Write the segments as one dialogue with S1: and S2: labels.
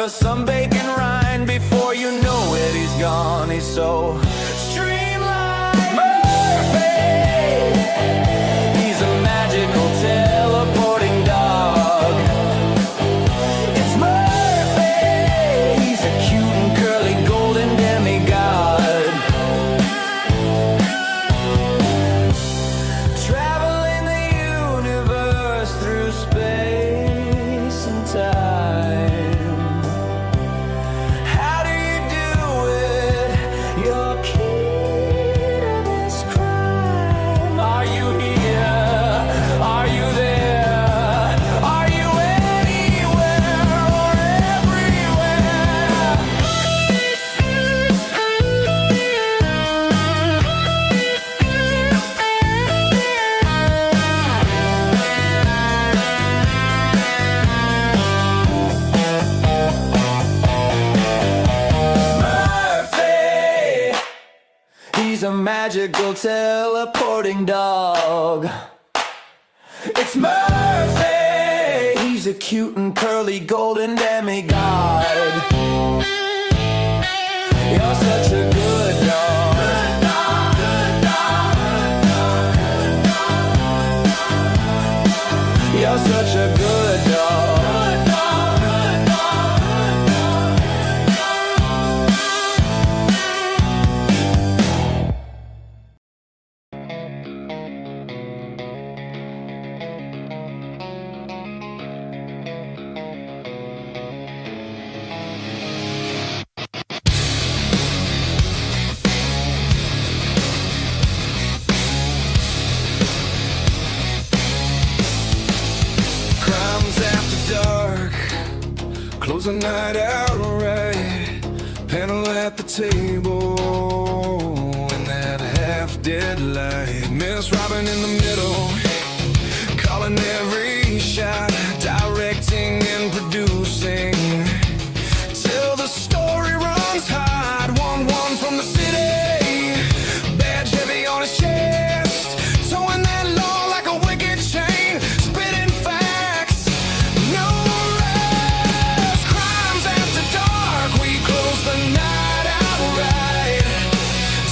S1: a sunbaked rind. Before you know it, he's gone. He's so streamlined. Murphy, he's a magical teleporting dog. It's Murphy, he's a cute and curly golden demigod. Traveling the universe through space and time. How do you do it? You're key to this crime. Are you here? Are you there? Are you anywhere or everywhere? Murphy, he's a magical teleporting dog. It's Murphy, he's a cute and curly golden demigod. You're such a good dog. You're such a good dog. Crimes after dark, close the night out right. Panel at the table in that half-dead light. Miss Robin in the middle, calling every shot, directing and producing till the story runs hot. 1-1 from the city, badge heavy on his chest, towing that law like a wicked chain, spitting facts, no rest. Crimes after dark, we close the night out right.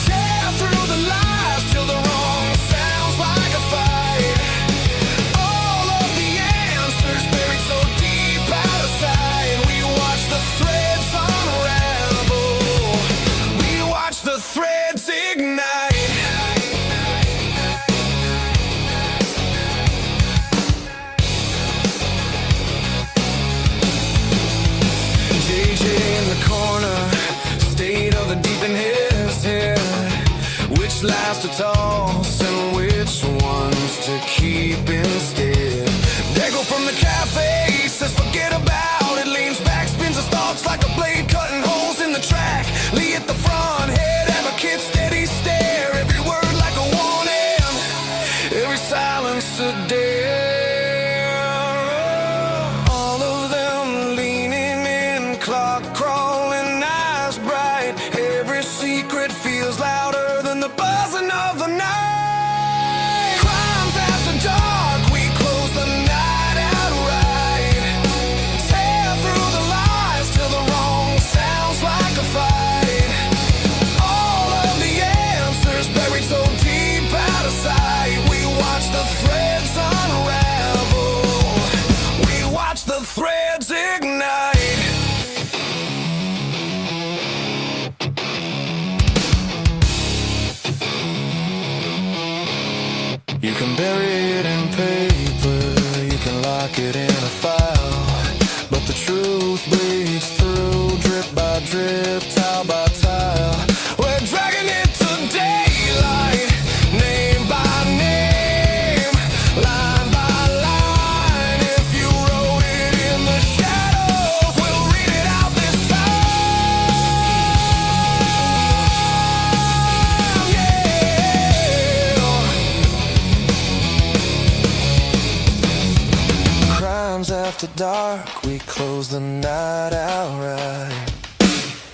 S1: Tear through the lies till the wrong sounds like a fight. All of the answers buried so deep out of sight. We watch the threads unravel. We watch the threads ignite. JJ in the corner, state of the deep in his head. Which lies to toss and which ones to keep instead. They go from the cafe, says forget about it. Leans back, spins his thoughts like a blade cutting holes in the track. Lee at the front, head advocate, steady stare. Every word like a warning, every silence a dare. All of them leaning in, clock crawling, eyes bright. Every secret feels louder than the buzzing of the night. Crimes after dark, we close the night out right. Tear through the lies till the wrong sounds like a fight. All of the answers buried so deep out of sight. We watch the threads unravel. We watch the threads ignite. You can bury it in paper, you can lock it in a file, but the truth bleeds through, drip by drip, tile by tile. We're dragging it to daylight, name by name, line by line. If you wrote it in the shadows, we'll read it out this time. Yeah. Crimes after dark, we close the night out right.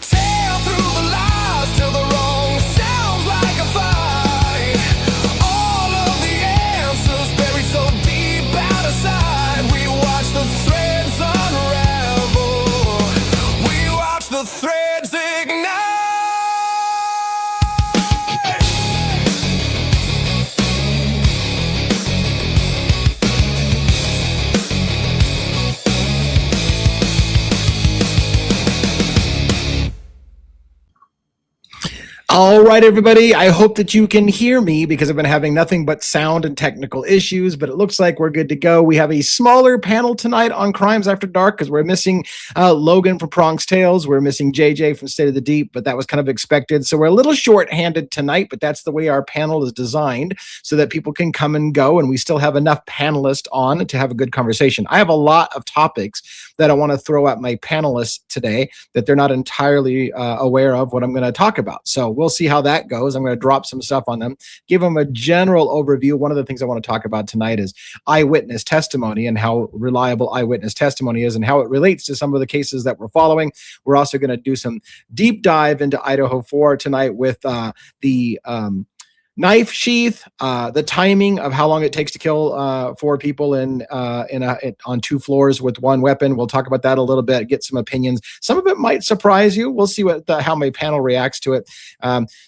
S1: Tear through the lies till the wrong sounds like a fight. All of the answers buried so deep out of sight. We watch the threads unravel.
S2: All right, everybody. I hope that you can hear me because I've been having nothing but sound and technical issues, but it looks like we're good to go. We have a smaller panel tonight on Crimes After Dark because we're missing Logan from BRONX Tales. We're missing JJ from State of the Deep, but that was kind of expected. So we're a little short-handed tonight, but that's the way our panel is designed so that people can come and go, and we still have enough panelists on to have a good conversation. I have a lot of topics that I want to throw at my panelists today that they're not entirely aware of what I'm going to talk about. So we'll see how that goes. I'm going to drop some stuff on them, give them a general overview. One of the things I want to talk about tonight is eyewitness testimony and how reliable eyewitness testimony is and how it relates to some of the cases that we're following. We're also going to do some deep dive into Idaho 4 tonight with the knife sheath, the timing of how long it takes to kill 4 people on 2 floors with one weapon. We'll talk about that a little bit, get some opinions. Some of it might surprise you. We'll see how my panel reacts to it.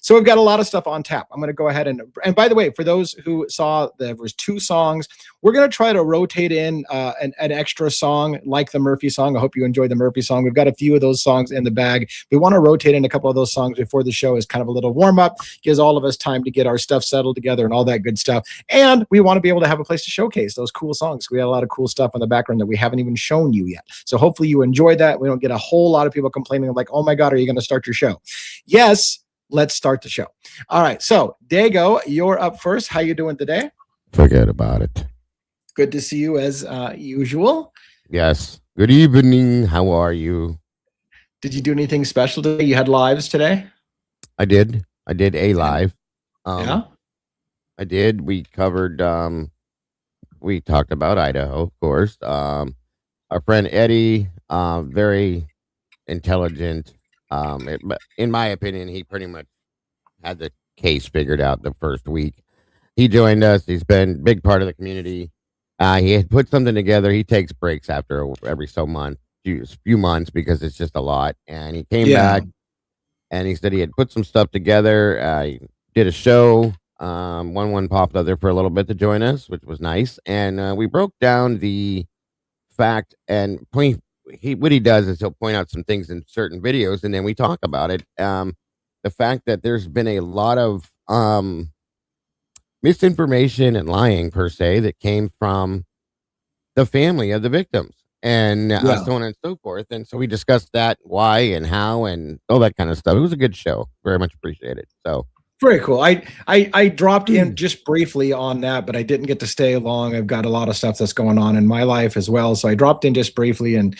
S2: So we've got a lot of stuff on tap. I'm going to go ahead and by the way, for those who saw, there was 2 songs. We're going to try to rotate in an extra song like the Murphy song. I hope you enjoyed the Murphy song. We've got a few of those songs in the bag. We want to rotate in a couple of those songs before the show is kind of a little warm up, gives all of us time to get our stuff settled together and all that good stuff. And we want to be able to have a place to showcase those cool songs. We had a lot of cool stuff in the background that we haven't even shown you yet. So hopefully you enjoyed that. We don't get a whole lot of people complaining like, oh my God, are you going to start your show? Yes, let's start the show. All right. So Dago, you're up first. How you doing today?
S3: Forget about it.
S2: Good to see you as usual.
S3: Yes. Good evening. How are you?
S2: Did you do anything special today? You had lives today?
S3: I did a live.
S2: Yeah.
S3: I did. We covered, we talked about Idaho, of course. Our friend Eddie, very intelligent. In my opinion, he pretty much had the case figured out the first week. He joined us. He's been a big part of the community. He had put something together. He takes breaks after every few months because it's just a lot. And he came back and he said he had put some stuff together. He did a show. One popped up there for a little bit to join us, which was nice. And we broke down the fact and what he does is he'll point out some things in certain videos and then we talk about it. The fact that there's been a lot of misinformation and lying per se that came from the family of the victims and so on and so forth. And so we discussed that, why and how and all that kind of stuff. It was a good show. Very much appreciated. So
S2: very cool. I dropped in just briefly on that, but I didn't get to stay long. I've got a lot of stuff that's going on in my life as well. So I dropped in just briefly and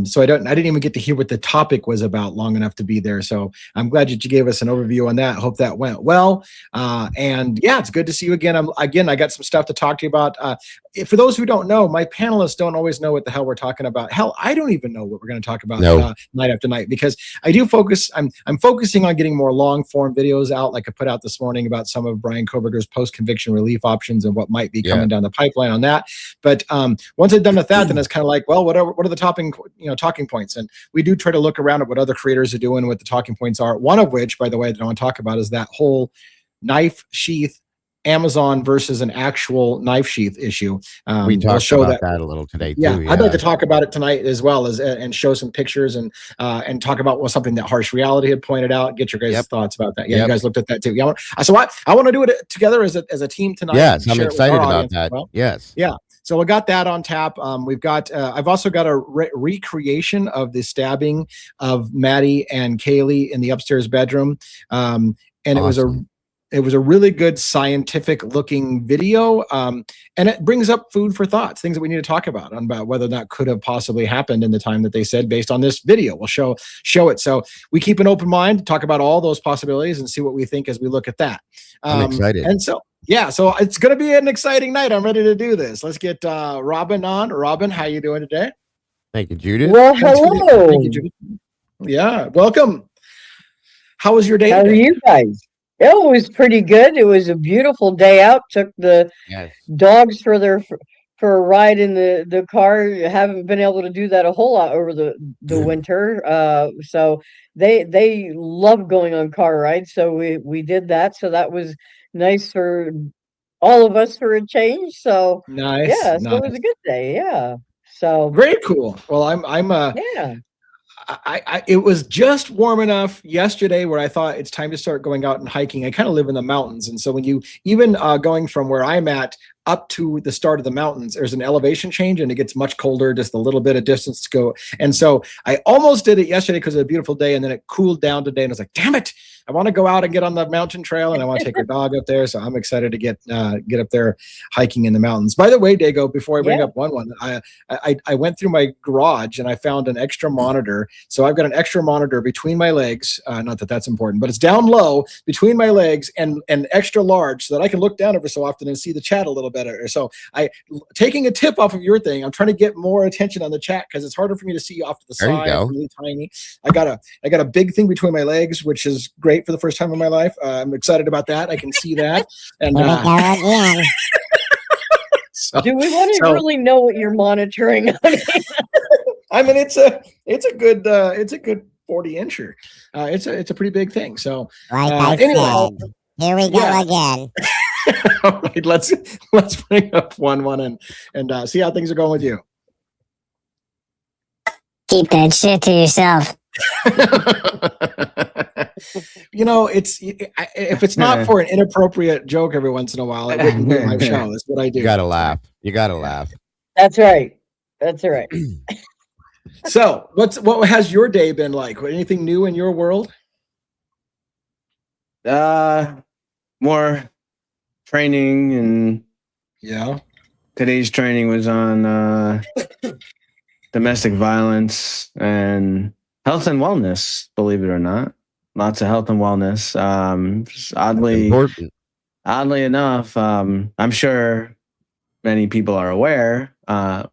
S2: so I didn't even get to hear what the topic was about long enough to be there. So I'm glad that you gave us an overview on that. Hope that went well. And yeah, it's good to see you again. I got some stuff to talk to you about. For those who don't know, my panelists don't always know what the hell we're talking about. Hell, I don't even know what we're going to talk about night after night because I do focus. I'm focusing on getting more long form videos out, like I put out this morning about some of Brian Koberger's post conviction relief options and what might be coming down the pipeline on that. But once I'm done with that, then it's kind of like, well, what are the talking points? And we do try to look around at what other creators are doing, what the talking points are. One of which, by the way, that I want to talk about is that whole knife sheath Amazon versus an actual knife sheath issue.
S3: We talked about that a little today too.
S2: Yeah, I'd like to talk about it tonight as well as and show some pictures and talk about something that Harsh Reality had pointed out. Get your guys' thoughts about that. Yeah, you guys looked at that too. Yeah, so I want to do it together as a team tonight.
S3: Yes, I'm excited about that. Well. Yes.
S2: Yeah. So we got that on tap. We've got. I've also got a recreation of the stabbing of Maddie and Kaylee in the upstairs bedroom, and awesome. It was a really good scientific looking video. And it brings up food for thoughts, things that we need to talk about whether that could have possibly happened in the time that they said based on this video. We'll show it. So we keep an open mind, talk about all those possibilities and see what we think as we look at that.
S3: I'm excited.
S2: And so it's going to be an exciting night. I'm ready to do this. Let's get Robin on. Robin, how you doing today?
S3: Thank you, Judith.
S4: Well, hello.
S2: Thank you, Judith. Yeah, welcome. How was your day
S4: today? How are you guys? It was pretty good. It was a beautiful day out. Took the dogs for a ride in the car. Haven't been able to do that a whole lot over the winter. So they love going on car rides. So we did that. So that was nice for all of us for a change. So
S2: nice.
S4: Yeah, so it was a good day. Yeah. So
S2: very cool. Well, it was just warm enough yesterday where I thought it's time to start going out and hiking. I kind of live in the mountains, and so when you even going from where I'm at up to the start of the mountains, there's an elevation change and it gets much colder, just a little bit of distance to go. And so I almost did it yesterday because it was a beautiful day, and then it cooled down today, and I was like, damn it, I want to go out and get on the mountain trail, and I want to take our dog up there. So I'm excited to get up there hiking in the mountains. By the way, Dago, before I bring up one, I went through my garage and I found an extra monitor. So I've got an extra monitor between my legs. Not that that's important, but it's down low between my legs and extra large so that I can look down every so often and see the chat a little better. So taking a tip off of your thing, I'm trying to get more attention on the chat because it's harder for me to see off to the side. It's really tiny. I got a big thing between my legs, which is great for the first time in my life. I'm excited about that. I can see that. And
S4: so, do we want to really know what you're monitoring?
S2: I mean, it's a good 40-incher. It's a pretty big thing. So
S5: anyway, here we go again.
S2: All right, let's bring up one and see how things are going with you.
S5: Keep that shit to yourself.
S2: You know, if it's not for an inappropriate joke every once in a while, it wouldn't be my show. That's what I do.
S3: You gotta laugh. You gotta laugh.
S4: That's right. That's right.
S2: So, what has your day been like? Anything new in your world?
S6: More training, and today's training was on domestic violence and health and wellness, believe it or not. Lots of health and wellness. Oddly enough, I'm sure many people are aware, and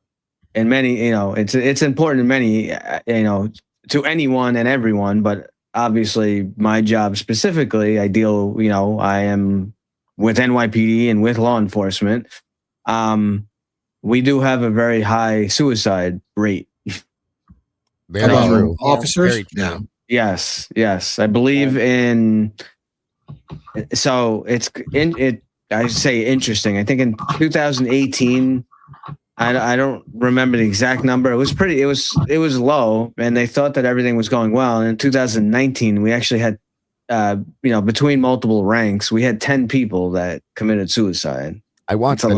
S6: many, it's important to many, to anyone and everyone, but obviously my job specifically, I am with NYPD and with law enforcement. We do have a very high suicide rate.
S3: Very true.
S2: Officers?
S3: Very true.
S2: Yeah.
S6: Yes. I believe in. So I say interesting. I think in 2018, I don't remember the exact number. It was low, and they thought that everything was going well. And in 2019, we actually had, between multiple ranks, we had 10 people that committed suicide.
S3: I watched the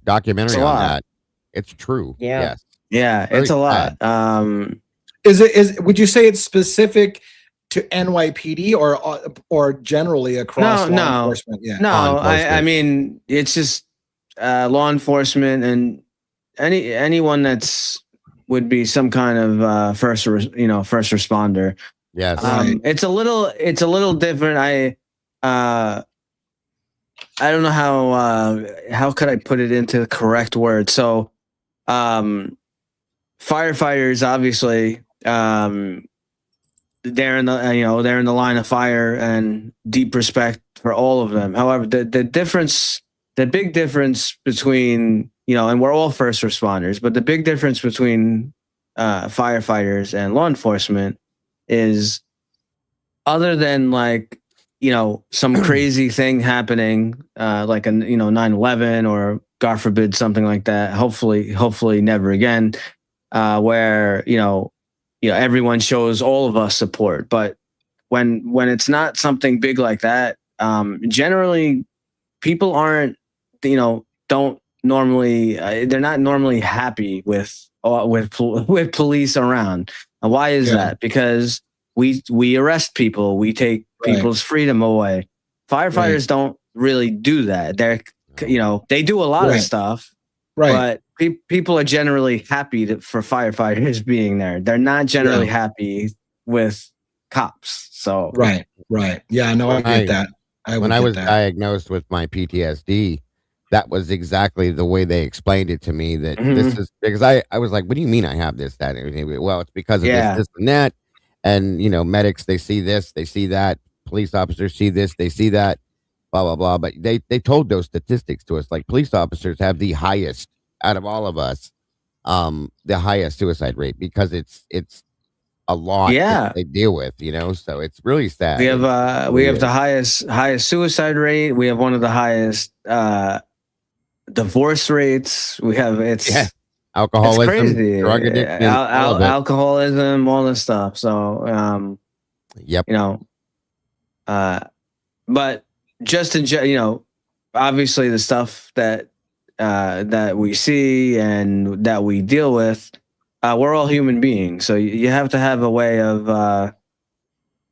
S3: documentary on that. It's true.
S4: Yeah.
S3: Yes.
S6: Yeah, it's a lot.
S2: Would you say it's specific to NYPD or generally across law enforcement? Yeah.
S6: No, I mean, it's just law enforcement and anyone would be some kind of first responder.
S3: Yes.
S6: It's a little different. I don't know how could I put it into the correct word. So, firefighters, obviously, they're in the line of fire, and deep respect for all of them. However, the big difference between, and we're all first responders, but the big difference between firefighters and law enforcement is, other than some crazy thing happening, like a 9/11 or God forbid something like that. Hopefully never again. Where everyone shows all of us support, but when it's not something big like that, generally people aren't they're not normally happy with police around. And why is that? Because we arrest people, we take people's freedom away. Firefighters don't really do that. They do a lot of stuff, but people are generally happy for firefighters being there. They're not generally happy with cops. So
S2: right. Yeah, no, I get that.
S3: When I was diagnosed with my PTSD, that was exactly the way they explained it to me. That this is because I was like, "What do you mean I have this, that, and everything?" Well, it's because of this, and that. And, medics, they see this, they see that. Police officers see this, they see that, blah, blah, blah. But they told those statistics to us. Like, police officers have the highest, out of all of us, the highest suicide rate, because it's a lot that they deal with, so it's really sad.
S6: We have the highest suicide rate. We have one of the highest divorce rates. We have
S3: alcoholism,
S6: crazy.
S3: drug addiction, all of it.
S6: Alcoholism, all this stuff. So,
S3: Yep.
S6: you know, but just obviously the stuff that we see and that we deal with, we're all human beings. So you have to have a way of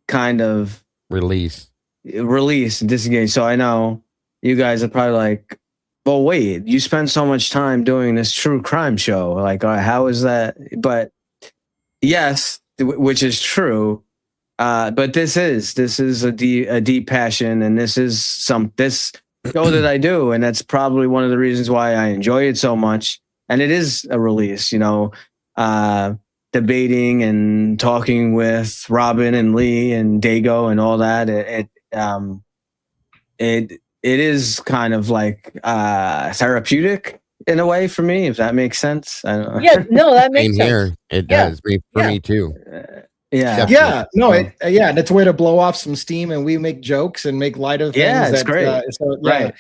S6: kind of
S3: Release
S6: and disengage. So I know you guys are probably like, well, wait, you spend so much time doing this true crime show. Like, how is that? But yes, which is true. But this is a deep passion, and this show that I do, and that's probably one of the reasons why I enjoy it so much. And it is a release, debating and talking with Robin and Lee and Dago and all that. It is kind of like therapeutic in a way for me, if that makes sense. I don't know.
S4: Yeah, no, that makes
S3: Same
S4: sense.
S3: here. It
S4: Yeah.
S3: does. For me too.
S6: Yeah.
S2: Yeah, no, and it's a way to blow off some steam, and we make jokes and make light of things.
S6: Yeah, it's great.
S2: Right.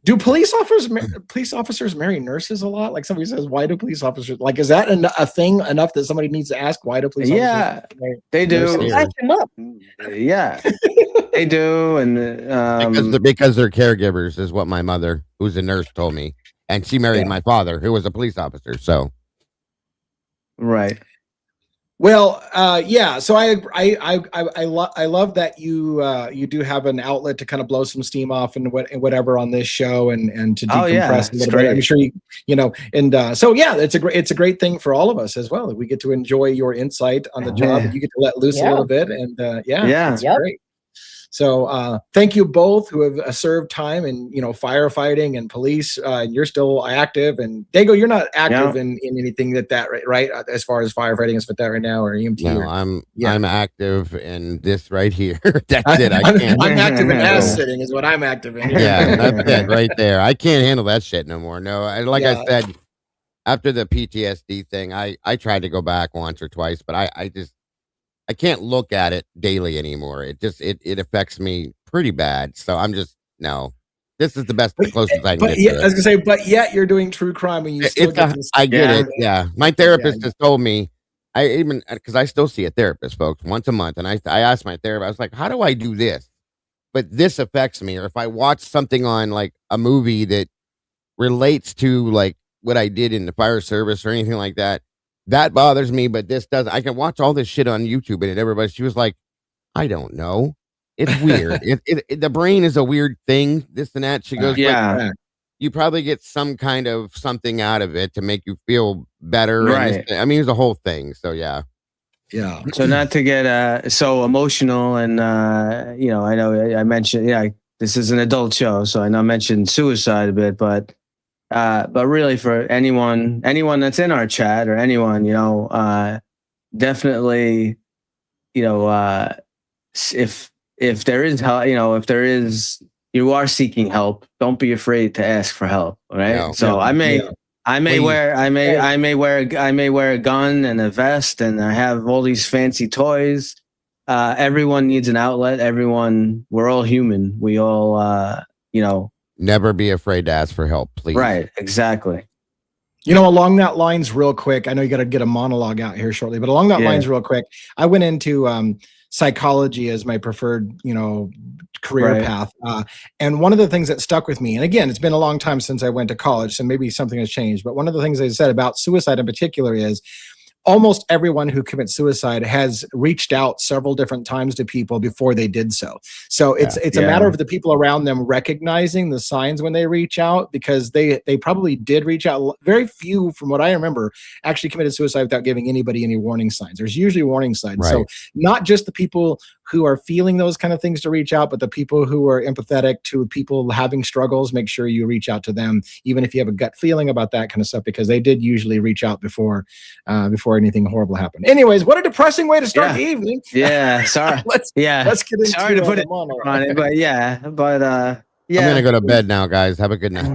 S2: Do police officers marry nurses a lot? Like somebody says, why do police officers, like, is that a thing enough that somebody needs to ask, why do police officers marry
S6: they do.
S3: nurses?
S4: Back them up.
S6: Yeah, they do. And
S3: because they're caregivers is what my mother, who's a nurse, told me. And she married my father, who was a police officer. So
S6: right.
S2: Well, yeah. So I love that you do have an outlet to kind of blow some steam off and whatever on this show and to decompress a little bit. I'm sure so yeah, it's a great thing for all of us as well. That we get to enjoy your insight on the job, and you get to let loose a little bit, and it's great. So thank you both who have served time in firefighting and police, and you're still active. And Dago, you're not active in anything that right as far as firefighting is with that right now, or EMT.
S3: No, I'm active in this right here. That's it.
S2: I'm active in ass sitting is what I'm active in.
S3: Yeah, that's it right there. I can't handle that shit no more. No, I said, after the PTSD thing, I tried to go back once or twice, but I can't look at it daily anymore. It affects me pretty bad. So I'm just, no, this is the closest I can get to it.
S2: I was gonna say, but yet you're doing true crime and you still
S3: I get it. Yeah. My therapist has told me, because I still see a therapist, folks, once a month. And I asked my therapist, I was like, how do I do this? But this affects me. Or if I watch something on like a movie that relates to like what I did in the fire service or anything like that, that bothers me, but this doesn't. I can watch all this shit on YouTube and she was like, I don't know. It's weird. The brain is a weird thing, this and that. She goes,
S6: yeah.
S3: You probably get some kind of something out of it to make you feel better.
S6: Right.
S3: It's a whole thing. So yeah.
S2: Yeah.
S6: So not to get so emotional, and I know I mentioned, this is an adult show, so I know I mentioned suicide a bit, but really for anyone that's in our chat or anyone, definitely, if there is help, you are seeking help, don't be afraid to ask for help. Right.
S3: No,
S6: so I may wear a gun and a vest, and I have all these fancy toys. Everyone needs an outlet. We're all human. We all,
S3: never be afraid to ask for help, please.
S6: Right, exactly.
S2: Along that lines, real quick, I know you got to get a monologue out here shortly, but along that lines, real quick, I went into psychology as my preferred, career path. And one of the things that stuck with me, and again, it's been a long time since I went to college, so maybe something has changed, but one of the things they said about suicide in particular is almost everyone who commits suicide has reached out several different times to people before they did so. So it's a matter of the people around them recognizing the signs when they reach out, because they probably did reach out. Very few, from what I remember, actually committed suicide without giving anybody any warning signs. There's usually warning signs. Right. So not just the people who are feeling those kind of things to reach out, but the people who are empathetic to people having struggles, make sure you reach out to them, even if you have a gut feeling about that kind of stuff, because they did usually reach out before anything horrible happened. Anyways, what a depressing way to start the evening.
S6: Yeah, sorry.
S2: let's get into
S6: sorry to put it on it, but I'm
S3: gonna go to bed now, guys. Have a good night.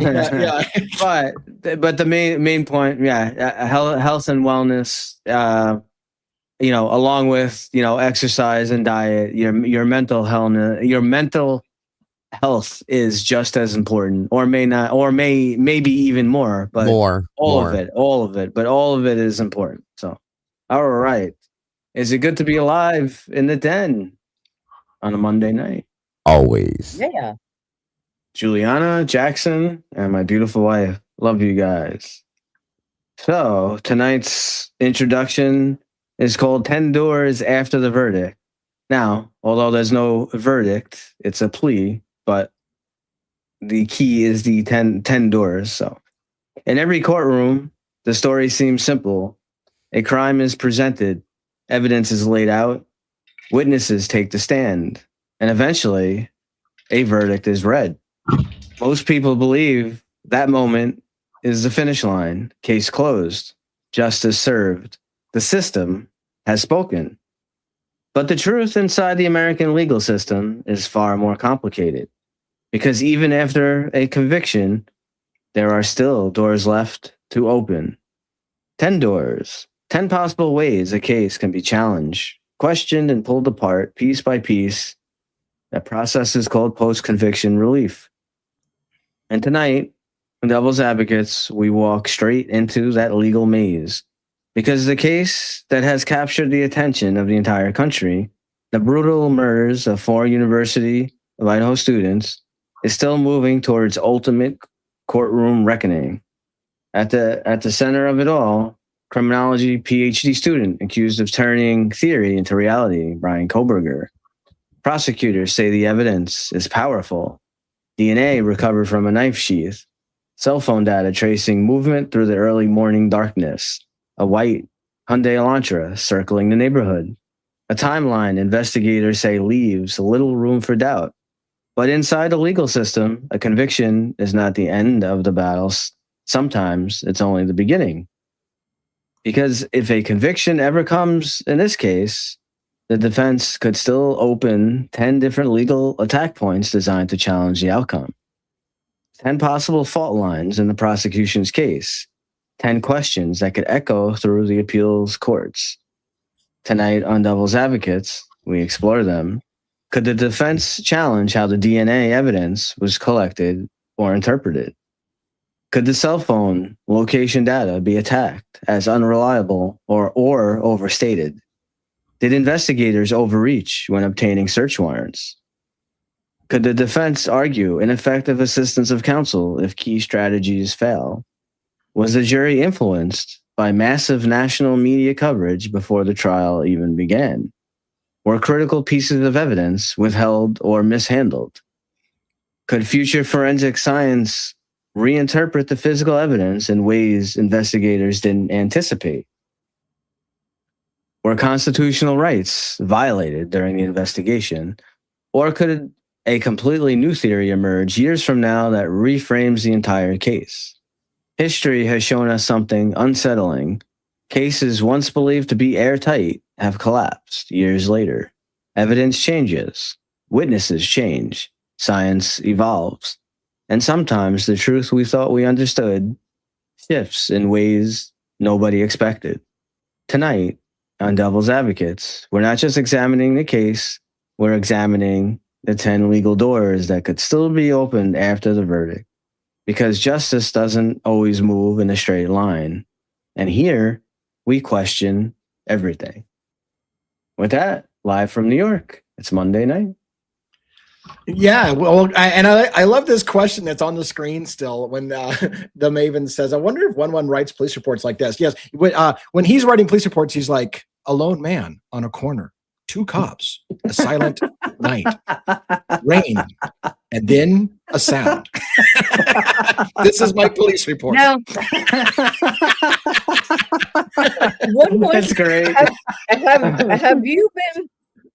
S6: But the main point, health and wellness, along with exercise and diet, your mental health, your mental health is just as important, or may not, or maybe even more. But all of it, but all of it is important. So, all right, is it good to be alive in the den on a Monday night?
S3: Always.
S4: Yeah.
S6: Juliana, Jackson, and my beautiful wife. Love you guys. So, tonight's introduction is called 10 Doors After the Verdict. Now, although there's no verdict, it's a plea, but the key is the 10 doors. So, in every courtroom, the story seems simple. A crime is presented, evidence is laid out, witnesses take the stand, and eventually, a verdict is read. Most people believe that moment is the finish line, case closed, justice served. The system has spoken. But the truth inside the American legal system is far more complicated, because even after a conviction, there are still doors left to open. 10 doors, 10 possible ways a case can be challenged, questioned, and pulled apart piece by piece. That process is called post-conviction relief. And tonight, in Devil's Advocates, we walk straight into that legal maze. Because the case that has captured the attention of the entire country, the brutal murders of 4 University of Idaho students, is still moving towards ultimate courtroom reckoning. At the center of it all, criminology PhD student accused of turning theory into reality, Brian Koberger. Prosecutors say the evidence is powerful. DNA recovered from a knife sheath. Cell phone data tracing movement through the early morning darkness. A white Hyundai Elantra circling the neighborhood. A timeline investigators say leaves little room for doubt. But inside the legal system, a conviction is not the end of the battle. Sometimes it's only the beginning. Because if a conviction ever comes in this case, the defense could still open 10 different legal attack points designed to challenge the outcome. 10 possible fault lines in the prosecution's case. 10 questions that could echo through the appeals courts. Tonight on Devil's Advocates, we explore them. Could the defense challenge how the DNA evidence was collected or interpreted? Could the cell phone location data be attacked as unreliable or overstated? Did investigators overreach when obtaining search warrants? Could the defense argue ineffective assistance of counsel if key strategies fail? Was the jury influenced by massive national media coverage before the trial even began? Were critical pieces of evidence withheld or mishandled? Could future forensic science reinterpret the physical evidence in ways investigators didn't anticipate? Were constitutional rights violated during the investigation? Or could a completely new theory emerge years from now that reframes the entire case? History has shown us something unsettling. Cases once believed to be airtight have collapsed years later. Evidence changes. Witnesses change. Science evolves. And sometimes the truth we thought we understood shifts in ways nobody expected. Tonight, on Devil's Advocates, we're not just examining the case, we're examining the 10 legal doors that could still be opened after the verdict. Because justice doesn't always move in a straight line. And here, we question everything. With that, live from New York, it's Monday night.
S2: Yeah, well, I love this question that's on the screen still when the Maven says, I wonder if 1-1 writes police reports like this. Yes, when he's writing police reports, he's like, a lone man on a corner, 2 cops, a silent night, rain, and then a sound. This is my police report.
S4: Now,
S6: That's great.
S4: Have you been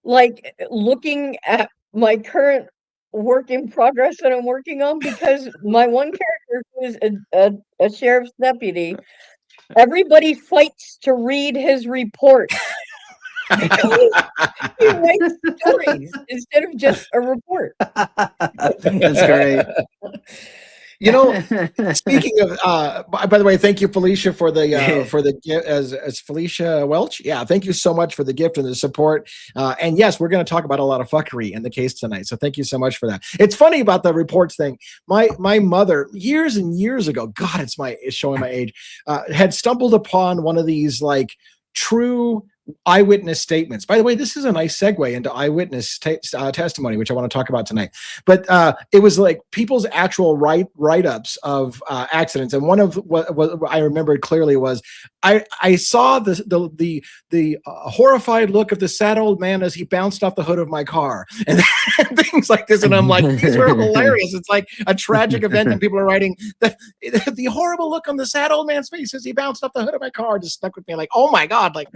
S4: like looking at my current work in progress that I'm working on? Because my one character who is a sheriff's deputy, everybody fights to read his report. He writes stories instead of just a report.
S6: That's great.
S2: You know, speaking of, by the way, thank you, Felicia, for the gift as Felicia Welch. Yeah, thank you so much for the gift and the support. And yes, we're going to talk about a lot of fuckery in the case tonight. So thank you so much for that. It's funny about the reports thing. My mother years and years ago, God, it's showing my age, had stumbled upon one of these like true eyewitness statements. By the way, this is a nice segue into eyewitness testimony, which I want to talk about tonight. But it was like people's actual write-ups of accidents, and one of what I remembered clearly was I saw the horrified look of the sad old man as he bounced off the hood of my car, and things like this. And I'm like, these were hilarious. It's like a tragic event, and people are writing the horrible look on the sad old man's face as he bounced off the hood of my car. Just stuck with me, like, oh my God, like.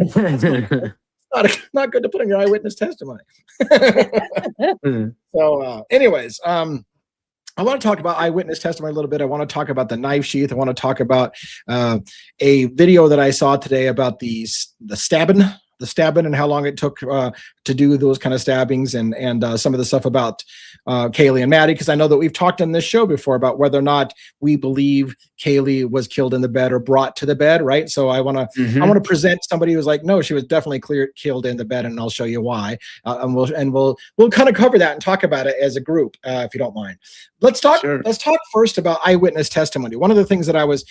S2: Not good to put in your eyewitness testimony. So, anyways, I want to talk about eyewitness testimony a little bit. I want to talk about the knife sheath. I want to talk about a video that I saw today about the stabbing and how long it took to do those kind of stabbings, and some of the stuff about Kaylee and Maddie, because I know that we've talked on this show before about whether or not we believe Kaylee was killed in the bed or brought to the bed, right? So I want to present somebody who's like, no, she was definitely killed in the bed, and I'll show you why. And we'll kind of cover that and talk about it as a group, if you don't mind. Let's talk first about eyewitness testimony. One of the things that I was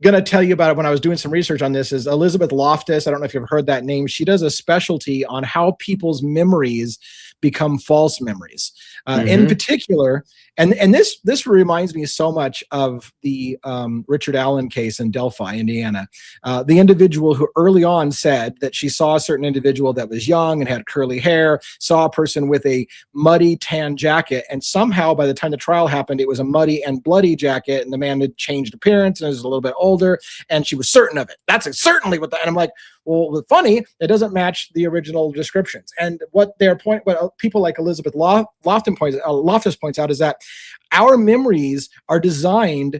S2: going to tell you about it when I was doing some research on this is Elizabeth Loftus. I don't know if you've heard that name. She does a specialty on how people's memories become false memories. In particular, and this reminds me so much of the Richard Allen case in Delphi, Indiana. The individual who early on said that she saw a certain individual that was young and had curly hair, saw a person with a muddy tan jacket, and somehow by the time the trial happened, it was a muddy and bloody jacket, and the man had changed appearance and was a little bit older, and she was certain of it. That's certainly what and I'm like, well, funny, it doesn't match the original descriptions. And what people like Elizabeth Loftus points out is that our memories are designed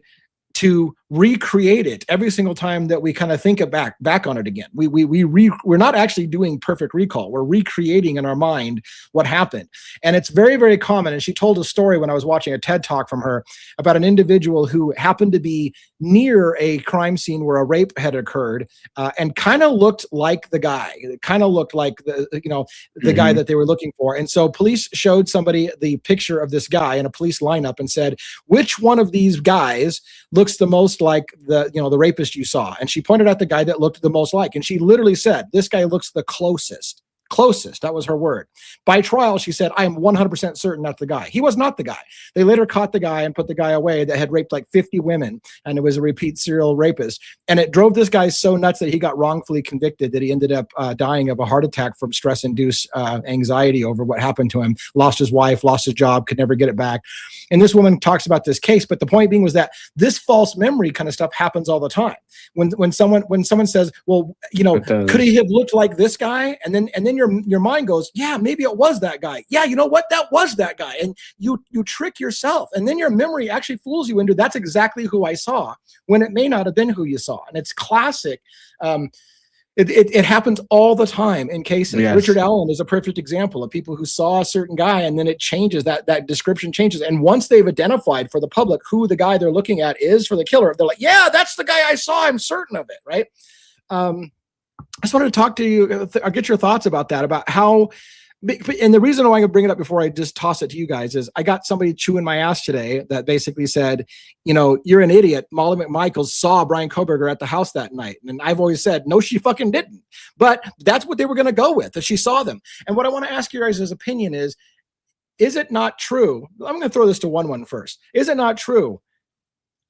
S2: to recreate it every single time that we kind of think back on it again. We're not actually doing perfect recall. We're recreating in our mind what happened. And it's very, very common. And she told a story when I was watching a TED talk from her about an individual who happened to be near a crime scene where a rape had occurred, and kind of looked like the guy. It kind of looked like the guy that they were looking for. And so police showed somebody the picture of this guy in a police lineup and said, which one of these guys looks the most like the rapist you saw? And she pointed out the guy that looked the most like, and she literally said, this guy looks the closest. That was her word. By trial, she said, I am 100% certain that's the guy. He was not the guy. They later caught the guy and put the guy away that had raped like 50 women, and it was a repeat serial rapist. And it drove this guy so nuts that he got wrongfully convicted that he ended up dying of a heart attack from stress-induced anxiety over what happened to him. Lost his wife, lost his job, could never get it back. And this woman talks about this case, but the point being was that this false memory kind of stuff happens all the time. When someone says, well, could he have looked like this guy? And then your mind goes, yeah, maybe it was that guy. Yeah, you know what? That was that guy. And you trick yourself. And then your memory actually fools you into that's exactly who I saw, when it may not have been who you saw. And it's classic. It happens all the time in cases. Yes. Richard Allen is a perfect example of people who saw a certain guy, and then it changes, that description changes. And once they've identified for the public who the guy they're looking at is for the killer, they're like, yeah, that's the guy I saw. I'm certain of it, right? I just wanted to talk to you, or get your thoughts about that, about how, and the reason why I bring it up before I just toss it to you guys is I got somebody chewing my ass today that basically said, you're an idiot. Molly McMichaels saw Brian Koberger at the house that night. And I've always said, no, she fucking didn't. But that's what they were going to go with, that she saw them. And what I want to ask you guys' opinion is it not true? I'm going to throw this to one first. Is it not true?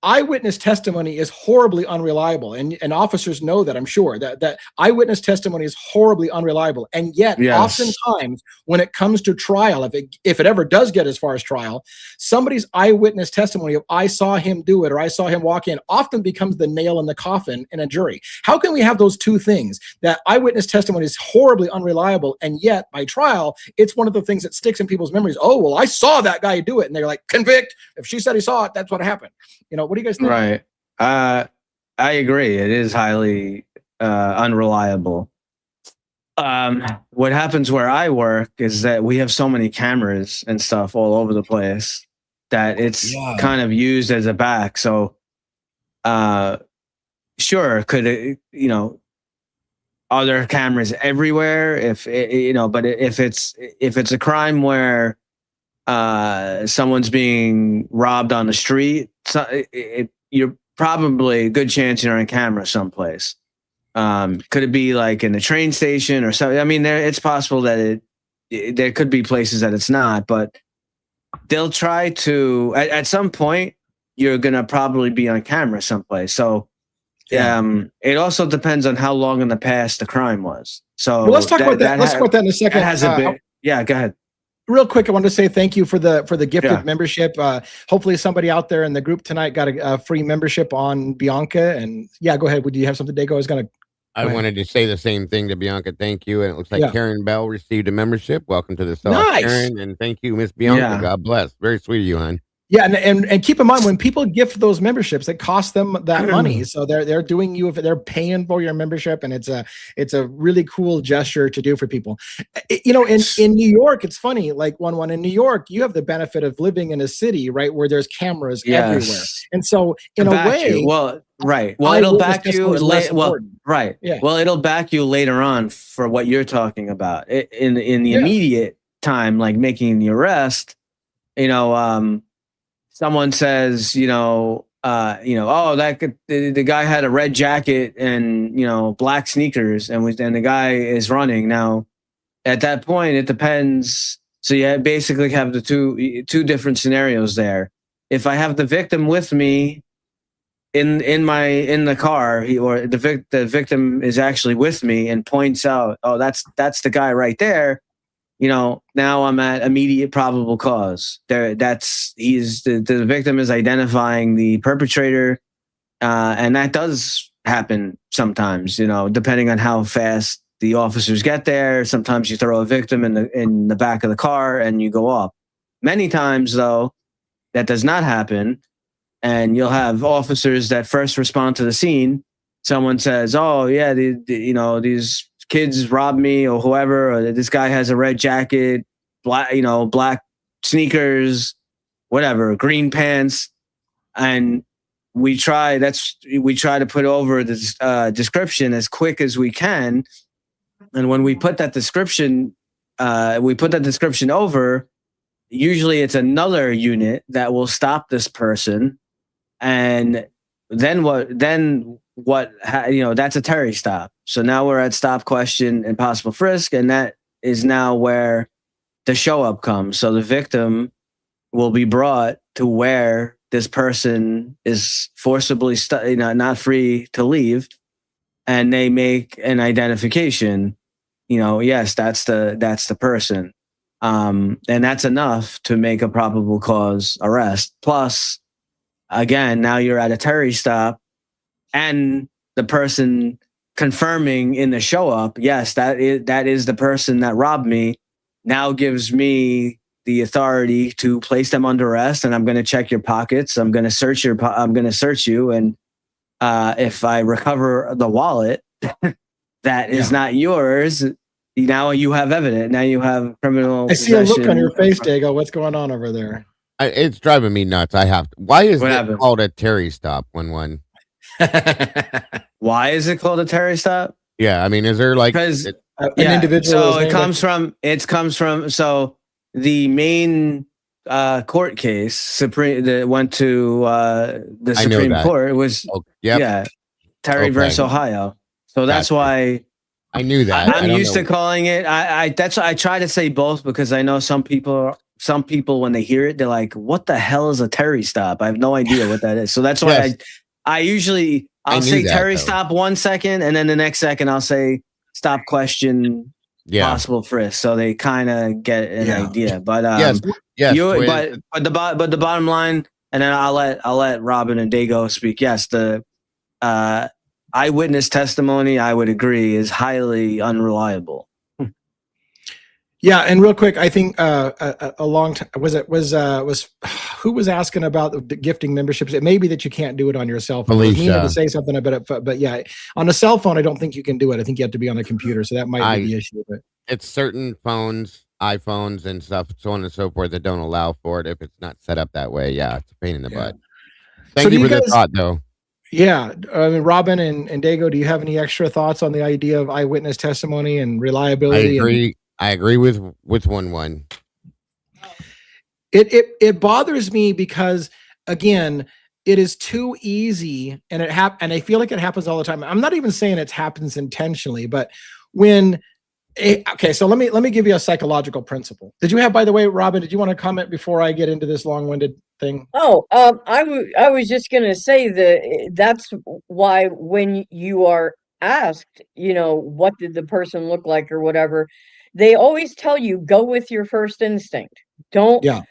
S2: Eyewitness testimony is horribly unreliable, and officers know that, I'm sure, that eyewitness testimony is horribly unreliable. And yet, yes, oftentimes, when it comes to trial, if it ever does get as far as trial, somebody's eyewitness testimony of I saw him do it or I saw him walk in often becomes the nail in the coffin in a jury. How can we have those two things? That eyewitness testimony is horribly unreliable, and yet by trial, it's one of the things that sticks in people's memories. Oh, well, I saw that guy do it, and they're like, convict. If she said he saw it, that's what happened. What do you guys think?
S6: Right. I agree. It is highly unreliable. What happens where I work is that we have so many cameras and stuff all over the place that it's kind of used as a back. So, sure, could it, are there cameras everywhere? But if it's a crime where someone's being robbed on the street, you're probably a good chance you're on camera someplace. Could it be like in a train station or something? I mean, it's possible that there could be places that it's not, but they'll try to, at some point, you're going to probably be on camera someplace. So it also depends on how long in the past the crime was. So
S2: let's talk about that. Let's talk about that in a second.
S6: Yeah, go ahead.
S2: Real quick, I want to say thank you for the gifted membership. Hopefully somebody out there in the group tonight got a free membership on Bianca. And go ahead. Would you have something, Dago?
S3: I wanted to say the same thing to Bianca. Thank you. And it looks like Karen Bell received a membership. Welcome to the cell, Karen. And thank you, Miss Bianca. Yeah. God bless. Very sweet of you, hon.
S2: Yeah, and keep in mind, when people gift those memberships, it costs them that money. So they're doing you, if they're paying for your membership, and it's a really cool gesture to do for people. In New York, it's funny. Like one in New York, you have the benefit of living in a city, right, where there's cameras everywhere, and so in a way,
S6: it'll back you. It'll back you later on for what you're talking about. In the immediate time, like making the arrest, someone says, the guy had a red jacket and, black sneakers and the guy is running. Now, at that point, it depends. So you basically have the two different scenarios there. If I have the victim with me in the car, or the victim is actually with me and points out, oh, that's the guy right there. Now I'm at immediate probable cause. The victim is identifying the perpetrator, and that does happen sometimes. Depending on how fast the officers get there. Sometimes you throw a victim in the back of the car and you go up. Many times, though, that does not happen, and you'll have officers that first respond to the scene. Someone says, "Oh yeah, these kids robbed me," or whoever, or this guy has a red jacket, black sneakers, whatever, green pants. And we try to put over this description as quick as we can. And when we put that description over, usually it's another unit that will stop this person. And then that's a Terry stop. So now we're at stop, question, and possible frisk, and that is now where the show up comes. So the victim will be brought to where this person is forcibly not free to leave, and they make an identification. Yes, that's the person, and that's enough to make a probable cause arrest. Plus, again, now you're at a Terry stop, and the person confirming in the show up, yes, that is the person that robbed me, now gives me the authority to place them under arrest, and I'm going to check your pockets. I'm going to search you, and if I recover the wallet that is not yours, now you have evidence. Now you have criminal.
S2: I see a look on your face, Dago. What's going on over there?
S3: It's driving me nuts. Why is it called a Terry stop? One.
S6: Why is it called a Terry stop?
S3: Yeah, I mean, is there
S6: because an individual? So it comes from. So the main court case that went to the Supreme Court was Terry versus Ohio. So that's why
S3: I knew that.
S6: I'm used to calling it. I try to say both because I know some people when they hear it, they're like, "What the hell is a Terry stop?" I have no idea what that is. So that's why I'll say Terry stop 1 second, and then the next second I'll say stop, question, possible frisk. So they kind of get an idea. But but the bottom line, and then I'll let Robin and Dago speak. Yes, the eyewitness testimony, I would agree, is highly unreliable.
S2: Yeah, and real quick, I think a long time was who was asking about the gifting memberships? It may be that you can't do it on your cell phone. I needed to say something about it, but yeah, on a cell phone, I don't think you can do it. I think you have to be on the computer, so that might be the issue. But
S3: it's certain phones iPhones and stuff, so on and so forth, that don't allow for it if it's not set up that way. Yeah, it's a pain in the butt. Thank
S2: So
S3: you for the thought, though.
S2: Yeah, I mean, Robin and Dago, do you have any extra thoughts on the idea of eyewitness testimony and reliability?
S3: I agree with 1-1.
S2: It bothers me because, again, it is too easy, and and I feel like it happens all the time. I'm not even saying it happens intentionally, but when okay, so let me give you a psychological principle. Did you have, by the way, Robin, did you want to comment before I get into this long-winded thing?
S4: Oh, I was just gonna say that that's why when you are asked, what did the person look like or whatever, they always tell you go with your first instinct. Don't
S2: Yeah.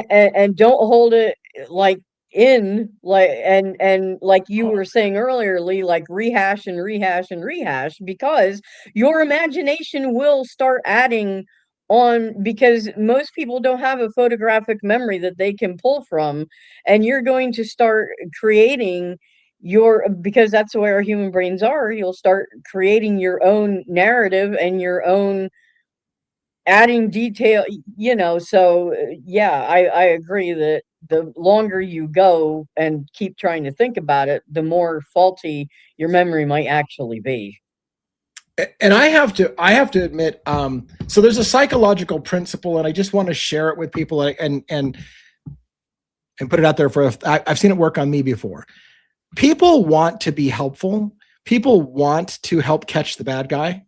S4: and don't hold it like and like you were saying earlier, Lee, like rehash and rehash and rehash, because your imagination will start adding on, because most people don't have a photographic memory that they can pull from, and you're going to start creating because that's where our human brains are. You'll start creating your own narrative and your own adding detail, so yeah, I agree that the longer you go and keep trying to think about it, the more faulty your memory might actually be.
S2: And I have to admit, so there's a psychological principle, and I just want to share it with people and put it out there I've seen it work on me before. People want to be helpful. People want to help catch the bad guy.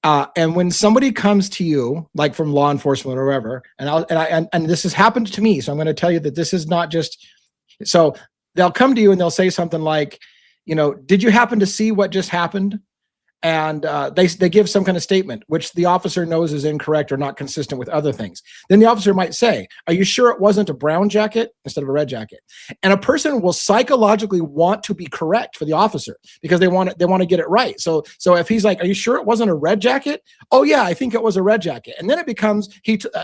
S2: And when somebody comes to you, like from law enforcement or wherever, and this has happened to me, so I'm going to tell you that this is not just. So they'll come to you and they'll say something like, did you happen to see what just happened? And they give some kind of statement, which the officer knows is incorrect or not consistent with other things. Then the officer might say, are you sure it wasn't a brown jacket instead of a red jacket? And a person will psychologically want to be correct for the officer because they want to get it right. So if he's like, are you sure it wasn't a red jacket? Oh yeah, I think it was a red jacket. And then it becomes,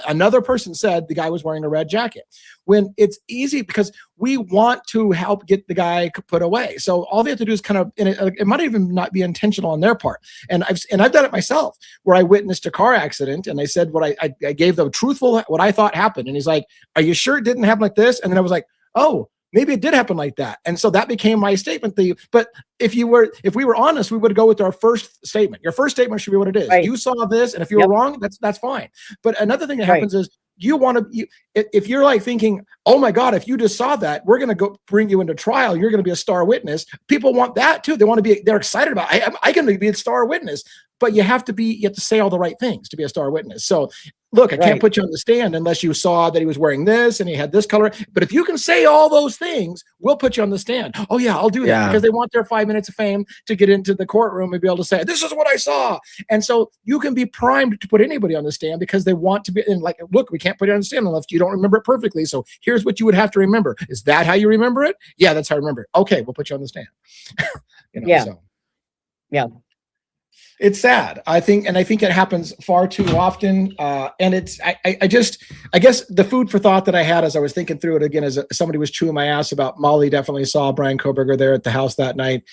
S2: another person said the guy was wearing a red jacket. When it's easy, because we want to help get the guy put away. So all they have to do is kind of, and it might even not be intentional on their part. And I've done it myself, where I witnessed a car accident and I said I gave the truthful, what I thought happened. And he's like, are you sure it didn't happen like this? And then I was like, oh, maybe it did happen like that. And so that became my statement. But if we were honest, we would go with our first statement. Your first statement should be what it is. Right. You saw this, and if you were wrong, that's fine. But another thing that happens is, if you're like thinking, oh my God, if you just saw that, we're going to go bring you into trial, you're going to be a star witness. People want that too. They're excited about, I can be a star witness, but you have to say all the right things to be a star witness. So look, I can't put you on the stand unless you saw that he was wearing this and he had this color. But if you can say all those things, we'll put you on the stand. Oh yeah, I'll do that, because they want their 5 minutes of fame to get into the courtroom and be able to say, this is what I saw. And so you can be primed to put anybody on the stand because they want to be, and like, look, we can't put you on the stand unless you don't remember it perfectly. So here's what you would have to remember. Is that how you remember it? Yeah, that's how I remember it. Okay, we'll put you on the stand.
S4: Yeah.
S2: It's sad. I think it happens far too often. And it's, I guess the food for thought that I had as I was thinking through it again, as somebody was chewing my ass about Molly definitely saw Brian Koberger there at the house that night.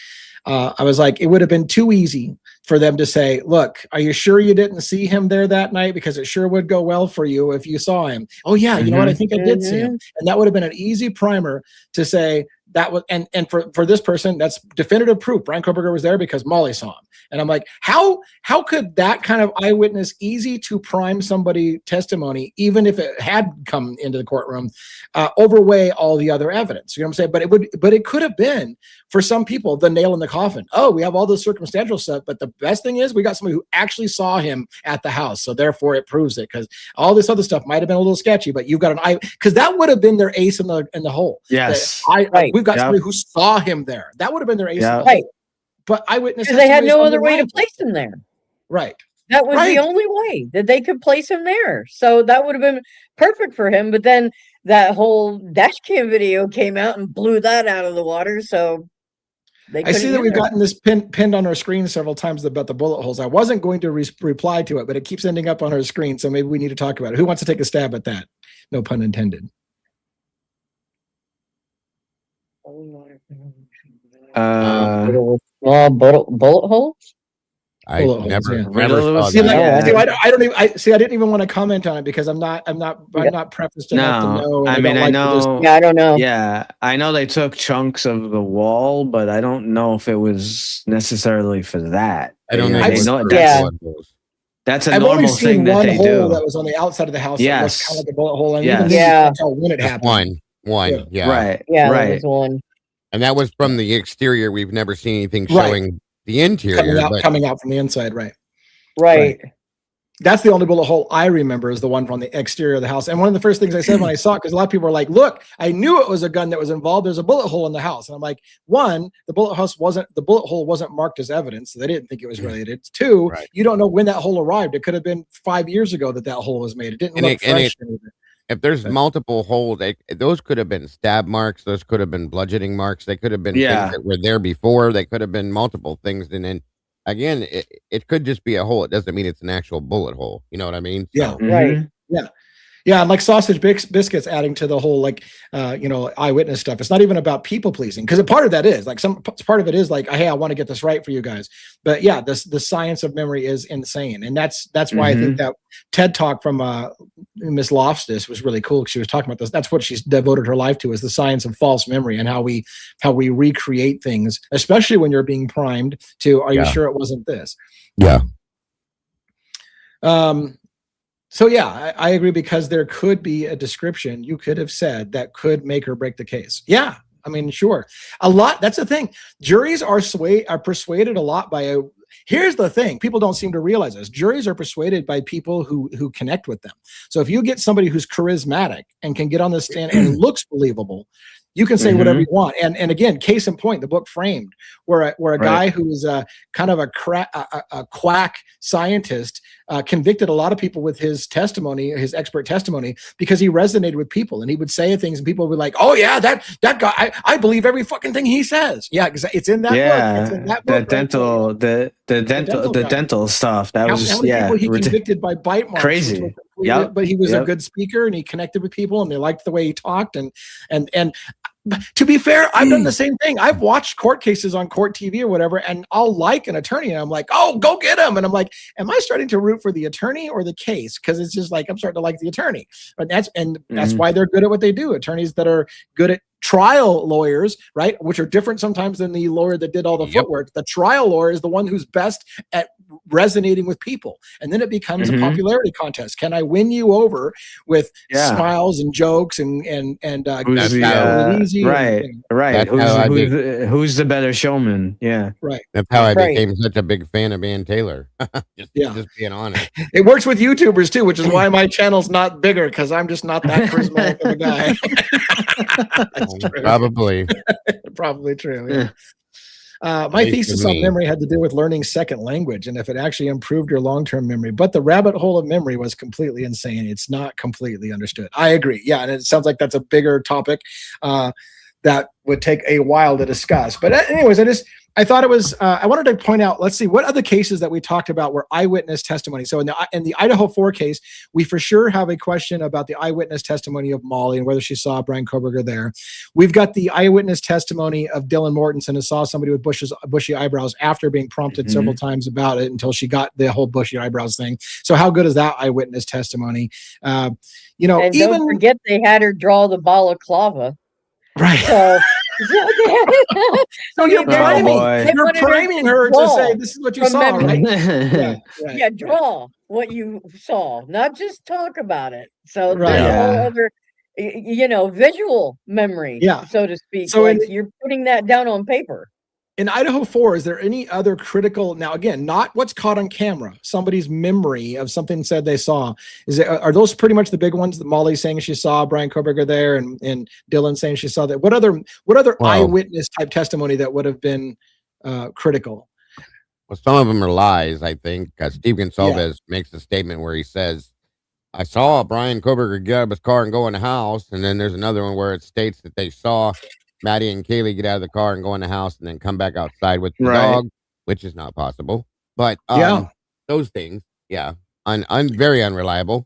S2: I was like, it would have been too easy for them to say, look, are you sure you didn't see him there that night? Because it sure would go well for you if you saw him. Oh yeah, you know what? I think I did see him. And that would have been an easy primer to say that was, and for this person, that's definitive proof. Brian Koberger was there because Molly saw him. And I'm like, how could that kind of eyewitness, easy to prime somebody testimony, even if it had come into the courtroom, overweigh all the other evidence? You know what I'm saying? But it could have been, for some people, the nail in the coffin. Oh, we have all this circumstantial stuff, but the best thing is we got somebody who actually saw him at the house. So therefore it proves it, because all this other stuff might have been a little sketchy, but you've got an eye, because that would have been their ace in the hole.
S6: Yes.
S2: We've got somebody who saw him there. That would have been their ace in the hole.
S4: Right.
S2: But eyewitness,
S4: because they had no other way to place him there.
S2: Right.
S4: That was the only way that they could place him there. So that would have been perfect for him. But then that whole dash cam video came out and blew that out of the water. So
S2: I see that we've gotten this pinned on our screen several times about the bullet holes. I wasn't going to reply to it, but it keeps ending up on our screen. So maybe we need to talk about it. Who wants to take a stab at that? No pun intended.
S4: Small bullet holes?
S3: I
S2: Bullet holes,
S3: never,
S2: yeah.
S3: never saw
S2: See,
S3: that.
S2: I don't even. I didn't even want to comment on it because I'm not prefaced enough to know. And
S6: I mean,
S2: don't
S6: I
S2: like to just-
S6: know.
S4: Yeah, I don't know.
S6: Yeah, I know they took chunks of the wall, but I don't know if it was necessarily for that.
S3: I don't
S6: They
S3: think
S6: know
S3: it was
S4: Yeah.
S3: bullet holes.
S6: that's a
S2: I've only
S6: normal thing
S2: seen
S6: that
S2: one
S6: they
S2: hole
S6: do.
S2: that was on the outside of the house. That was
S6: Yes.
S2: kind of like a bullet hole, and
S6: Yes.
S2: even then,
S4: Yeah.
S2: you can't tell when it
S3: Just
S2: happened.
S3: one, yeah.
S6: Right.
S4: Yeah, there
S6: Right.
S4: was one.
S3: And that was from the exterior. We've never seen anything
S2: Right.
S3: showing the interior.
S2: Coming out from the inside, right?
S4: Right.
S2: That's the only bullet hole I remember is the one from the exterior of the house. And one of the first things I said when I saw it, because a lot of people were like, "Look, I knew it was a gun that was involved. There's a bullet hole in the house." And I'm like, one, the bullet hole wasn't marked as evidence, so they didn't think it was related. Two,
S3: Right.
S2: you don't know when that hole arrived. It could have been 5 years ago that hole was made. It didn't
S3: And
S2: look
S3: it- and
S2: fresh.
S3: If there's multiple holes, those could have been stab marks. Those could have been bludgeoning marks. They could have been
S6: Yeah.
S3: things that were there before. They could have been multiple things. And then again, it could just be a hole. It doesn't mean it's an actual bullet hole. You know what I mean?
S2: Yeah.
S3: So,
S4: Right.
S6: Mhm.
S2: Yeah, and like sausage biscuits adding to the whole like eyewitness stuff. It's not even about people pleasing because a part of that is like part of it is like, hey, I want to get this right for you guys. But yeah, the science of memory is insane, and that's why I think that TED talk from Miss Loftus was really cool. She was talking about this. That's what she's devoted her life to is the science of false memory and how we recreate things, especially when you're being primed to. Are you sure it wasn't this?
S3: yeah.
S2: So yeah, I agree because there could be a description you could have said that could make or break the case. Yeah, I mean, sure. A lot. That's the thing. Juries are persuaded a lot by Here's the thing: people don't seem to realize this. Juries are persuaded by people who connect with them. So if you get somebody who's charismatic and can get on the stand and looks believable, you can say whatever you want. And again, case in point, the book Framed, where a guy who was kind of a quack scientist convicted a lot of people with his testimony, his expert testimony, because he resonated with people and he would say things and people would be like, "Oh yeah, that guy, I believe every fucking thing he says." Yeah, because it's in that book. It's in that book.
S6: The dental stuff. That was just
S2: people he convicted by bite marks.
S6: Crazy. Yeah,
S2: but he was a good speaker and he connected with people and they liked the way he talked and to be fair, I've done the same thing. I've watched court cases on court TV or whatever, and I'll like an attorney, and I'm like, "Oh, go get him!" And I'm like, "Am I starting to root for the attorney or the case?" Because it's just like I'm starting to like the attorney, but that's why they're good at what they do. Attorneys that are good at trial lawyers, right, which are different sometimes than the lawyer that did all the footwork. The trial lawyer is the one who's best at resonating with people, and then it becomes a popularity contest. Can I win you over with smiles and jokes and easy?
S6: Right. Who's the better showman? Yeah,
S2: right.
S3: That's how I became such a big fan of Ann Taylor. just being honest.
S2: It works with YouTubers too, which is why my channel's not bigger because I'm just not that charismatic of a guy.
S3: Probably.
S2: Probably true. Yeah. My thesis on memory had to do with learning second language and if it actually improved your long-term memory. But the rabbit hole of memory was completely insane. It's not completely understood. I agree. Yeah, and it sounds like that's a bigger topic that would take a while to discuss. But anyways, I thought it was, I wanted to point out, let's see, what other cases that we talked about were eyewitness testimony. So in the Idaho 4 case, we for sure have a question about the eyewitness testimony of Molly and whether she saw Brian Koberger there. We've got the eyewitness testimony of Dylan Mortensen who saw somebody with bushy eyebrows after being prompted several times about it until she got the whole bushy eyebrows thing. So how good is that eyewitness testimony? And
S4: don't forget they had her draw the balaclava.
S2: Right.
S4: So,
S2: so you're priming her to say this is what you saw, right?
S4: Yeah, draw what you saw, not just talk about it. So there's a whole other, visual memory, so to speak. So you're putting that down on paper.
S2: In Idaho 4, is there any other critical, now again, not what's caught on camera, somebody's memory of something said they saw, are those pretty much the big ones that Molly's saying she saw Brian Koberger there and Dylan saying she saw that? What other eyewitness type testimony that would have been critical?
S3: Well, some of them are lies, I think, because Steve Gonsalves makes a statement where he says, I saw Brian Koberger get out of his car and go in the house. And then there's another one where it states that they saw Maddie and Kaylee get out of the car and go in the house and then come back outside with the dog, which is not possible. But those things, very unreliable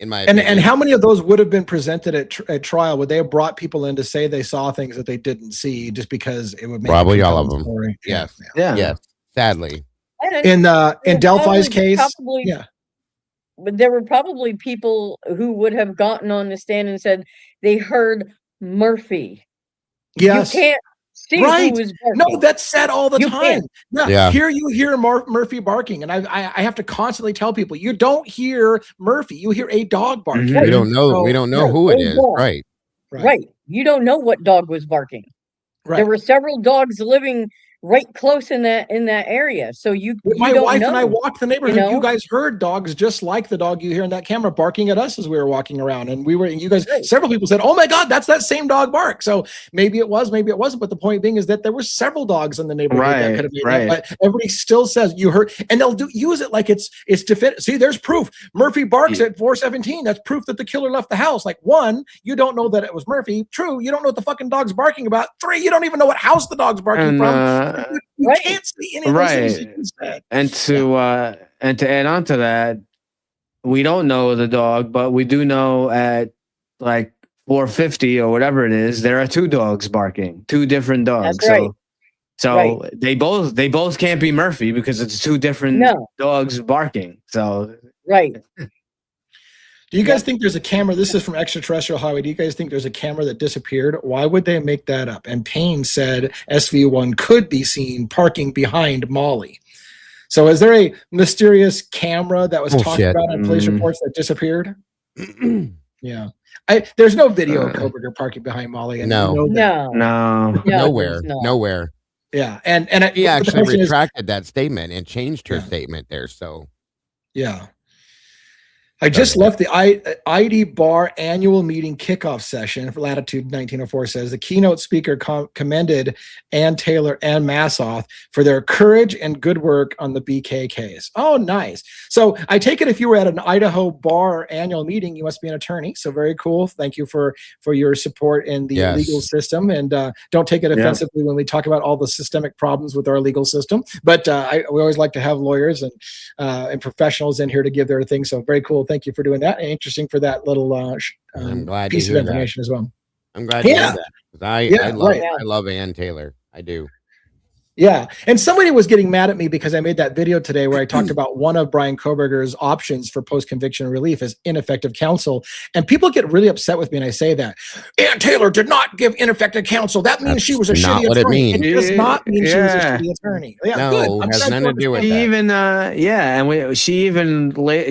S3: in my opinion.
S2: And how many of those would have been presented at trial? Would they have brought people in to say they saw things that they didn't see just because it would make
S3: probably all of them?
S2: Story?
S3: Yes.
S6: Yeah.
S3: Yes. Sadly.
S4: I And
S2: In
S4: there were
S2: Delphi's case,
S4: probably,
S2: yeah.
S4: but there were probably people who would have gotten on the stand and said they heard Murphy.
S2: Yes.
S4: You can't see
S2: Right.
S4: who was
S2: No,
S4: barking.
S2: that's said all the
S4: You
S2: time.
S4: can't.
S3: Yeah.
S2: Here you hear Murphy barking, and I have to constantly tell people you don't hear Murphy, you hear a dog barking.
S6: Mhm.
S3: We don't know.
S2: So-
S3: we don't know
S4: Right,
S3: who it
S4: a
S3: is.
S4: dog.
S3: Right.
S4: Right. You don't know what dog was barking.
S2: Right.
S4: There were several dogs living right close in that area. So you
S2: My
S4: don't
S2: wife
S4: know.
S2: and I walked the neighborhood.
S4: you know?
S2: You guys heard dogs just like the dog you hear in that camera barking at us as we were walking around. And you guys,
S4: Right.
S2: several people said, "Oh my God, that's that same dog bark." So maybe it was, maybe it wasn't. But the point being is that there were several dogs in the neighborhood that could have made
S6: Right.
S2: that. But everybody still says you heard, and they'll use it like it's definitive. See, there's proof. Murphy barks at 4:17. That's proof that the killer left the house. Like, one, you don't know that it was Murphy. True, you don't know what the fucking dog's barking about. Three, you don't even know what house the dog's barking
S6: And,
S2: from. You
S4: Right.
S2: can't see any of those things that you said.
S6: And to add on to that, we don't know the dog, but we do know at like 4:50 or whatever it is, there are two dogs barking, two different dogs.
S4: That's right.
S6: So they both can't be Murphy because it's two different dogs barking. So
S4: Right.
S2: Do you guys think there's a camera? This is from Extraterrestrial Highway. Do you guys think there's a camera that disappeared? Why would they make that up? And Payne said SV1 could be seen parking behind Molly. So is there a mysterious camera that was talked about in police reports that disappeared? Yeah. There's no video of Koberger parking behind Molly. And
S3: No. Nowhere.
S2: Yeah. And
S3: he actually retracted that statement and changed her statement there. So
S2: yeah. I just left the ID Bar annual meeting kickoff session for Latitude 1904 says the keynote speaker commended Ann Taylor and Massoth for their courage and good work on the BKKs. Oh, nice. So I take it if you were at an Idaho Bar annual meeting, you must be an attorney. So very cool. Thank you for your support in the legal system. And don't take it offensively when we talk about all the systemic problems with our legal system. But we always like to have lawyers and professionals in here to give their thing. So very cool. Thank you for doing that. And interesting for that little
S3: I'm glad
S2: piece
S3: to
S2: of
S3: hear
S2: information as well.
S3: I'm glad to hear that. 'Cause I love Ann Taylor. I do.
S2: Yeah. And somebody was getting mad at me because I made that video today where I talked about one of Brian Koberger's options for post-conviction relief is ineffective counsel. And people get really upset with me and I say that. Ann Taylor did not give ineffective counsel. That means she was a shitty
S3: what
S2: attorney.
S3: it means.
S2: It does not mean she was a shitty attorney. Yeah,
S3: no,
S2: good.
S3: it has nothing to do with
S6: She
S3: that.
S6: even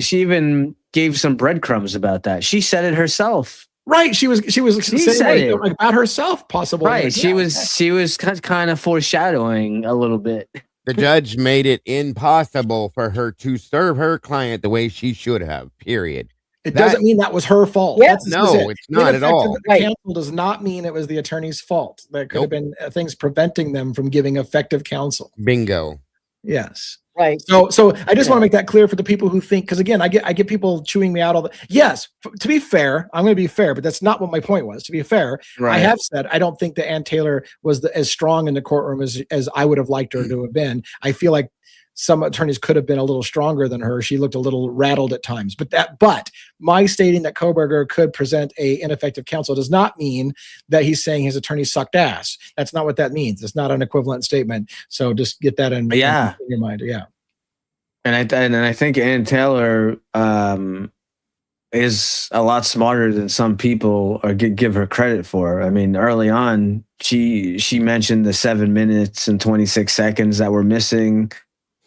S6: she even gave some breadcrumbs about that. She said it herself.
S2: Right. She was saying like about herself, possibly.
S6: Right.
S2: Like,
S6: she was kind of foreshadowing a little bit.
S3: The judge made it impossible for her to serve her client the way she should have. Period.
S2: It doesn't mean that was her fault.
S4: Yeah.
S3: No, it's not at all.
S2: Counsel does not mean it was the attorney's fault. There could have been things preventing them from giving effective counsel.
S3: Bingo.
S2: Yes.
S4: Right.
S2: So I just want to make that clear for the people who think, because again, I get people chewing me out all the. Yes, to be fair, I'm going to be fair, but that's not what my point was. To be fair, I have said I don't think that Ann Taylor was as strong in the courtroom as I would have liked her to have been. I feel like some attorneys could have been a little stronger than her. She looked a little rattled at times. But my stating that Koberger could present a ineffective counsel does not mean that he's saying his attorney sucked ass. That's not what that means. It's not an equivalent statement. So just get that in your mind. Yeah.
S6: And I think Ann Taylor is a lot smarter than some people give her credit for. I mean, early on, she mentioned the 7 minutes and 26 seconds that were missing.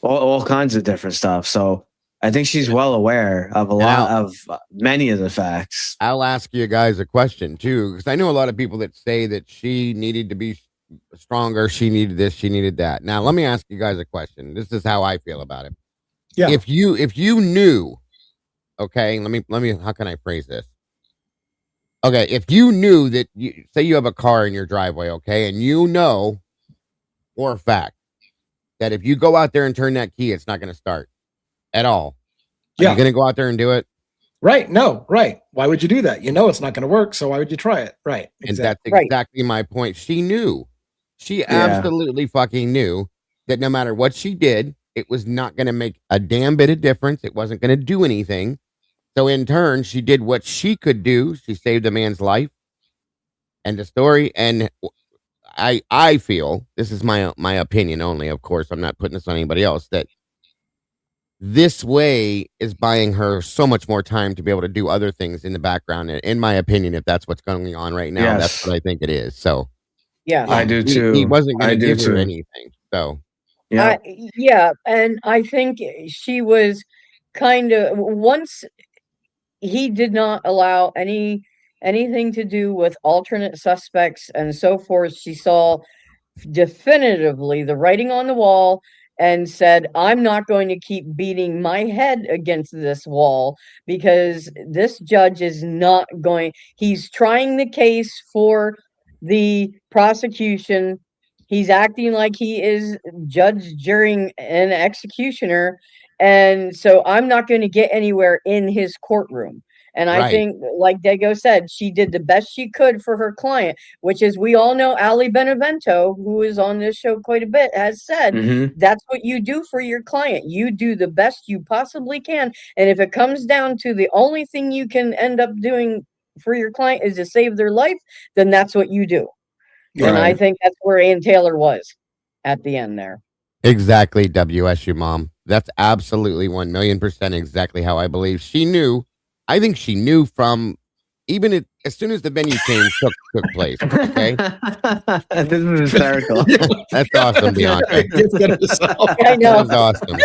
S6: All kinds of different stuff. So I think she's well aware of many of the facts.
S3: I'll ask you guys a question too, because I know a lot of people that say that she needed to be stronger. She needed this. She needed that. Now, let me ask you guys a question. This is how I feel about it.
S2: Yeah.
S3: If you knew, okay, let me, how can I phrase this? Okay. If you knew that say you have a car in your driveway, okay, and you know for a fact that if you go out there and turn that key, it's not going to start at all. Are you going to go out there and do it?
S2: Right. No. Right. Why would you do that? You know it's not going to work. So why would you try it? Right.
S3: Exactly. And that's exactly my point. She knew. She absolutely fucking knew that no matter what she did, it was not going to make a damn bit of difference. It wasn't going to do anything. So in turn, she did what she could do. She saved a man's life. And the story. And I feel, this is my opinion only, of course, I'm not putting this on anybody else, that this way is buying her so much more time to be able to do other things in the background. In my opinion, if that's what's going on right now, that's what I think it is. So
S4: Yeah.
S6: I do
S3: he
S6: too.
S3: wasn't going
S6: I
S3: to
S6: do
S3: give her
S6: too.
S3: anything. So
S6: Yeah.
S4: Yeah, and I think she was kind of once he did not allow anything to do with alternate suspects and so forth. She saw definitively the writing on the wall and said, I'm not going to keep beating my head against this wall because this judge is not going, he's trying the case for the prosecution. He's acting like he is judge, jury, and executioner. And so I'm not going to get anywhere in his courtroom. And I
S3: right,
S4: think, like Dago said, she did the best she could for her client, which is we all know Ali Benevento, who is on this show quite a bit, has said
S6: Mm-hmm.
S4: that's what you do for your client. You do the best you possibly can. And if it comes down to the only thing you can end up doing for your client is to save their life, then that's what you do. And I
S6: Right.
S4: think that's where Ann Taylor was at the end there.
S3: exactly. WSU mom. That's absolutely 1,000,000% exactly how I believe. She knew. I think she knew from even as soon as the venue change took place. Okay,
S6: This is hysterical.
S3: that's awesome, Bianca.
S4: I know.
S6: That's awesome.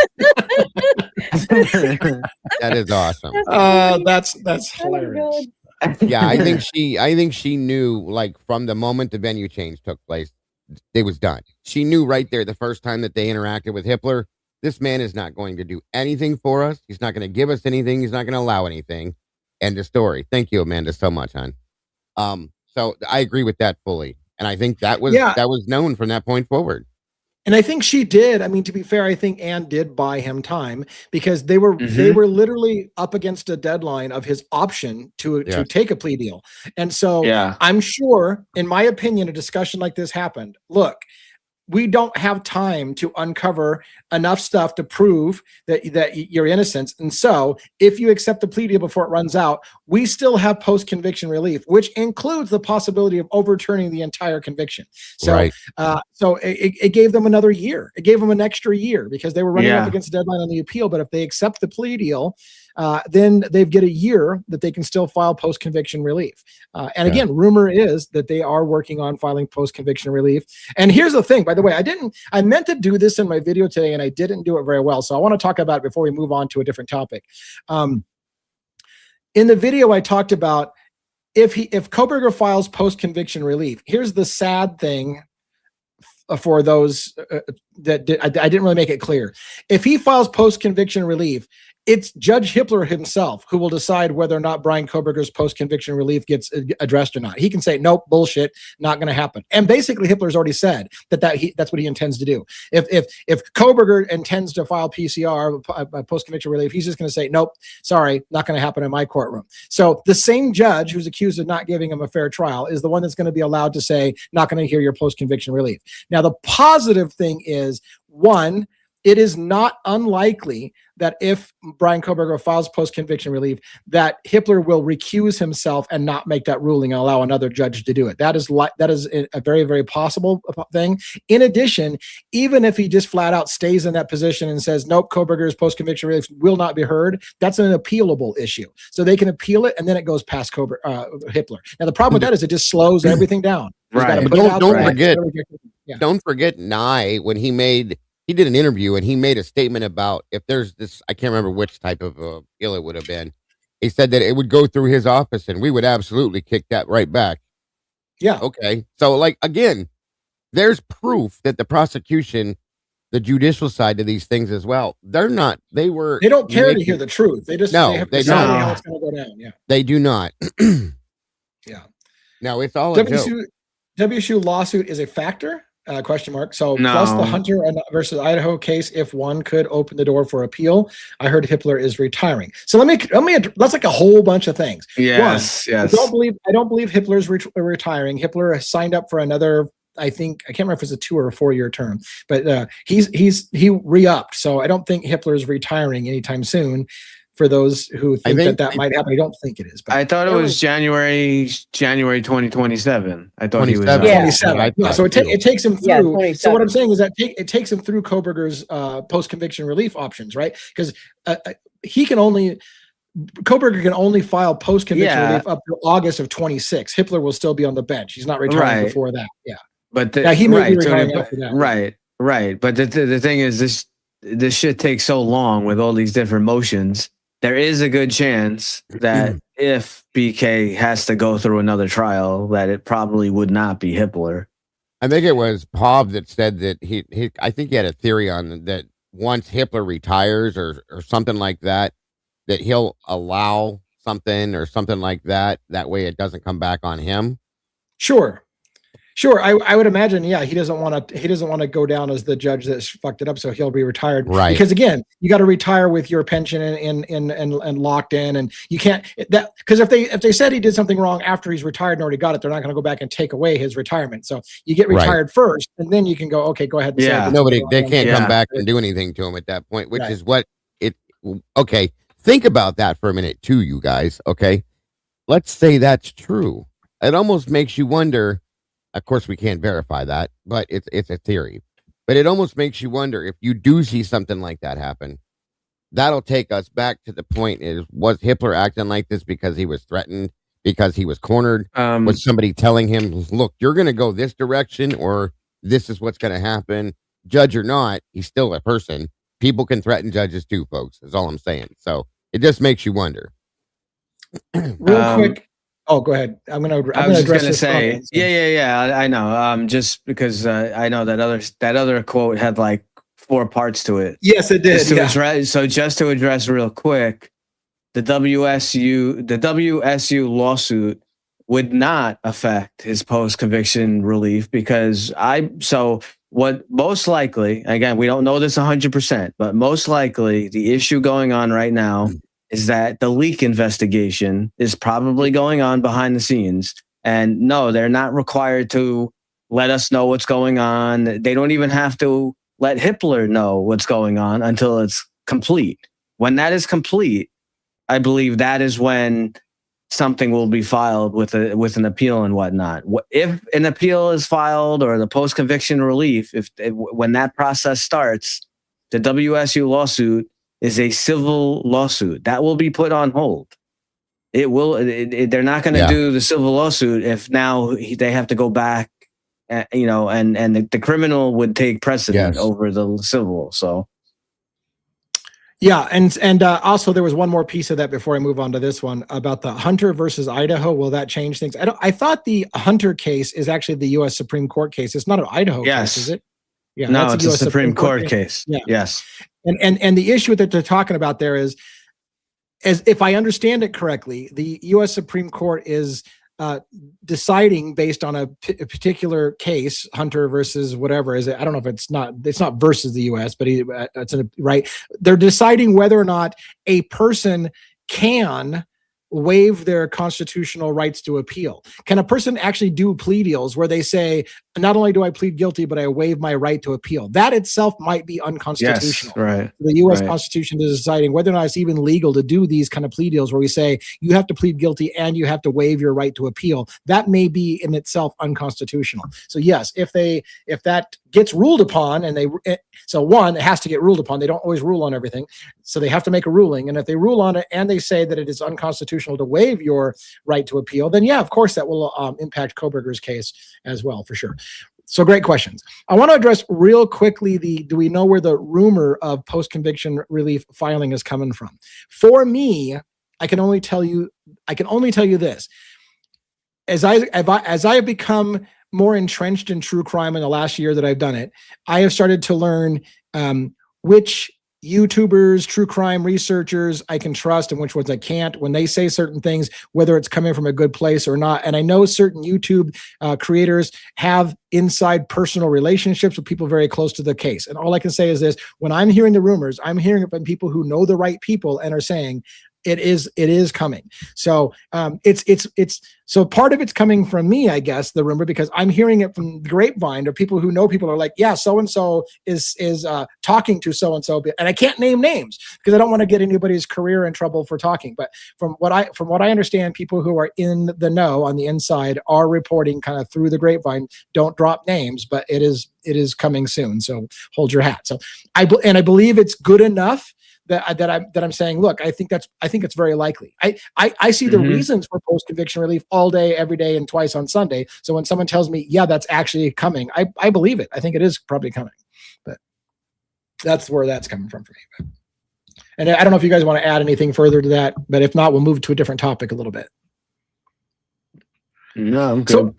S3: That is awesome.
S2: That's hilarious.
S3: Yeah, I think she knew, like, from the moment the venue change took place, it was done. She knew right there the first time that they interacted with Hitler, this man is not going to do anything for us. He's not going to give us anything. He's not going to allow anything. End of story. Thank you, Amanda, so much, hon. So I agree with that fully. And I think that was known from that point forward.
S2: And I think she did. I mean, to be fair, I think Anne did buy him time because they were literally up against a deadline of his option to take a plea deal. And so I'm sure, in my opinion, a discussion like this happened. Look, we don't have time to uncover enough stuff to prove that you're innocent. And so if you accept the plea deal before it runs out, we still have post-conviction relief, which includes the possibility of overturning the entire conviction. So, so it gave them another year. It gave them an extra year because they were running up against the deadline on the appeal. But if they accept the plea deal, then they get a year that they can still file post-conviction relief. And again, rumor is that they are working on filing post-conviction relief. And here's the thing, by the way, I meant to do this in my video today and I didn't do it very well. So I want to talk about it before we move on to a different topic. In the video, I talked about if Kohberger files post-conviction relief, here's the sad thing for those I didn't really make it clear. If he files post-conviction relief, it's Judge Hippler himself who will decide whether or not Brian Kohberger's post-conviction relief gets addressed or not. He can say, nope, bullshit, not going to happen. And basically, Hippler's already said that's what he intends to do. If Kohberger intends to file PCR, post-conviction relief, he's just going to say, nope, sorry, not going to happen in my courtroom. So the same judge who's accused of not giving him a fair trial is the one that's going to be allowed to say, not going to hear your post-conviction relief. Now, the positive thing is, one, it is not unlikely that if Brian Kohberger files post-conviction relief, that Hippler will recuse himself and not make that ruling and allow another judge to do it. That is a very, very possible thing. In addition, even if he just flat out stays in that position and says, nope, Kohberger's post-conviction relief will not be heard, that's an appealable issue. So they can appeal it, and then it goes past Hippler. Now, the problem with that is it just slows everything down.
S3: Right. But don't forget Nye, when he did an interview and he made a statement about if there's this, I can't remember which type of ill it would have been. He said that it would go through his office and we would absolutely kick that right back.
S2: Yeah.
S3: Okay. So, like, again, there's proof that the prosecution, the judicial side of these things as well, they don't
S2: care to hear the truth. They just
S3: they
S2: have to decide how it's going to go down. Yeah.
S3: They do not.
S2: Yeah.
S3: No, it's all a joke.
S2: WSU lawsuit is a factor? Question mark. So plus the Hunter versus Idaho case, if one could open the door for appeal. I heard Hippler is retiring. So let me. That's like a whole bunch of things.
S6: Yes.
S2: I don't believe Hippler's retiring. Hippler signed up for another. I can't remember if it's a 2 or a 4 year term, but he re-upped. So I don't think Hippler is retiring anytime soon. for those who think
S3: think-
S2: that might happen. I don't think it is. But
S6: I thought it was January 2027. I thought he was
S3: 27.
S4: Yeah.
S2: 27. Yeah, so it takes him
S4: Yeah,
S2: through. So what
S4: 27.
S2: I'm saying is that it takes him through Koberger's post-conviction relief options, right? Because Koberger can only file post-conviction
S6: Yeah.
S2: relief up to August of 26. Hitler will still be on the bench. He's not retiring
S6: Right.
S2: before that. Yeah.
S6: But
S2: Now, he may be
S6: right,
S2: retiring
S6: Tony,
S2: after that.
S6: right. But the thing is, this shit takes so long with all these different motions. There is a good chance that if BK has to go through another trial, that it probably would not be Hitler.
S3: I think it was Pov that said that I think he had a theory on that once Hitler retires or something like that, that he'll allow something or something like that. That way it doesn't come back on him.
S2: Sure. I would imagine. Yeah, he doesn't want to go down as the judge that's fucked it up, so he'll be retired.
S3: Right.
S2: Because again, you got to retire with your pension and locked in, and you can't because if they said he did something wrong after he's retired and already got it, they're not going to go back and take away his retirement. So you get retired first, and then you can go. Okay, go ahead. And say I did
S3: Nobody
S2: something
S3: they
S2: wrong.
S3: can't
S6: Yeah.
S3: come back and do anything to him at that point, which
S2: Right.
S3: is what it. Okay, think about that for a minute too, you guys. Okay, let's say that's true. It almost makes you wonder. Of course, we can't verify that, but it's a theory. But it almost makes you wonder if you do see something like that happen. That'll take us back to the point: was Hitler acting like this because he was threatened, because he was cornered? Was somebody telling him, "Look, you're going to go this direction, or this is what's going to happen"? Judge or not, he's still a person. People can threaten judges too, folks. Is all I'm saying. So it just makes you wonder.
S2: Real quick. Oh, go ahead. I'm
S6: I
S2: gonna
S6: was just
S2: address
S6: gonna
S2: this
S6: say,
S2: comment.
S6: yeah. I know. Just because I know that other quote had like 4 parts to it.
S2: Yes, it did.
S6: Just to address real quick, the WSU lawsuit would not affect his post-conviction relief because what most likely, again, we don't know this 100%, but most likely the issue going on right now is that the leak investigation is probably going on behind the scenes. And no, they're not required to let us know what's going on. They don't even have to let Hitler know what's going on until it's complete. When that is complete, I believe that is when something will be filed with an appeal and whatnot. If an appeal is filed or the post-conviction relief, when that process starts, the WSU lawsuit is a civil lawsuit that will be put on hold. It will. They're not going to do the civil lawsuit if now they have to go back, and the criminal would take precedent over the civil. So.
S2: Yeah, and also there was one more piece of that before I move on to this one about the Hunter versus Idaho. Will that change things? I thought the Hunter case is actually the U.S. Supreme Court case. It's not an Idaho case, is it? Yeah,
S6: no,
S2: that's
S6: it's a Supreme Court case.
S2: Yeah.
S6: Yes.
S2: And the issue that they're talking about there is, as if I understand it correctly, the U.S. Supreme Court is deciding based on a particular case, Hunter versus whatever is it? I don't know if it's not versus the U.S., but right. They're deciding whether or not a person can waive their constitutional rights to appeal. Can a person actually do plea deals where they say, not only do I plead guilty, but I waive my right to appeal? That itself might be unconstitutional.
S6: Yes, right.
S2: The U.S. Constitution is deciding whether or not it's even legal to do these kind of plea deals where we say you have to plead guilty and you have to waive your right to appeal. That may be in itself unconstitutional. So yes, if that gets ruled upon, and it has to get ruled upon. They don't always rule on everything, so they have to make a ruling. And if they rule on it and they say that it is unconstitutional to waive your right to appeal, then yeah, of course that will impact Koberger's case as well, for sure. So great questions. I want to address real quickly do we know where the rumor of post-conviction relief filing is coming from? For me, I can only tell you this. As I have become more entrenched in true crime in the last year that I've done it, I have started to learn which YouTubers, true crime researchers I can trust and which ones I can't when they say certain things, whether it's coming from a good place or not. And I know certain YouTube creators have inside personal relationships with people very close to the case. And all I can say is this: when I'm hearing the rumors, I'm hearing it from people who know the right people and are saying, it is coming. So so part of it's coming from me, I guess, the rumor, because I'm hearing it from the grapevine, or people who know people are like, yeah, so and so is talking to so and so, and I can't name names because I don't want to get anybody's career in trouble for talking. But from what I understand, people who are in the know on the inside are reporting kind of through the grapevine. Don't drop names, but it is coming soon. So hold your hat. So I believe it's good enough that I'm saying, look, I think it's very likely. I see the reasons for post-conviction relief all day, every day, and twice on Sunday. So when someone tells me, yeah, that's actually coming, I believe it. I think it is probably coming. But that's where that's coming from for me. But, and I don't know if you guys want to add anything further to that, but if not, we'll move to a different topic a little bit.
S6: No, I'm good.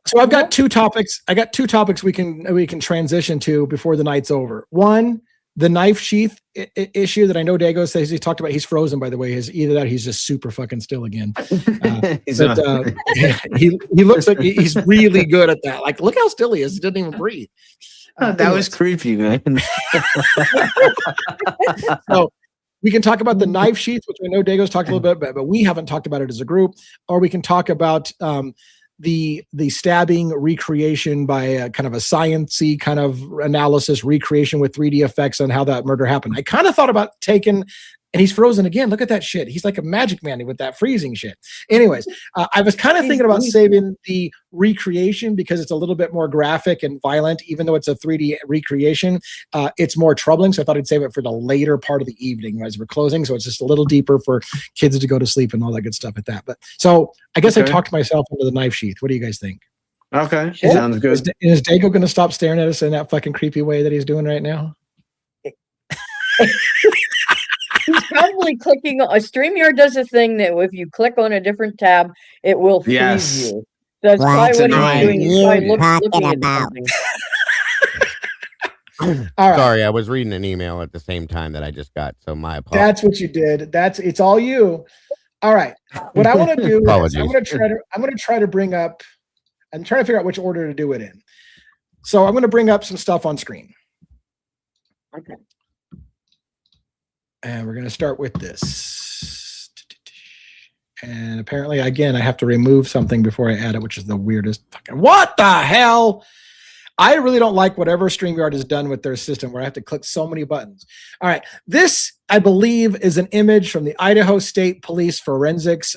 S2: So I've got two topics. I got two topics we can transition to before the night's over. One, the knife sheath issue that I know Dago says he talked about. He's frozen, by the way. Either that, he's just super fucking still again. He looks like he's really good at that. Like, look how still he is. He didn't even breathe.
S6: That was creepy, man.
S2: So we can talk about the knife sheath, which I know Dago's talked a little bit about, but we haven't talked about it as a group. Or we can talk about the stabbing recreation by a kind of a science-y kind of analysis, recreation with 3D effects on how that murder happened. I kind of thought about taking, and he's frozen again. Look at that shit. He's like a magic man with that freezing shit. Anyways, I was kind of thinking about saving the recreation because it's a little bit more graphic and violent, even though it's a 3D recreation. It's more troubling, so I thought I'd save it for the later part of the evening as we're closing. So it's just a little deeper for kids to go to sleep and all that good stuff at that. But so I guess I talked myself into the knife sheath. What do you guys think?
S6: Okay, sounds good.
S2: Is Dago going to stop staring at us in that fucking creepy way that he's doing right now?
S4: He's probably clicking on StreamYard does a thing that if you click on a different tab, it will freeze you. That's probably what he's doing. He's probably looking at something.
S2: All right.
S3: Sorry, I was reading an email at the same time that I just got, so my apologies.
S2: That's what you did. It's all you. All right. What I want to do is I'm going to try to bring up. I'm trying to figure out which order to do it in. So I'm going to bring up some stuff on screen.
S4: Okay.
S2: And we're going to start with this. And apparently, again, I have to remove something before I add it, which is the weirdest fucking. What the hell? I really don't like whatever StreamYard has done with their system where I have to click so many buttons. All right. This, I believe, is an image from the Idaho State Police Forensics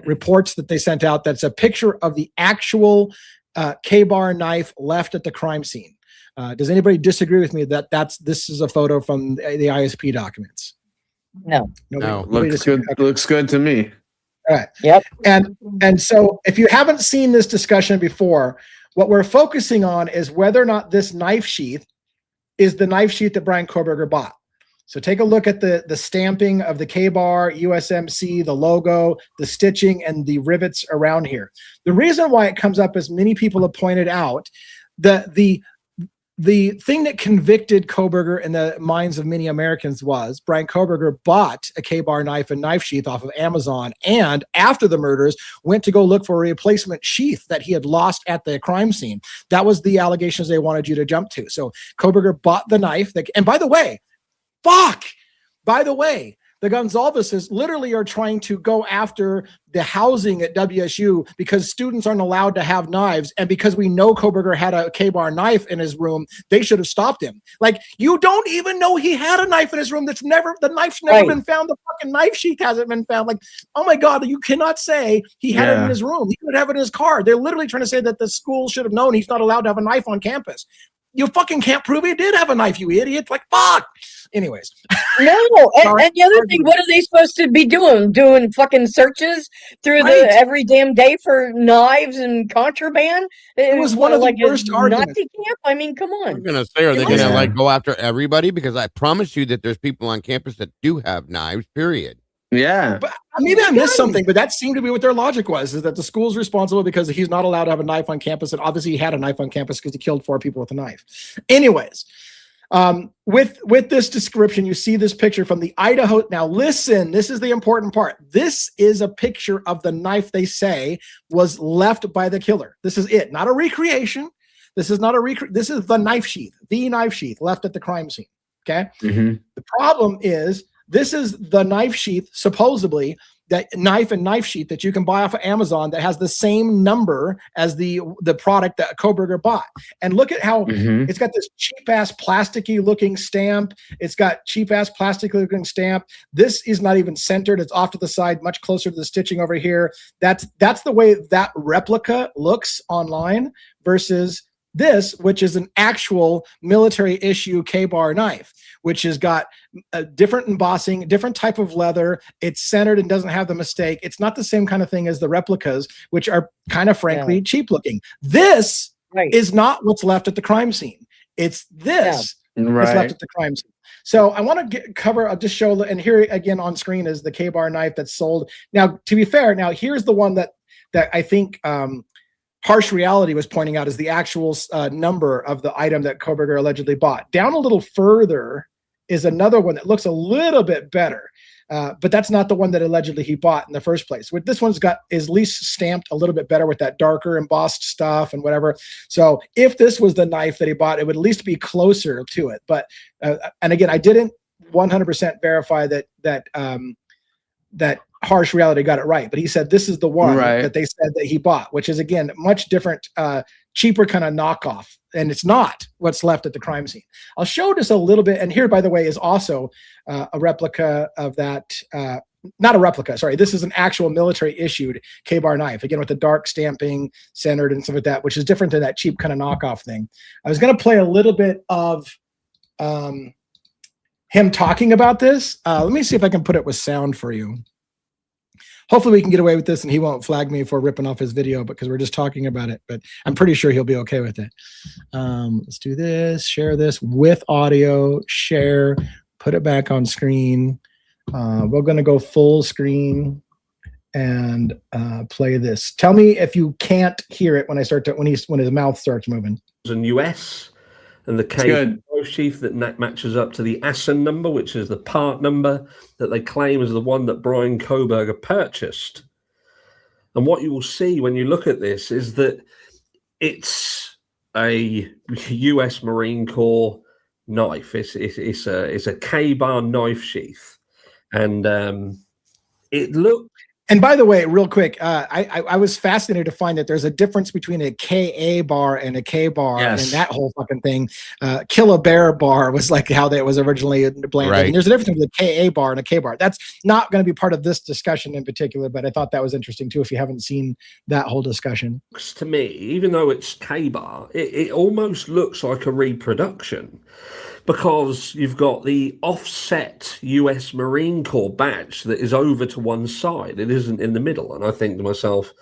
S2: reports that they sent out. That's a picture of the actual K-bar knife left at the crime scene. Does anybody disagree with me that this is a photo from the ISP documents?
S4: No.
S6: Looks good. Looks good to me.
S2: All right.
S4: Yep.
S2: And so if you haven't seen this discussion before, what we're focusing on is whether or not this knife sheath is the knife sheath that Brian Koberger bought. So take a look at the stamping of the K-bar, USMC, the logo, the stitching, and the rivets around here. The reason why it comes up, as many people have pointed out, the thing that convicted Koberger in the minds of many Americans was Brian Koberger bought a K-bar knife and knife sheath off of Amazon, and after the murders went to go look for a replacement sheath that he had lost at the crime scene. That was the allegations they wanted you to jump to. So Koberger bought the knife. And by the way, the Gonzalveses literally are trying to go after the housing at WSU because students aren't allowed to have knives. And because we know Koberger had a K-bar knife in his room, they should have stopped him. Like, you don't even know he had a knife in his room. The knife's never been found. The fucking knife sheath hasn't been found. Like, oh my God, you cannot say he had it in his room. He could have it in his car. They're literally trying to say that the school should have known he's not allowed to have a knife on campus. You fucking can't prove he did have a knife, you idiot. Like, fuck. Anyways.
S4: No, and the other thing, what are they supposed to be doing? Doing fucking searches through the every damn day for knives and contraband?
S2: It was one of the worst arguments.
S4: Nazi camp? I mean, come on.
S3: I'm going to say, are they going to like go after everybody? Because I promise you that there's people on campus that do have knives, period.
S6: Yeah.
S2: But maybe I missed something, but that seemed to be what their logic was, is that the school's responsible because he's not allowed to have a knife on campus. And obviously he had a knife on campus because he killed 4 people with a knife. Anyways, with this description, you see this picture from the Idaho. Now listen, this is the important part. This is a picture of the knife they say was left by the killer. This is it, not a recreation. This is not a this is the knife sheath left at the crime scene. Okay.
S6: Mm-hmm.
S2: The problem is This is the knife sheath, supposedly, that knife and knife sheath that you can buy off of Amazon that has the same number as the product that Koberger bought. And look at how it's got this cheap ass plasticky looking stamp. It's got cheap ass plastic looking stamp. This is not even centered. It's off to the side, much closer to the stitching over here. That's the way that replica looks online versus this, which is an actual military issue K-bar knife, which has got a different embossing, different type of leather. It's centered and doesn't have the mistake. It's not the same kind of thing as the replicas, which are kind of frankly cheap looking. This is not what's left at the crime scene. It's this that's left at the crime scene. So I want to cover, I'll just show, and here again on screen is the K-bar knife that's sold. Now, to be fair, now here's the one that I think Harsh Reality was pointing out is the actual number of the item that Koberger allegedly bought. Down a little further is another one that looks a little bit better, but that's not the one that allegedly he bought in the first place. This one's is at least stamped a little bit better with that darker embossed stuff and whatever. So if this was the knife that he bought, it would at least be closer to it. But and again, I didn't 100% verify that Harsh Reality got it right, but he said this is the one that they said that he bought, which is again much different, cheaper kind of knockoff, and it's not what's left at the crime scene. I'll show just a little bit, and here, by the way, is also a replica of that. Not a replica, sorry. This is an actual military issued K-bar knife, again with the dark stamping, centered and stuff like that, which is different than that cheap kind of knockoff thing. I was going to play a little bit of him talking about this. Let me see if I can put it with sound for you. Hopefully we can get away with this and he won't flag me for ripping off his video because we're just talking about it, but I'm pretty sure he'll be okay with it. Let's do this, share this with audio, share, put it back on screen. We're going to go full screen and play this. Tell me if you can't hear it when I start to, when his mouth starts moving.
S7: In US, and the K sheath that matches up to the ASIN number, which is the part number that they claim is the one that Brian Koberger purchased. And what you will see when you look at this is that it's a US Marine Corps knife. It's a K-bar knife sheath, and it looked.
S2: And by the way, real quick, I was fascinated to find that there's a difference between a KA bar and a K bar and that whole fucking thing. Kill a Bear bar was like how that was originally blended. Right. And there's a difference between a KA bar and a K bar. That's not going to be part of this discussion in particular, but I thought that was interesting too if you haven't seen that whole discussion.
S7: To me, even though it's K bar, it almost looks like a reproduction, because you've got the offset US Marine Corps badge that is over to one side. It isn't in the middle. And I think to myself...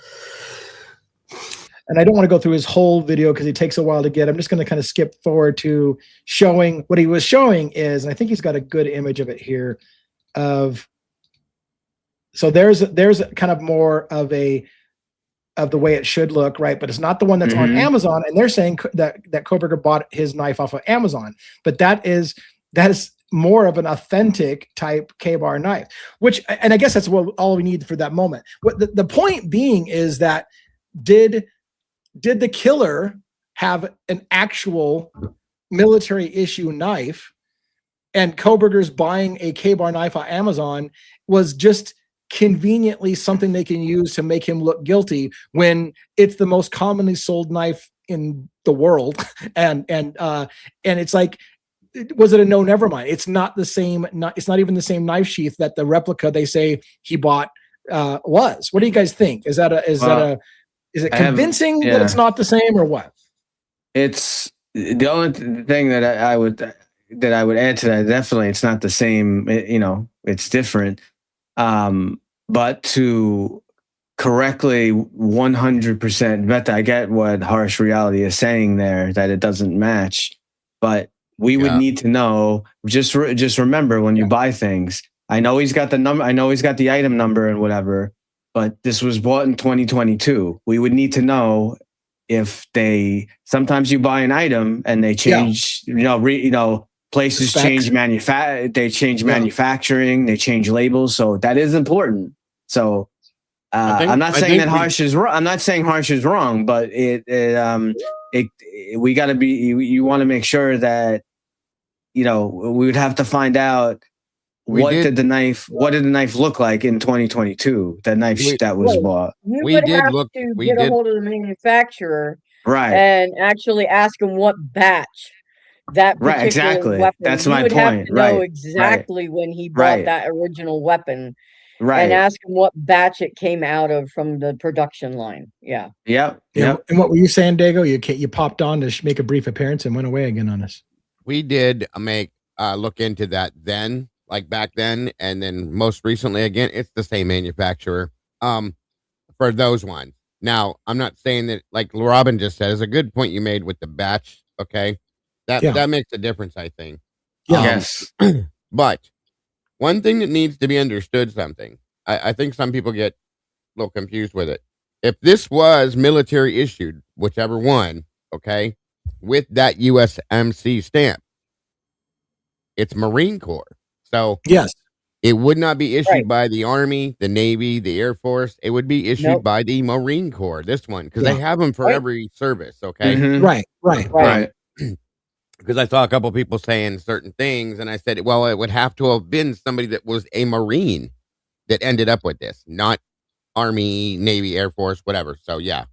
S2: And I don't want to go through his whole video because it takes a while to get. I'm just going to kind of skip forward to showing what he was showing is, and I think he's got a good image of it here, of... So there's kind of more of the way it should look, right? But it's not the one that's on Amazon. And they're saying that Koberger bought his knife off of Amazon, but that is more of an authentic type K-bar knife, which, and I guess that's all we need for that moment. What the point being is that did the killer have an actual military issue knife, and Koberger's buying a K-bar knife on Amazon was just conveniently something they can use to make him look guilty when it's the most commonly sold knife in the world. and it's like, was it a no, never mind. It's not the same. It's not even the same knife sheath that the replica they say he bought was. What do you guys think? Is it convincing that it's not the same or what?
S6: It's the only thing that I would add to that. Definitely, it's not the same. It's different. But to correctly 100% vet, I get what Harsh Reality is saying there, that it doesn't match, but we would need to know, just remember when you buy things, I know he's got the number, I know he's got the item number and whatever, but this was bought in 2022. We would need to know if sometimes you buy an item and they change, places change manufacturing, they change labels, so that is important. So I'm not saying that Harsh is wrong. I'm not saying Harsh is wrong, but we got to be. You want to make sure that we would have to find out what did the knife look like in 2022? That knife that was bought.
S4: You
S3: We
S4: would
S3: did
S4: have
S3: look-
S4: to
S3: we
S4: get a
S3: did-
S4: hold of the manufacturer
S6: Right.
S4: and actually ask him what batch that
S6: Right,
S4: particular
S6: exactly.
S4: weapon.
S6: That's
S4: you
S6: my
S4: would have
S6: point.
S4: to know
S6: Right,
S4: exactly when he bought
S6: right.
S4: that original weapon and
S6: Right.
S4: ask him what batch it came out of from the production line. Yeah.
S6: Yep.
S2: Yeah,
S6: Yep.
S2: and what were you saying, Dago? You popped on to make a brief appearance and went away again on us.
S3: We did make look into that then, like back then, and then most recently again, it's the same manufacturer. For those ones. Now, I'm not saying that, like Robin just said, is a good point you made with the batch. Okay, that makes a difference, I think.
S2: Yeah.
S6: Yes.
S3: But one thing that needs to be understood, something I think some people get a little confused with it. If this was military issued, whichever one, okay, with that USMC stamp, it's Marine Corps. So
S2: Yes.
S3: it would not be issued
S4: Right.
S3: by the Army, the Navy, the Air Force. It would be issued
S4: Nope.
S3: by the Marine Corps, this one, because they
S2: Yeah.
S3: have them for
S4: Right.
S3: every service, okay?
S6: Mhm.
S2: Right.
S4: Right.
S3: Because I saw a couple people saying certain things, and I said, well, it would have to have been somebody that was a Marine that ended up with this, not Army, Navy, Air Force, whatever. So, yeah.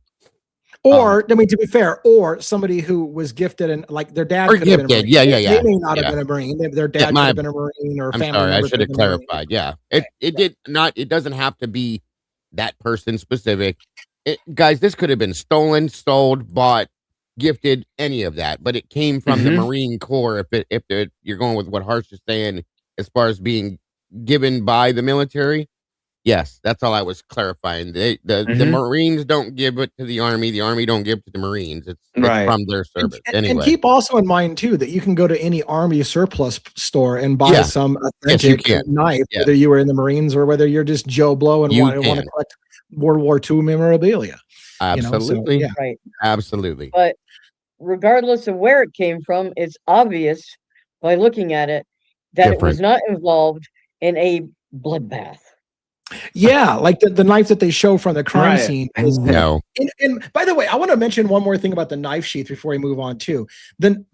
S2: Or, I mean, to be fair, or somebody who was gifted and like their dad
S3: Or
S2: could have been a
S3: gifted.
S2: Marine.
S3: Yeah.
S2: They may not
S3: Yeah.
S2: have been a Marine. Their dad could
S3: my-
S2: have been a Marine or a
S3: I'm
S2: family
S3: sorry, I
S2: member
S3: should
S2: could
S3: have
S2: been a Marine.
S3: clarified. Yeah. It did not, it doesn't have to be that person specific. Guys, this could have been stolen, sold, bought, gifted, any of that, but it came from the
S6: Mhm.
S3: Marine Corps. If you're going with what Harsh is saying as far as being given by the military, yes, that's all I was clarifying. The
S6: Mhm.
S3: Marines don't give it to the Army don't give it to the Marines. It's
S6: Right.
S3: from their service.
S2: And
S3: Anyway,
S2: keep also in mind too that you can go to any Army surplus store and buy
S3: Yeah.
S2: some
S3: Yes, you
S2: authentic
S3: can.
S2: knife,
S3: Yeah.
S2: whether you were in the Marines or whether you're just Joe Blow and
S3: You
S2: want to
S3: can.
S2: collect World War II memorabilia.
S3: absolutely,
S2: yeah.
S4: Right.
S3: absolutely.
S4: But regardless of where it came from, it's obvious by looking at it that it was not involved in a bloodbath.
S2: Yeah, like the knife that they show from the crime
S6: Right.
S2: scene. Is
S3: No.
S2: and by the way, I want to mention one more thing about the knife sheath before we move on too. Then,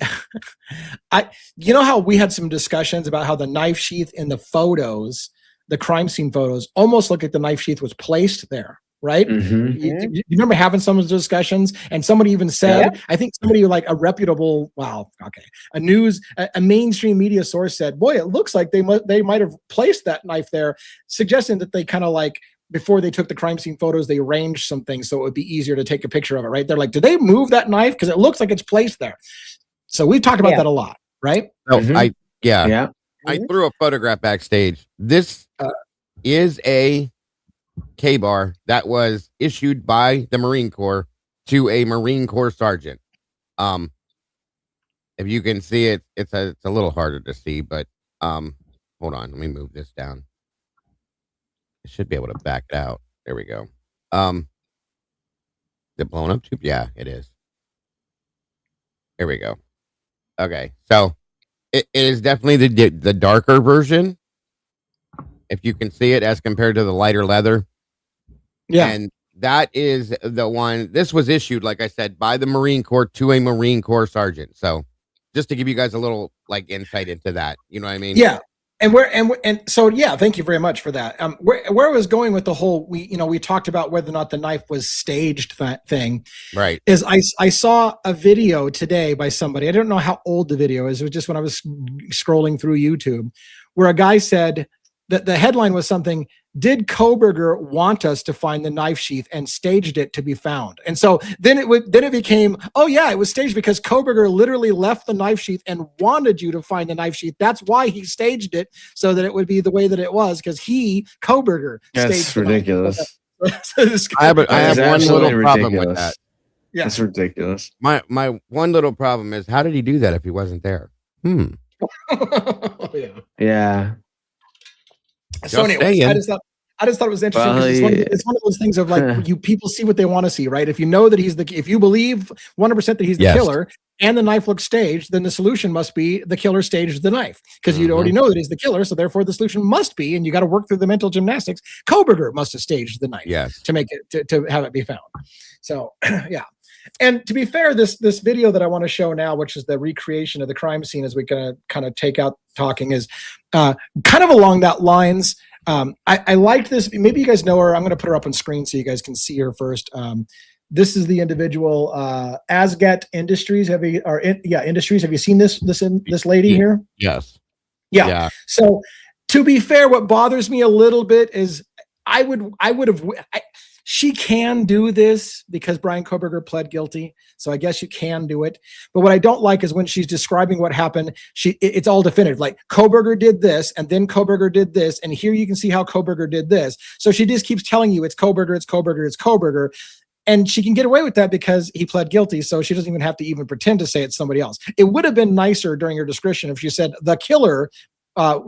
S2: you know how we had some discussions about how the knife sheath in the photos, the crime scene photos, almost look like the knife sheath was placed there, right?
S6: Mhm.
S2: You remember having some of those discussions, and somebody even said, I think somebody like a reputable, a mainstream media source said, "Boy, it looks like they might have placed that knife there," suggesting that they kind of like before they took the crime scene photos, they arranged some things so it would be easier to take a picture of it. Right? They're like, "Did they move that knife? Because it looks like it's placed there." So we've talked about that a lot, right?
S3: No,
S6: Mhm. Yeah.
S3: I threw a photograph backstage. This is a K-bar that was issued by the Marine Corps to a Marine Corps sergeant. If you can see it, it's a little harder to see, but hold on, let me move this down. I should be able to back it out. There we go. Is it blown up too? Yeah, it is. There we go. Okay, so it is definitely the darker version. If you can see it as compared to the lighter leather.
S2: Yeah.
S3: And that is the one. This was issued, like I said, by the Marine Corps to a Marine Corps sergeant. So just to give you guys a little like insight into that, you know what I mean?
S2: Yeah. And so yeah, thank you very much for that. Where I was going with the whole we talked about whether or not the knife was staged thing.
S3: Right.
S2: Is I saw a video today by somebody. I don't know how old the video is. It was just when I was scrolling through YouTube, where a guy said that the headline was something. Did Koberger want us to find the knife sheath and staged it to be found? And so then it became, oh yeah, it was staged because Koberger literally left the knife sheath and wanted you to find the knife sheath. That's why he staged it so that it would be the way that it was because Koberger
S6: That's
S2: staged the
S6: ridiculous.
S3: I have one little problem with
S6: ridiculous.
S3: that.
S2: Yeah.
S6: That's ridiculous.
S3: My one little problem is how did he do that if he wasn't there?
S6: Yeah.
S2: So anyway, I just thought it was interesting because it's one of those things of like people see what they want to see, right? If you know that if you believe 100% that he's the killer and the knife looks staged, then the solution must be the killer staged the knife because you already know that he's the killer. So therefore the solution must be, and you got to work through the mental gymnastics. Koberger must have staged the knife to make it, to have it be found. So yeah. And to be fair, this video that I want to show now, which is the recreation of the crime scene as we kind of take out talking, is kind of along that lines. I liked this. Maybe you guys know her. I'm going to put her up on screen so you guys can see her first. This is the individual, Asget Industries. Industries. Have you seen this lady here?
S3: Yes.
S2: Yeah. So to be fair, what bothers me a little bit is she can do this because Brian Koberger pled guilty. So I guess you can do it. But what I don't like is when she's describing what happened, it's all definitive. Like Koberger did this and then Koberger did this. And here you can see how Koberger did this. So she just keeps telling you it's Koberger, it's Koberger, it's Koberger. And she can get away with that because he pled guilty. So she doesn't even have to even pretend to say it's somebody else. It would have been nicer during her description if she said the killer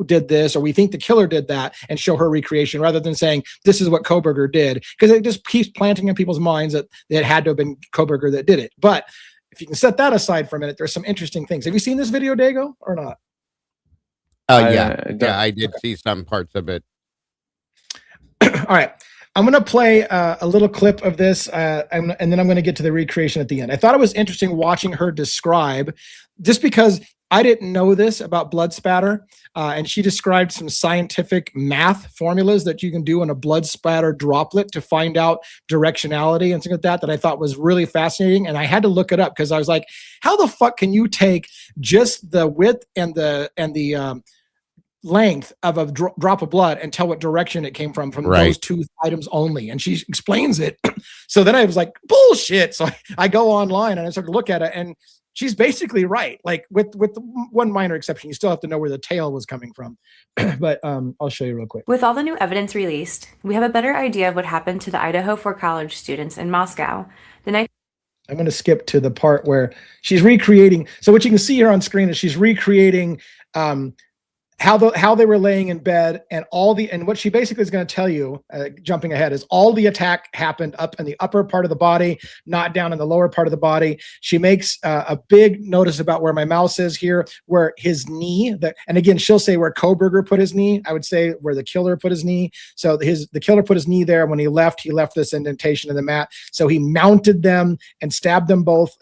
S2: did this, or we think the killer did that, and show her recreation rather than saying this is what Koberger did, because it just keeps planting in people's minds that it had to have been Koberger that did it. But if you can set that aside for a minute, there's some interesting things. Have you seen this video, Dago, or not?
S3: I did see some parts of it.
S2: All right. I'm going to play a little clip of this, and then I'm going to get to the recreation at the end. I thought it was interesting watching her describe, just because I didn't know this about blood spatter, and she described some scientific math formulas that you can do on a blood spatter droplet to find out directionality and things like that I thought was really fascinating. And I had to look it up because I was like, how the fuck can you take just the width and the length of a drop of blood and tell what direction it came from those two items only? And she explains it. So then I was like, bullshit. So I go online and I start to look at it, and she's basically right. Like with one minor exception, you still have to know where the tail was coming from. But I'll show you real quick.
S8: With all the new evidence released, we have a better idea of what happened to the Idaho 4 college students in Moscow the night.
S2: I'm going to skip to the part where she's recreating. So what you can see here on screen is she's recreating how they were laying in bed, and what she basically is going to tell you, jumping ahead, is all the attack happened up in the upper part of the body, not down in the lower part of the body. She makes a big notice about where my mouse is here, where his knee, and again, she'll say where Koberger put his knee. I would say where the killer put his knee. So the killer put his knee there. When he left this indentation in the mat. So he mounted them and stabbed them both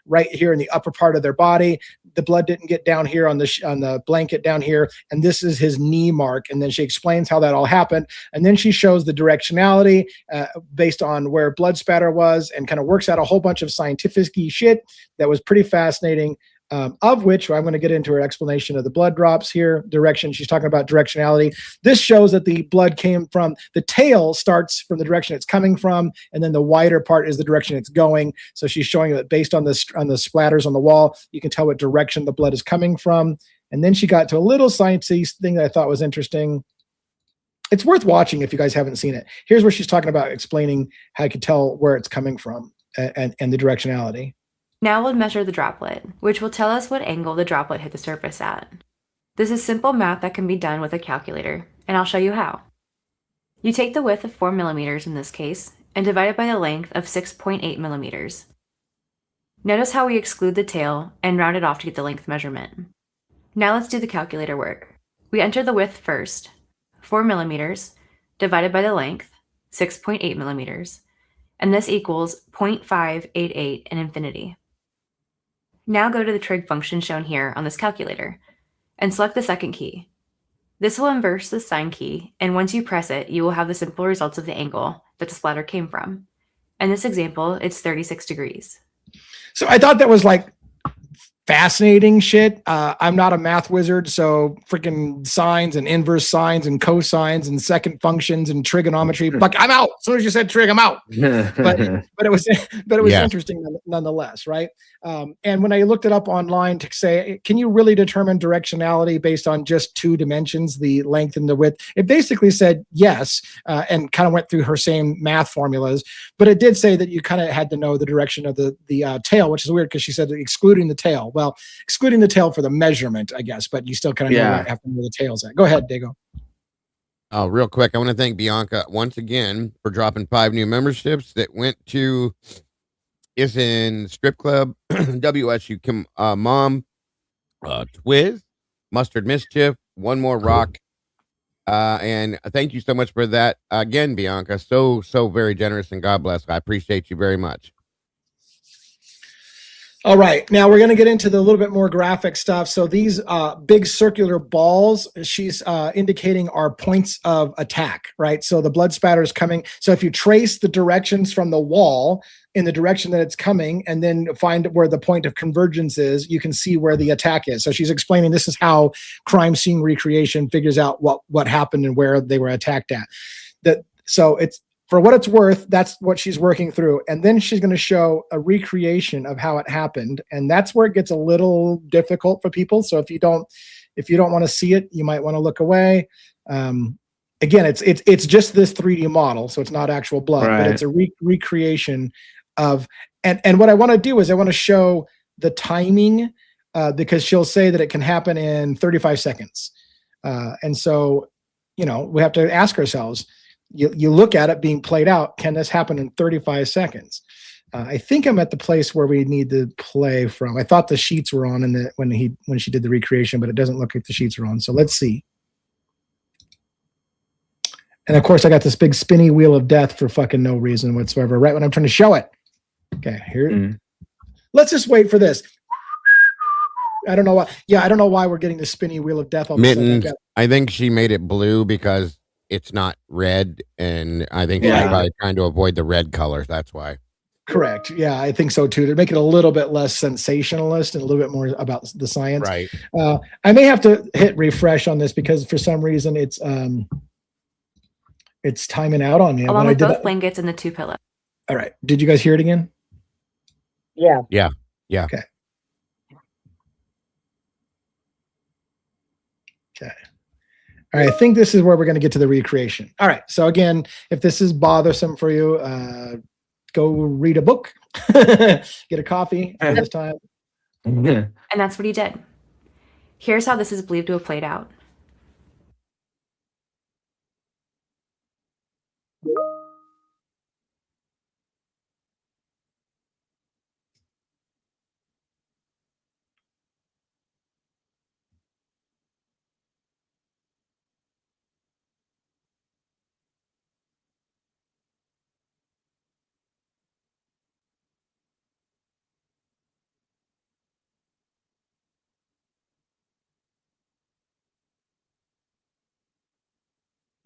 S2: right here in the upper part of their body. The blood didn't get down here on the blanket down here, and this is his knee mark. And then she explains how that all happened, and then she shows the directionality based on where blood spatter was, and kind of works out a whole bunch of scientific-y shit that was pretty fascinating. Of which I'm going to get into her explanation of the blood drops here. Direction, she's talking about directionality. This shows that the blood came from, the tail starts from the direction it's coming from, and then the wider part is the direction it's going. So she's showing that based on the splatters on the wall, you can tell what direction the blood is coming from. And then she got to a little sciencey thing that I thought was interesting. It's worth watching if you guys haven't seen it. Here's where she's talking about explaining how you can tell where it's coming from and the directionality.
S8: Now we'll measure the droplet, which will tell us what angle the droplet hit the surface at. This is simple math that can be done with a calculator, and I'll show you how. You take the width of 4 millimeters in this case, and divide it by the length of 6.8 millimeters. Notice how we exclude the tail and round it off to get the length measurement. Now let's do the calculator work. We enter the width first, 4 millimeters, divided by the length, 6.8 millimeters, and this equals 0.588 in infinity. Now go to the trig function shown here on this calculator and select the second key. This will inverse the sine key, and once you press it, you will have the simple results of the angle that the splatter came from. In this example, it's 36 degrees.
S2: So I thought that was like fascinating shit. I'm not a math wizard, so freaking sines and inverse sines and cosines and second functions and trigonometry. Fuck, I'm out. As soon as you said trig, I'm out. But it was interesting nonetheless, right? And when I looked it up online to say, can you really determine directionality based on just two dimensions, the length and the width? It basically said yes, and kind of went through her same math formulas. But it did say that you kind of had to know the direction of the tail, which is weird because she said excluding the tail. Well, excluding the tail for the measurement, I guess, but you still kind of have to know where the tail's at. Go ahead, Dago.
S3: Oh, real quick, I want to thank Bianca once again for dropping 5 new memberships that went to in Strip Club, WSU Mom, Twiz, Mustard Mischief, One More Rock. And thank you so much for that again, Bianca. So very generous, and God bless. I appreciate you very much.
S2: All right, now we're going to get into the little bit more graphic stuff. So these big circular balls, she's indicating are points of attack, right? So the blood spatter is coming. So if you trace the directions from the wall in the direction that it's coming and then find where the point of convergence is, you can see where the attack is. So she's explaining this is how crime scene recreation figures out what happened and where they were attacked at. So it's, for what it's worth, that's what she's working through. And then she's going to show a recreation of how it happened. And that's where it gets a little difficult for people. So if you don't want to see it, you might want to look away. Again, it's just this 3D model. So it's not actual blood, but it's a recreation of, and what I want to do is I want to show the timing because she'll say that it can happen in 35 seconds. And so, we have to ask ourselves, you look at it being played out. Can this happen in 35 seconds? I think I'm at the place where we need to play from. I thought the sheets were on when she did the recreation, but it doesn't look like the sheets are on. So let's see. And of course, I got this big spinny wheel of death for fucking no reason whatsoever. Right when I'm trying to show it. Okay, here. Let's just wait for this. I don't know why. Yeah, I don't know why we're getting the spinny wheel of death.
S3: Mittens. I think she made it blue because it's not red, and I think she's probably trying to avoid the red color. That's why. Correct.
S2: Yeah, I think so too. To make it a little bit less sensationalist and a little bit more about the science.
S3: Right.
S2: I may have to hit refresh on this because for some reason it's timing out on me.
S8: Along with both blankets and the 2 pillows.
S2: All right. Did you guys hear it again?
S4: Yeah.
S3: Yeah.
S2: Okay. All right, I think this is where we're going to get to the recreation. All right, so again, if this is bothersome for you, go read a book, get a coffee at this time.
S8: And that's what he did. Here's how this is believed to have played out.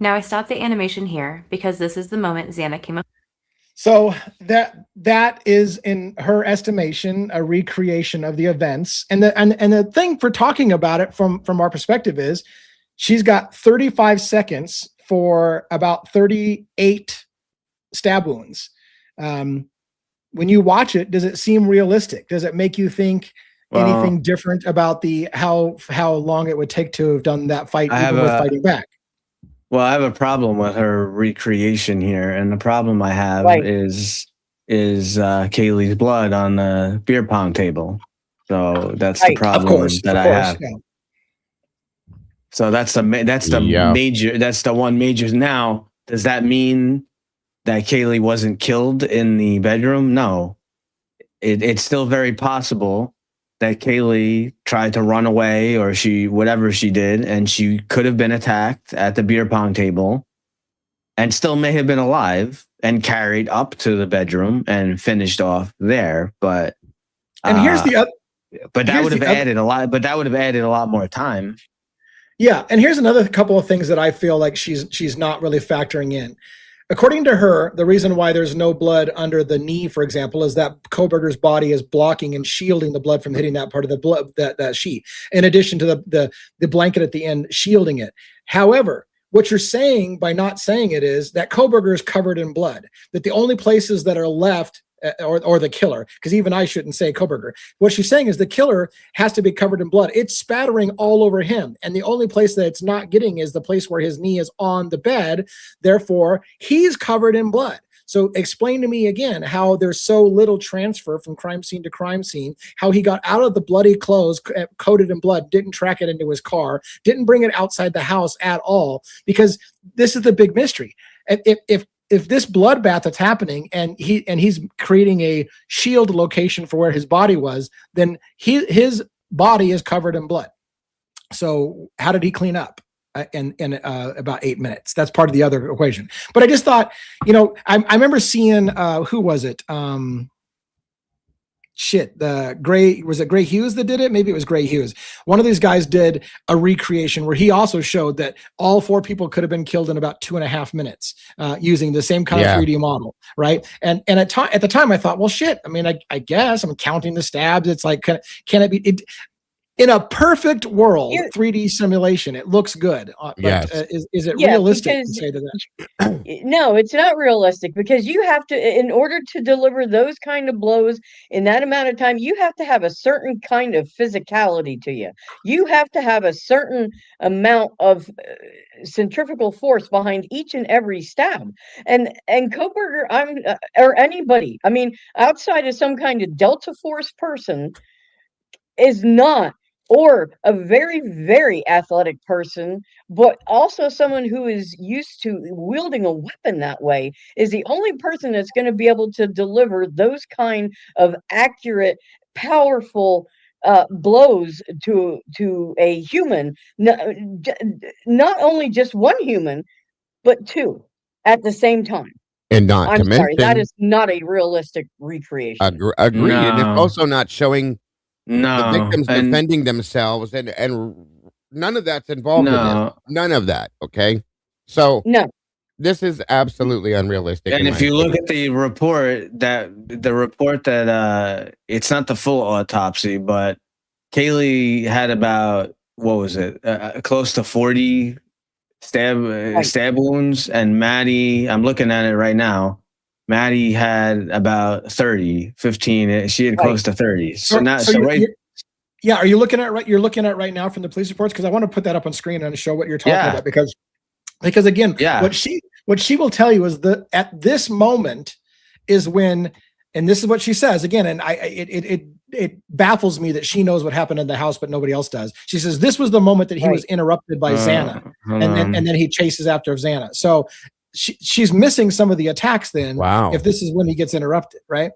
S8: Now I stopped the animation here because this is the moment Xana came up.
S2: So that is, in her estimation, a recreation of the events. And the thing for talking about it from our perspective is she's got 35 seconds for about 38 stab wounds. When you watch it, does it seem realistic? Does it make you think anything different about how long it would take to have done that fight even with fighting back?
S6: Well, I have a problem with her recreation here, and the problem I have is Kaylee's blood on the beer pong table. So that's the problem that I have. Yeah. So that's the one major. Now, does that mean that Kaylee wasn't killed in the bedroom? No, it's still very possible that Kaylee tried to run away or whatever she did, and she could have been attacked at the beer pong table and still may have been alive and carried up to the bedroom and finished off there. But
S2: here's the other.
S6: But that would have added a lot. But that would have added a lot more time.
S2: Yeah, and here's another couple of things that I feel like she's not really factoring in. According to her, the reason why there's no blood under the knee, for example, is that Kohberger's body is blocking and shielding the blood from hitting that part of the blood, that sheet, in addition to the blanket at the end shielding it. However, what you're saying by not saying it is that Kohberger is covered in blood, that the only places that are left, or the killer, because even I shouldn't say Kohberger. What she's saying is the killer has to be covered in blood. It's spattering all over him. And the only place that it's not getting is the place where his knee is on the bed. Therefore, he's covered in blood. So explain to me again how there's so little transfer from crime scene to crime scene, how he got out of the bloody clothes coated in blood, didn't track it into his car, didn't bring it outside the house at all, because this is the big mystery. If this bloodbath that's happening and he's creating a shield location for where his body was, then his body is covered in blood. So how did he clean up in about 8 minutes? That's part of the other equation. But I just thought, I remember seeing who was it? the Gray, was it Gray Hughes that did it? Maybe it was Gray Hughes. One of these guys did a recreation where he also showed that all 4 people could have been killed in about 2.5 minutes using the same kind of 3D model, right? And at the time I thought, well, shit. I mean, I guess I'm counting the stabs. It's like, can it be? In a perfect world, 3D simulation, it looks good. But is it realistic to say that?
S4: No, it's not realistic, because you have to, in order to deliver those kind of blows in that amount of time, you have to have a certain kind of physicality to you. You have to have a certain amount of centrifugal force behind each and every stab. And Koberger, or anybody, I mean, outside of some kind of Delta Force person, is not, or a very, very athletic person, but also someone who is used to wielding a weapon that way, is the only person that's going to be able to deliver those kind of accurate, powerful blows to a human, not only just one human, but 2 at the same time.
S3: And not
S4: I'm
S3: to
S4: sorry,
S3: mention,
S4: that is not a realistic recreation.
S3: Agreed.
S6: No.
S3: And it's also not showing the victims
S6: and
S3: defending themselves, and none of that's involved in this. None of that. Okay, so
S4: No.
S3: This is absolutely unrealistic.
S6: And if you look at the report that it's not the full autopsy, but Kaylee had about, what was it, close to 40 stab wounds, and Maddie, I'm looking at it right now, Maddie had about 30, 15. She had close to 30.
S2: Yeah, are you looking at you're looking at right now from the police reports? Because I want to put that up on screen and show what you're talking about, because again, what she will tell you is that at this moment is when, and this is what she says again, and it baffles me that she knows what happened in the house, but nobody else does. She says this was the moment that he was interrupted by Xana, and then he chases after Xana. So she's missing some of the attacks then.
S3: Wow.
S2: If this is when he gets interrupted, right?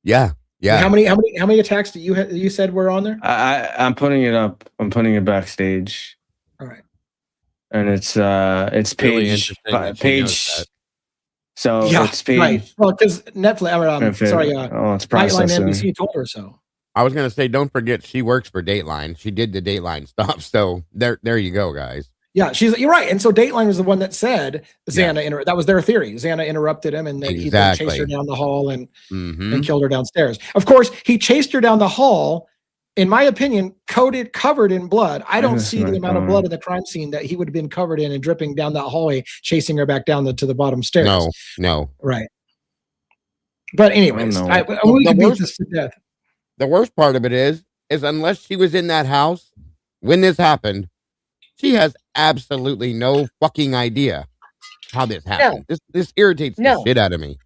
S3: Yeah.
S2: How many attacks do you said were on there?
S6: I'm putting it up. I'm putting it backstage.
S2: All right.
S6: And it's
S3: really
S6: page. So it's page.
S2: Right. Well, because Netflix.
S6: It's processing.
S2: NBC told her so.
S3: I was gonna say, don't forget, she works for Dateline. She did the Dateline stuff. So there you go, guys.
S2: Yeah, you're right. And so Dateline was the one that said Xana that was their theory. Xana interrupted him, and he then chased her down the hall and killed her downstairs. Of course, he chased her down the hall, in my opinion, covered in blood. I don't see the amount of blood in the crime scene that he would have been covered in and dripping down that hallway, chasing her back down to the bottom stairs.
S3: No.
S2: Right. But anyways, we can beat this to death.
S3: The worst part of it is unless she was in that house when this happened, she has absolutely no fucking idea how this happened. No. This irritates the shit out of me.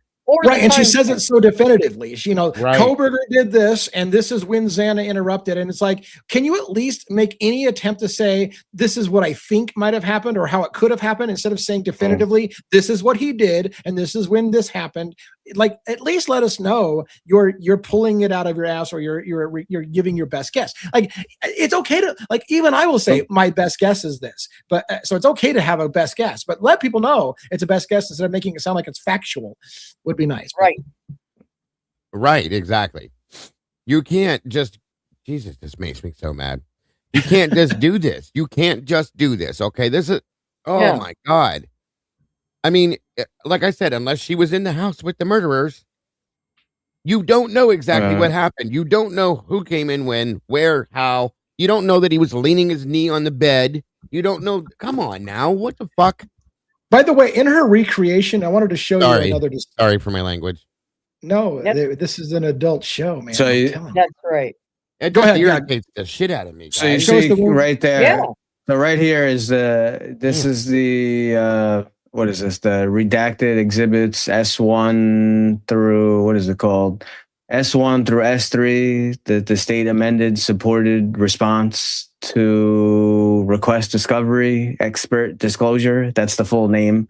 S2: Right, and she says it so definitively. Koberger did this, and this is when Xana interrupted. And it's like, can you at least make any attempt to say this is what I think might have happened or how it could have happened, instead of saying definitively this is what he did and this is when this happened? Like, at least let us know you're pulling it out of your ass, or you're giving your best guess. Like, it's okay to, like, even I will say my best guess is this, but so it's okay to have a best guess, but let people know it's a best guess instead of making it sound like it's factual. Would be nice.
S3: Right, exactly. You can't just, Jesus, this makes me so mad. You can't just do this. You can't just do this. Okay, this is, my God. I mean, like I said, unless she was in the house with the murderers, you don't know exactly what happened. You don't know who came in when, where, how. You don't know that he was leaning his knee on the bed. You don't know. Come on now. What the fuck?
S2: By the way, in her recreation, I wanted to show you another.
S3: Sorry for my language.
S2: No, this is an adult show, man.
S4: So that's right.
S3: It just irritates the shit out of me. Guys.
S6: So you see right there. Yeah. So right here is this is the what is this? The redacted exhibits S1 through, what is it called? S1 through S3, the state amended supported response to request discovery expert disclosure. That's the full name.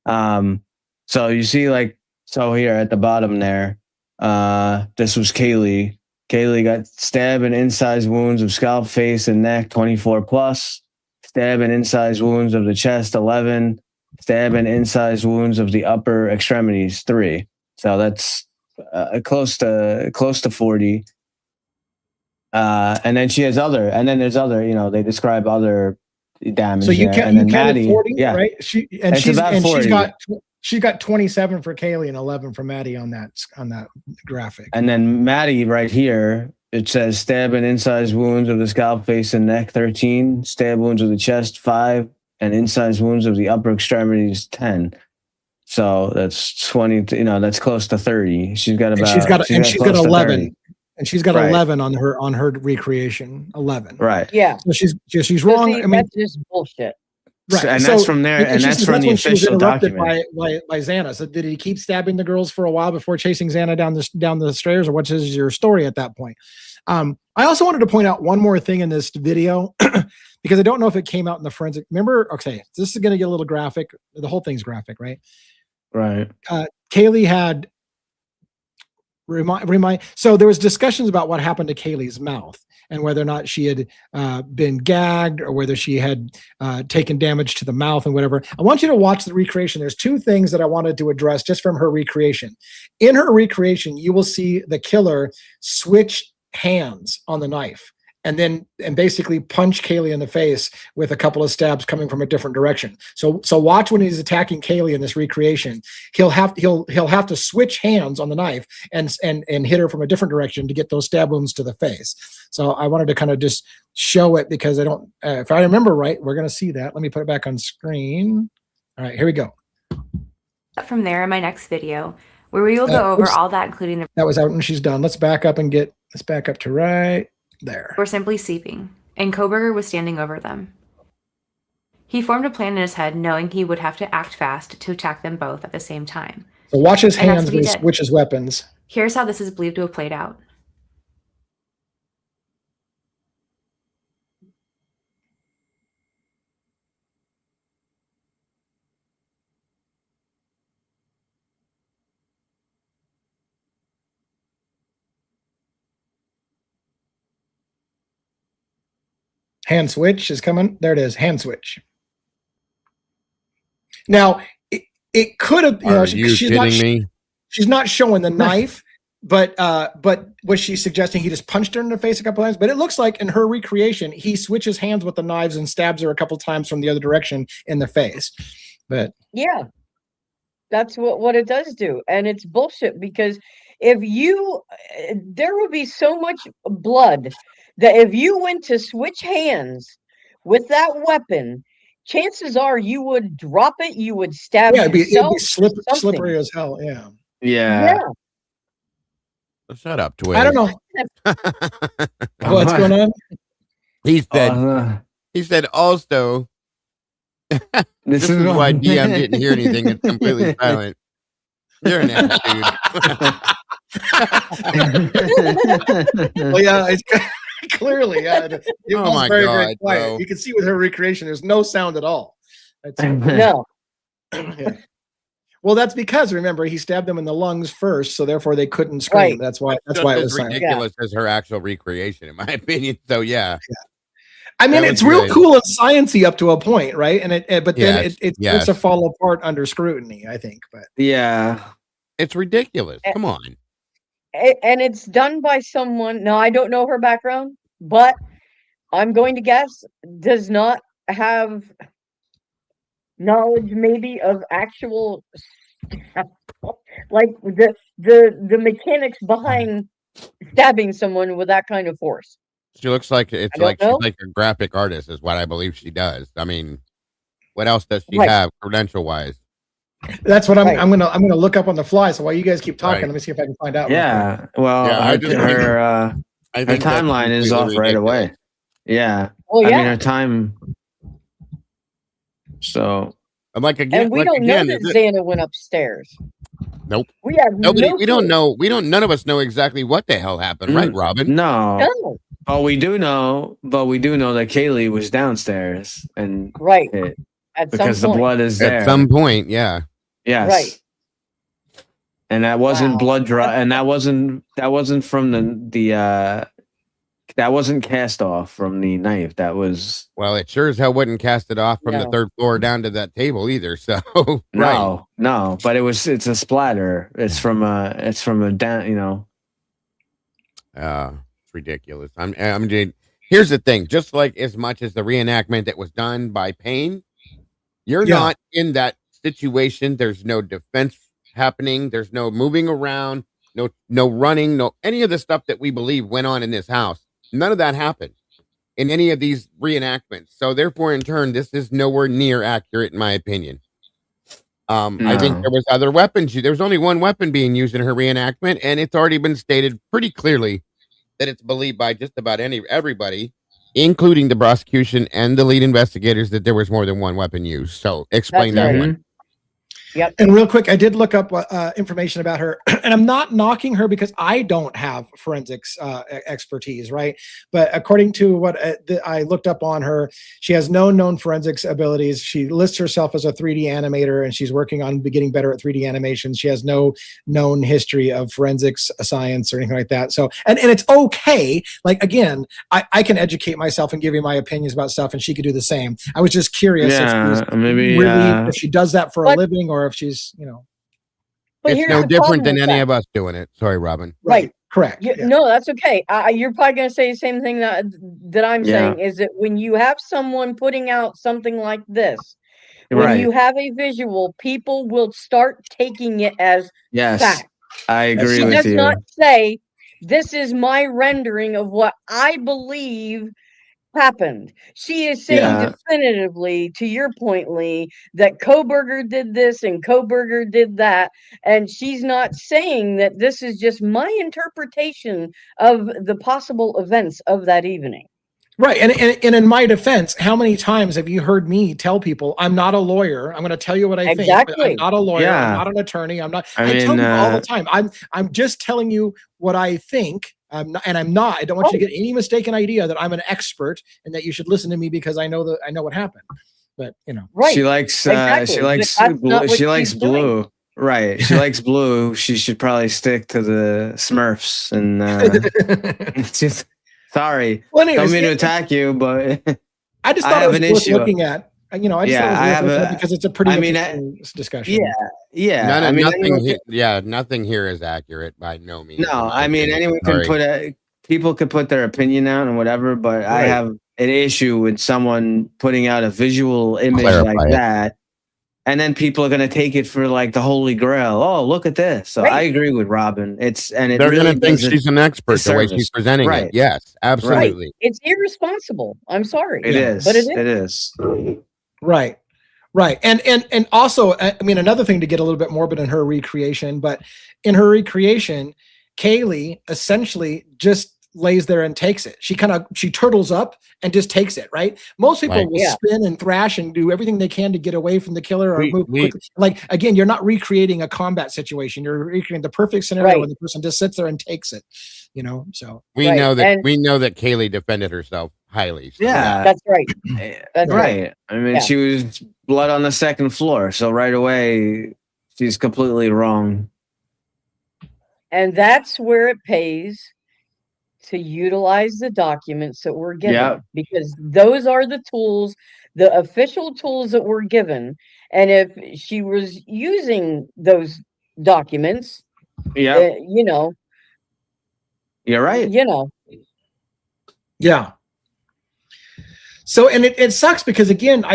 S6: So you see, like, so here at the bottom there, this was Kaylee. Kaylee got stab and incised wounds of scalp, face, and neck, 24 plus. Stab and incised wounds of the chest, 11. Stab and incised wounds of the upper extremities, 3. So that's close to 40. And then she has other, and then there's other, they describe other damage.
S2: So you
S6: there.
S2: can
S6: And
S2: you
S6: then
S2: counted
S6: Maddie,
S2: 40,
S6: yeah,
S2: right?
S6: it's about 40.
S2: She's got 27 for Kaylee and 11 for Maddie on that graphic.
S6: And then Maddie right here, it says stab and incised wounds of the scalp, face, and neck 13, stab wounds of the chest 5, and incised wounds of the upper extremities 10. So that's 20. That's close to 30. She's got about.
S2: She's got 11. And she's got
S6: Right.
S2: 11 on her recreation. 11.
S6: Right.
S4: Yeah.
S2: So she's wrong.
S4: See,
S2: I mean,
S4: that's just bullshit.
S2: right.
S6: And that's from there, and that's from the official document.
S2: By Xana. So did he keep stabbing the girls for a while before chasing Xana down the stairs, or what's your story at that point? I also wanted to point out one more thing in this video because I don't know if it came out in the forensic. Remember, okay, this is going to get a little graphic. The whole thing's graphic, right?
S6: Right.
S2: Kaylee had so there was discussions about what happened to Kaylee's mouth and whether or not she had been gagged or whether she had taken damage to the mouth and whatever. I want you to watch the recreation. There's two things that I wanted to address just from her recreation. In her recreation, you will see the killer switch hands on the knife and basically punch Kaylee in the face with a couple of stabs coming from a different direction. So watch when he's attacking Kaylee in this recreation. He'll have to switch hands on the knife and hit her from a different direction to get those stab wounds to the face. So I wanted to kind of just show it because I don't. If I remember right, we're going to see that. Let me put it back on screen. All right, here we go.
S8: From there in my next video, where we will go over all that, including the.
S2: That was out when she's done. Let's back up to right there.
S8: Were simply sleeping, and Koberger was standing over them. He formed a plan in his head, knowing he would have to act fast to attack them both at the same time.
S2: So watch his
S8: And that's
S2: hands
S8: what he
S2: when he
S8: did.
S2: switches weapons.
S8: Here's how this is believed to have played out.
S2: Hand switch is coming. There it is. Hand switch. Now it could have.
S3: Are you kidding me?
S2: She's not showing the knife, but was she suggesting he just punched her in the face a couple times? But it looks like in her recreation, he switches hands with the knives and stabs her a couple times from the other direction in the face. But
S4: Yeah, that's what it does do, and it's bullshit because if there would be so much blood that if you went to switch hands with that weapon, chances are you would drop it, you would stab
S2: yeah, it'd be
S4: yourself.
S2: slippery as hell. Yeah.
S6: Yeah.
S3: Shut up, Twitch.
S2: I don't know what's going on.
S3: He said also. This is why DM didn't hear anything. It's completely silent. You're an ass, dude.
S2: Well, yeah, it's clearly. It
S3: Oh
S2: was
S3: my
S2: very,
S3: God,
S2: very quiet.
S3: bro.
S2: You can see with her recreation, there's no sound at all.
S4: No.
S2: Yeah. Well, that's because remember he stabbed them in the lungs first, so therefore they couldn't scream.
S4: Right.
S2: That's why it
S3: Just
S2: was
S3: as
S2: silent.
S3: ridiculous as her actual recreation, in my opinion. So yeah.
S2: I mean,
S3: That
S2: it's
S3: was
S2: real
S3: good.
S2: cool and sciencey up to a point, right? And but then
S3: Yes,
S2: it
S3: yes.
S2: starts to fall apart under scrutiny, I think. But
S6: Yeah.
S3: It's ridiculous. Come on.
S4: And it's done by someone. Now I don't know her background, but I'm going to guess does not have knowledge maybe of actual like the mechanics behind stabbing someone with that kind of force.
S3: She looks like she's
S4: know.
S3: like a graphic artist, is what I believe she does. I mean, what else does she
S4: Right.
S3: have credential wise?
S2: that's what
S4: Right.
S2: I'm gonna look up on the fly. So while you guys keep talking,
S3: Right.
S2: let me see if I can find out. real quick.
S6: Yeah. Well,
S3: Yeah, I just-
S6: her
S3: I
S6: her
S3: think that's
S6: timeline is off
S3: completely
S6: right away.
S3: ridiculous.
S6: Yeah.
S4: Well,
S6: I
S4: yeah,
S6: mean, her time. So
S3: And like again,
S4: and we
S3: like,
S4: don't know
S3: again,
S4: that
S3: is it-
S4: Xana went upstairs.
S3: Nope.
S4: We have
S3: nobody.
S4: no
S3: We don't
S4: clue.
S3: know. None of us know exactly what the hell happened, right, Robin?
S6: no,
S4: No.
S6: but we do know that Kaylee was downstairs and
S4: Right.
S6: hit
S4: At
S6: because
S4: some
S6: the
S4: point.
S6: blood is there.
S3: At some point, yeah.
S6: Yes.
S4: Right.
S6: And that wasn't
S4: Wow.
S6: blood draw, and that wasn't from the cast off from the knife. That was
S3: Well, it sure as hell wouldn't cast it off from the third floor down to that table either. So
S6: no, but it's a splatter. It's from a down. You know,
S3: it's ridiculous. Here's the thing: just like as much as the reenactment that was done by Payne, you're not in that situation. There's no defense happening. There's no moving around. No running. No any of the stuff that we believe went on in this house. None of that happened in any of these reenactments. So therefore, in turn, this is nowhere near accurate, in my opinion. I think there was other weapons. There was only one weapon being used in her reenactment, and it's already been stated pretty clearly that it's believed by just about everybody, including the prosecution and the lead investigators, that there was more than one weapon used. So explain that one.
S4: Yep.
S2: And real quick, I did look up information about her, and I'm not knocking her because I don't have forensics expertise, right? But according to what I looked up on her, she has no known forensics abilities. She lists herself as a 3D animator, and she's working on getting better at 3D animation. She has no known history of forensics science or anything like that. So, and it's okay. Like, again, I can educate myself and give you my opinions about stuff, and she could do the same. I was just curious if she does that for a living, or if she's,
S4: But
S3: it's no different than any of us doing it. Sorry, Robin.
S2: Right. Correct.
S4: No, that's okay. You're probably going to say the same thing that I'm saying, is that when you have someone putting out something like this, when you have a visual, people will start taking it as fact.
S6: I agree with you.
S4: She does not say, this is my rendering of what I believe happened. She is saying definitively, to your point, Lee, that Kohberger did this and Kohberger did that, and she's not saying that this is just my interpretation of the possible events of that evening.
S2: Right. And in my defense, how many times have you heard me tell people, I'm not a lawyer. I'm going to tell you what I think. But I'm not a lawyer. I'm not an attorney. I tell you all the time. I'm just telling you what I think. I don't want you to get any mistaken idea that I'm an expert and that you should listen to me because I know what happened. But
S4: right.
S6: She likes blue. Right. She likes blue. She should probably stick to the Smurfs and just sorry.
S2: Well, anyways,
S6: don't mean to attack you, but
S2: I just thought it was worth looking at. I just thought it was worth because it's a pretty interesting discussion.
S3: Nothing here is accurate by no means.
S6: No, I mean anyone can people could put their opinion out and whatever, but I have an issue with someone putting out a visual image like that, and then people are going to take it for like the holy grail. Oh, look at this! So I agree with Robin. They're
S3: really going to think she's an expert the way she's presenting it. Yes, absolutely.
S4: Right. It's irresponsible. I'm sorry.
S6: It is.
S4: But it
S6: is.
S2: Right. And also, I mean, another thing to get a little bit morbid in her recreation, but in her recreation, Kaylee essentially just lays there and takes it. She turtles up and just takes it, right? Most people will spin and thrash and do everything they can to get away from the killer or move quickly. Like, again, you're not recreating a combat situation. You're recreating the perfect scenario when the person just sits there and takes it, so.
S3: We know that Kaylee defended herself highly. So.
S6: Yeah.
S4: That's right.
S6: That's right. I mean, she was blood on the second floor. So right away, she's completely wrong.
S4: And that's where it pays to utilize the documents that we're given, because those are the tools, the official tools that were given. And if she was using those documents,
S6: you're right.
S2: Yeah. So, and it sucks because, again,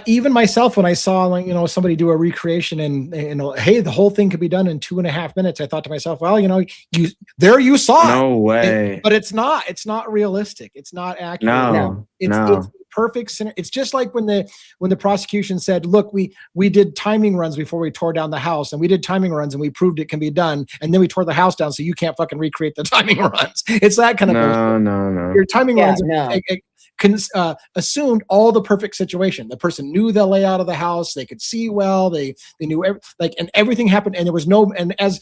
S2: even myself, when I saw somebody do a recreation and hey, the whole thing could be done in 2.5 minutes, I thought to myself, well, you saw
S6: no way.
S2: But it's not realistic. It's not accurate.
S6: No.
S2: It's perfect. It's just like when the prosecution said, look, we did timing runs before we tore down the house, and we did timing runs and we proved it can be done, and then we tore the house down, so you can't fucking recreate the timing runs. It's that kind of bullshit.
S6: No.
S2: Your timing runs assumed all the perfect situation. The person knew the layout of the house. They could see well. They knew and everything happened. And there was no, and as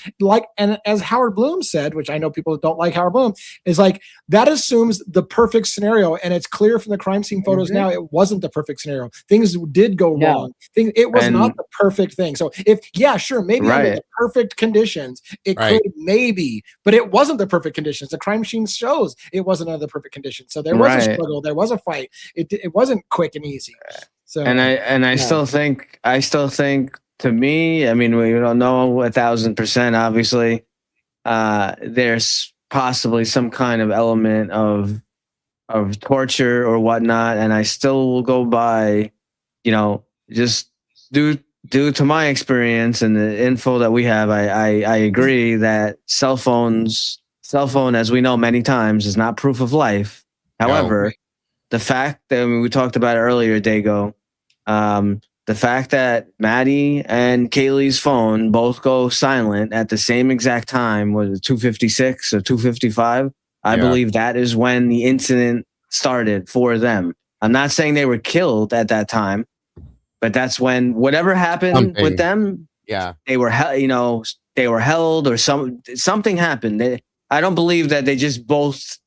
S2: Howard Bloom said, which I know people don't like Howard Bloom, is like, that assumes the perfect scenario. And it's clear from the crime scene photos now, it wasn't the perfect scenario. Things did go wrong. It was not the perfect thing. So maybe under the perfect conditions, it could maybe, but it wasn't the perfect conditions. The crime scene shows it wasn't under the perfect conditions. So there was a struggle, there was a fight. It wasn't quick and easy. So
S6: I still think to me, I mean, we don't know 1,000%, obviously. There's possibly some kind of element of torture or whatnot, and I still will go by, just due to my experience and the info that we have, I agree that cell phone, as we know many times, is not proof of life. However, the fact that we talked about it earlier, Dago, the fact that Maddie and Kaylee's phone both go silent at the same exact time, was it 2:56 or 2:55? I believe that is when the incident started for them. I'm not saying they were killed at that time, but that's when whatever happened with them. Yeah, they were held or something happened. I don't believe that they just both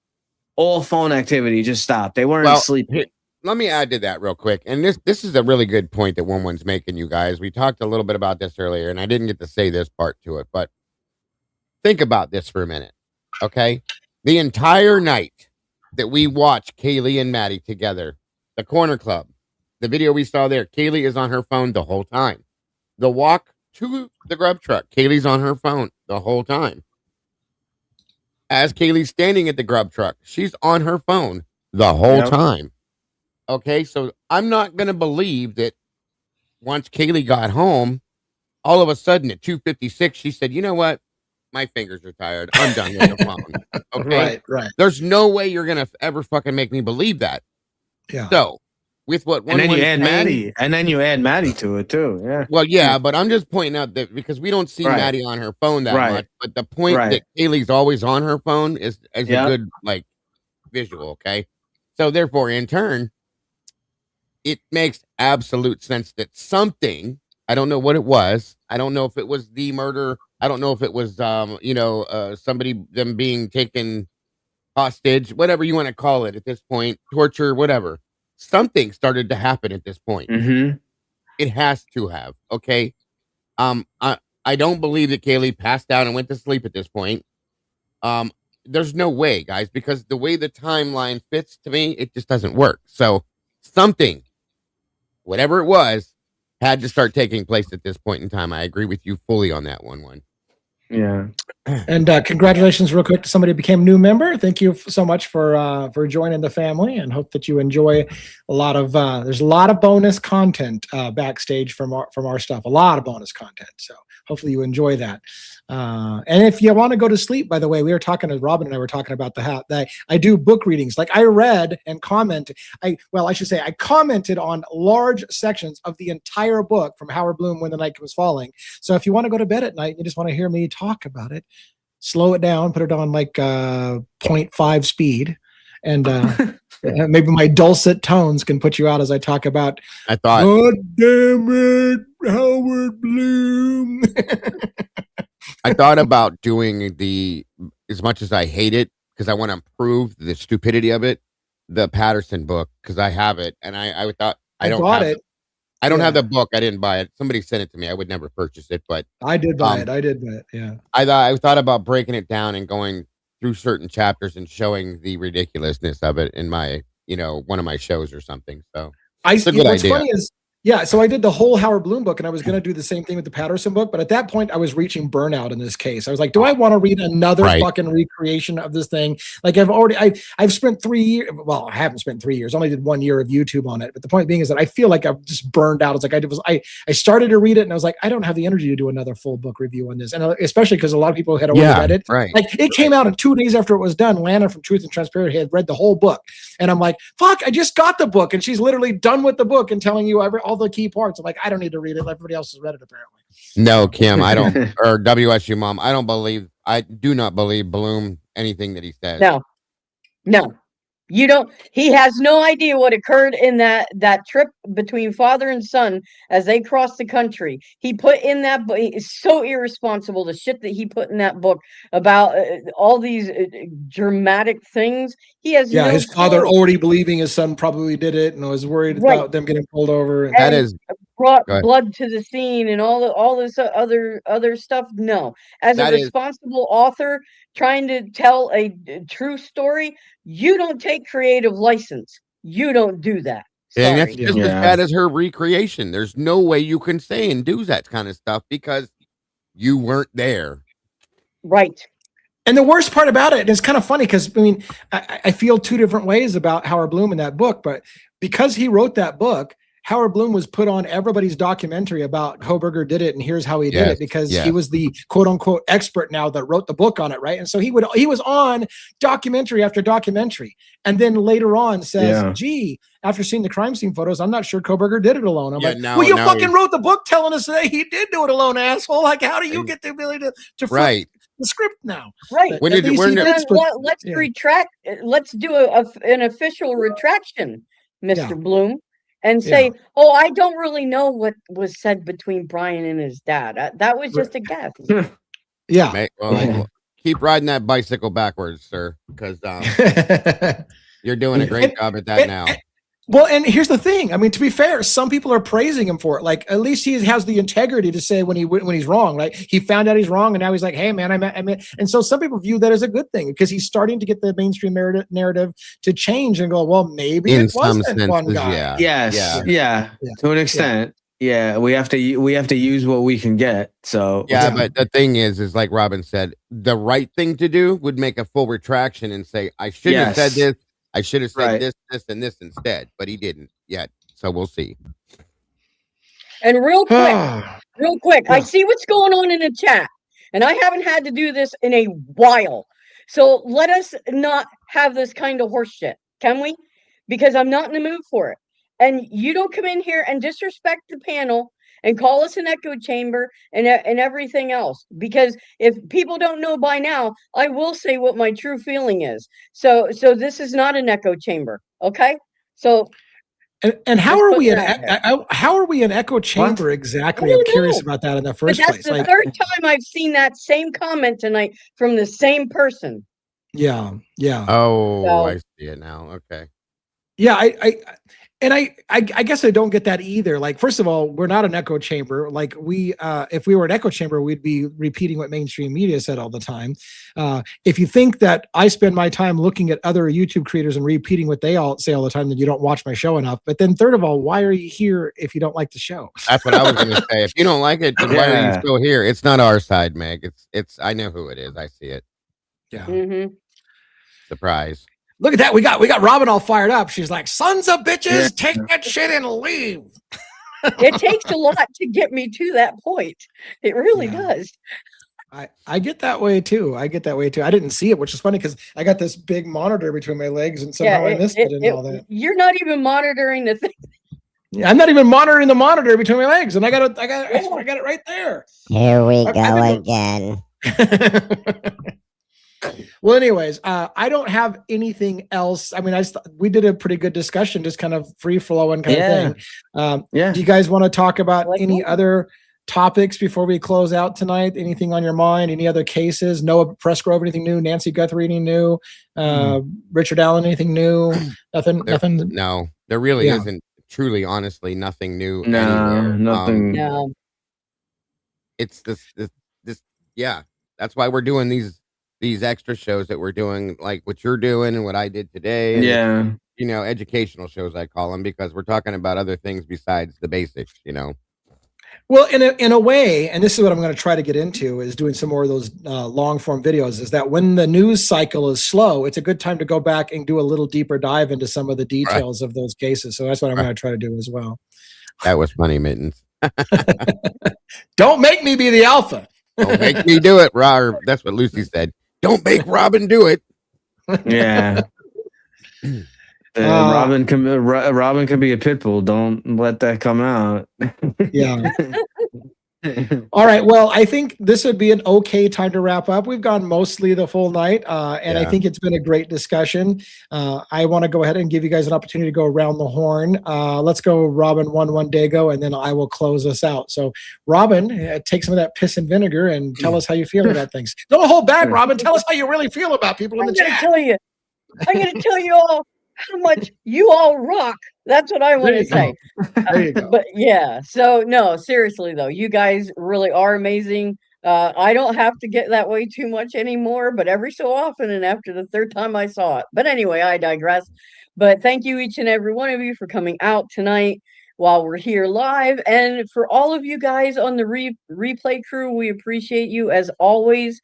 S6: all phone activity just stopped. They weren't sleeping.
S3: Let me add to that real quick. And this is a really good point that one's making, you guys. We talked a little bit about this earlier, and I didn't get to say this part to it, but think about this for a minute. Okay. The entire night that we watched Kaylee and Maddie together, the Corner Club, the video we saw there, Kaylee is on her phone the whole time. The walk to the grub truck, Kaylee's on her phone the whole time. As Kaylee's standing at the grub truck, she's on her phone the whole time. Okay, so I'm not going to believe that once Kaylee got home, all of a sudden at 2:56, she said, you know what? My fingers are tired. I'm done with the phone. Okay?
S2: Right.
S3: There's no way you're going to ever fucking make me believe that.
S2: Yeah.
S3: So, with what
S6: and then you add Maddie to it too. Yeah.
S3: Well, yeah, but I'm just pointing out that because we don't see Maddie on her phone that much, but the point that Kaylee's always on her phone is a good visual. Okay, so therefore, in turn, it makes absolute sense that something, I don't know what it was. I don't know if it was the murder. I don't know if it was them being taken hostage, whatever you want to call it at this point, torture, whatever. Something started to happen at this point.
S6: Mm-hmm.
S3: It has to have. Okay. I don't believe that Kaylee passed out and went to sleep at this point. There's no way, guys, because the way the timeline fits to me, it just doesn't work. So something, whatever it was, had to start taking place at this point in time. I agree with you fully on that one.
S6: Yeah.
S2: And congratulations real quick to somebody who became a new member. Thank you so much for joining the family, and hope that you enjoy a lot of there's a lot of bonus content backstage from our stuff, a lot of bonus content. So hopefully you enjoy that. And if you want to go to sleep, by the way, we were talking to Robin and I were talking about that I do book readings. Like I read and commented. I commented on large sections of the entire book from Howard Bloom, When the Night Comes Falling. So if you want to go to bed at night and you just want to hear me talk about it, slow it down, put it on like 0.5 speed, and maybe my dulcet tones can put you out as I talk about.
S3: I thought,
S2: God damn it, Howard Bloom.
S3: I thought about doing as much as I hate it, because I want to prove the stupidity of it, the Patterson book, because I have it, and I thought I don't have the book. I didn't buy it. Somebody sent it to me. I would never purchase it, but
S2: I did buy it. Yeah.
S3: I thought about breaking it down and going through certain chapters and showing the ridiculousness of it in my, one of my shows or something. So it's a good idea.
S2: Funny is, so I did the whole Howard Bloom book, and I was going to do the same thing with the Patterson book. But at that point, I was reaching burnout in this case. I was like, do I want to read another fucking recreation of this thing? Like I've spent 3 years. Well, I haven't spent 3 years. I only did 1 year of YouTube on it. But the point being is that I feel like I've just burned out. It's like I started to read it, and I was like, I don't have the energy to do another full book review on this. And especially because a lot of people had already read it.
S3: Right.
S2: Like it came out, and 2 days after it was done, Lana from Truth and Transparency had read the whole book. And I'm like, fuck, I just got the book. And she's literally done with the book and telling you all the key parts. I'm like, I don't need to read it. Everybody else has read it, apparently.
S3: No, Kim, I don't, or WSU mom, I do not believe Bloom anything that he says.
S4: No. He has no idea what occurred in that trip between father and son as they crossed the country. He put in that book. It's so irresponsible, the shit that he put in that book about all these dramatic things. He has no
S2: his father already believing his son probably did it and was worried about them getting pulled over.
S4: And that is brought blood to the scene and all this other stuff. No, as a responsible author trying to tell a true story, you don't take creative license. You don't do that. Sorry.
S3: And that's just as bad as her recreation. There's no way you can say and do that kind of stuff because you weren't there.
S4: Right.
S2: And the worst part about it, and it's kind of funny because, I mean, I feel two different ways about Howard Bloom in that book, but because he wrote that book, Howard Bloom was put on everybody's documentary about Kohberger did it and here's how he did it, because he was the quote unquote expert now that wrote the book on it, right? And so he was on documentary after documentary, and then later on says, "Gee, after seeing the crime scene photos, I'm not sure Kohberger did it alone." I'm like, "Well, you fucking wrote the book telling us that he did do it alone, asshole! Like, how do you get the ability to flip the script now?"
S4: Right. Let's retract. Let's do an official retraction, Mr. Bloom. And say, "Oh, I don't really know what was said between Brian and his dad. That was just a guess."
S3: Keep riding that bicycle backwards, sir, because you're doing a great job at that now.
S2: Well, and here's the thing. I mean, to be fair, some people are praising him for it. Like, at least he has the integrity to say when he's wrong, right? He found out he's wrong, and now he's like, "Hey, man, I mean," and so some people view that as a good thing because he's starting to get the mainstream narrative to change and go, "Well, maybe it wasn't one guy."
S6: To an extent. Yeah, we have to use what we can get. So
S3: but the thing is like Robin said, the right thing to do would make a full retraction and say, "I shouldn't have said this. I should have said this, and this instead," but he didn't yet. So we'll see.
S4: And real quick, I see what's going on in the chat, and I haven't had to do this in a while. So let us not have this kind of horse shit, can we? Because I'm not in the mood for it. And you don't come in here and disrespect the panel and call us an echo chamber and everything else. Because if people don't know by now, I will say what my true feeling is. So this is not an echo chamber, okay? So,
S2: and how are we an echo chamber exactly? I'm curious about that in the first place.
S4: That's the third time I've seen that same comment tonight from the same person.
S2: Yeah.
S3: Oh, I see it now. Okay.
S2: Yeah, I guess I don't get that either. Like, first of all, we're not an echo chamber. Like, if we were an echo chamber, we'd be repeating what mainstream media said all the time. If you think that I spend my time looking at other YouTube creators and repeating what they all say all the time, then you don't watch my show enough. But then third of all, why are you here if you don't like the show?
S3: That's what I was going to say. If you don't like it, then why are you still here? It's not our side, Meg. It's I know who it is. I see it.
S2: Yeah.
S4: Mm-hmm.
S3: Surprise.
S2: Look at that. We got Robin all fired up. She's like, "Sons of bitches, take that shit and leave."
S4: It takes a lot to get me to that point. It really does.
S2: I get that way too. I didn't see it, which is funny because I got this big monitor between my legs and somehow I missed it and all that.
S4: You're not even monitoring the thing.
S2: Yeah, I'm not even monitoring the monitor between my legs, and I got it right there.
S5: Here we go again.
S2: Well, anyways, I don't have anything else. I mean, we did a pretty good discussion, just kind of free flowing kind of thing. Do you guys want to talk about any other topics before we close out tonight? Anything on your mind? Any other cases? Noah Pressgrove, anything new? Nancy Guthrie, anything new? Richard Allen, anything new? Nothing.
S3: No, there really isn't. Truly, honestly, nothing new.
S6: Nothing.
S4: No.
S3: It's this. Yeah, that's why we're doing these extra shows that we're doing, like what you're doing and what I did today. And educational shows, I call them, because we're talking about other things besides the basics,
S2: Well, in a way, and this is what I'm going to try to get into, is doing some more of those long form videos, is that when the news cycle is slow, it's a good time to go back and do a little deeper dive into some of the details of those cases. So that's what I'm going to try to do as well.
S3: That was funny, Mittens.
S2: Don't make me be the alpha.
S3: Don't make me do it, Rob. That's what Lucy said. Don't make Robin do it.
S6: Yeah. Robin can be a pit bull. Don't let that come out.
S2: Yeah. All right. Well, I think this would be an okay time to wrap up. We've gone mostly the full night, and I think it's been a great discussion. I want to go ahead and give you guys an opportunity to go around the horn. Let's go, Robin, one Dago, and then I will close us out. So, Robin, take some of that piss and vinegar and tell us how you feel about things. Don't hold back, Robin. Tell us how you really feel about people in the chat.
S4: I'm going to tell you all how much you all rock. That's what I want to say.
S2: There you go.
S4: But yeah, so no, seriously though, you guys really are amazing. I don't have to get that way too much anymore, but every so often, and after the third time I saw it. But anyway, I digress. But thank you, each and every one of you, for coming out tonight while we're here live. And for all of you guys on the replay crew, we appreciate you as always.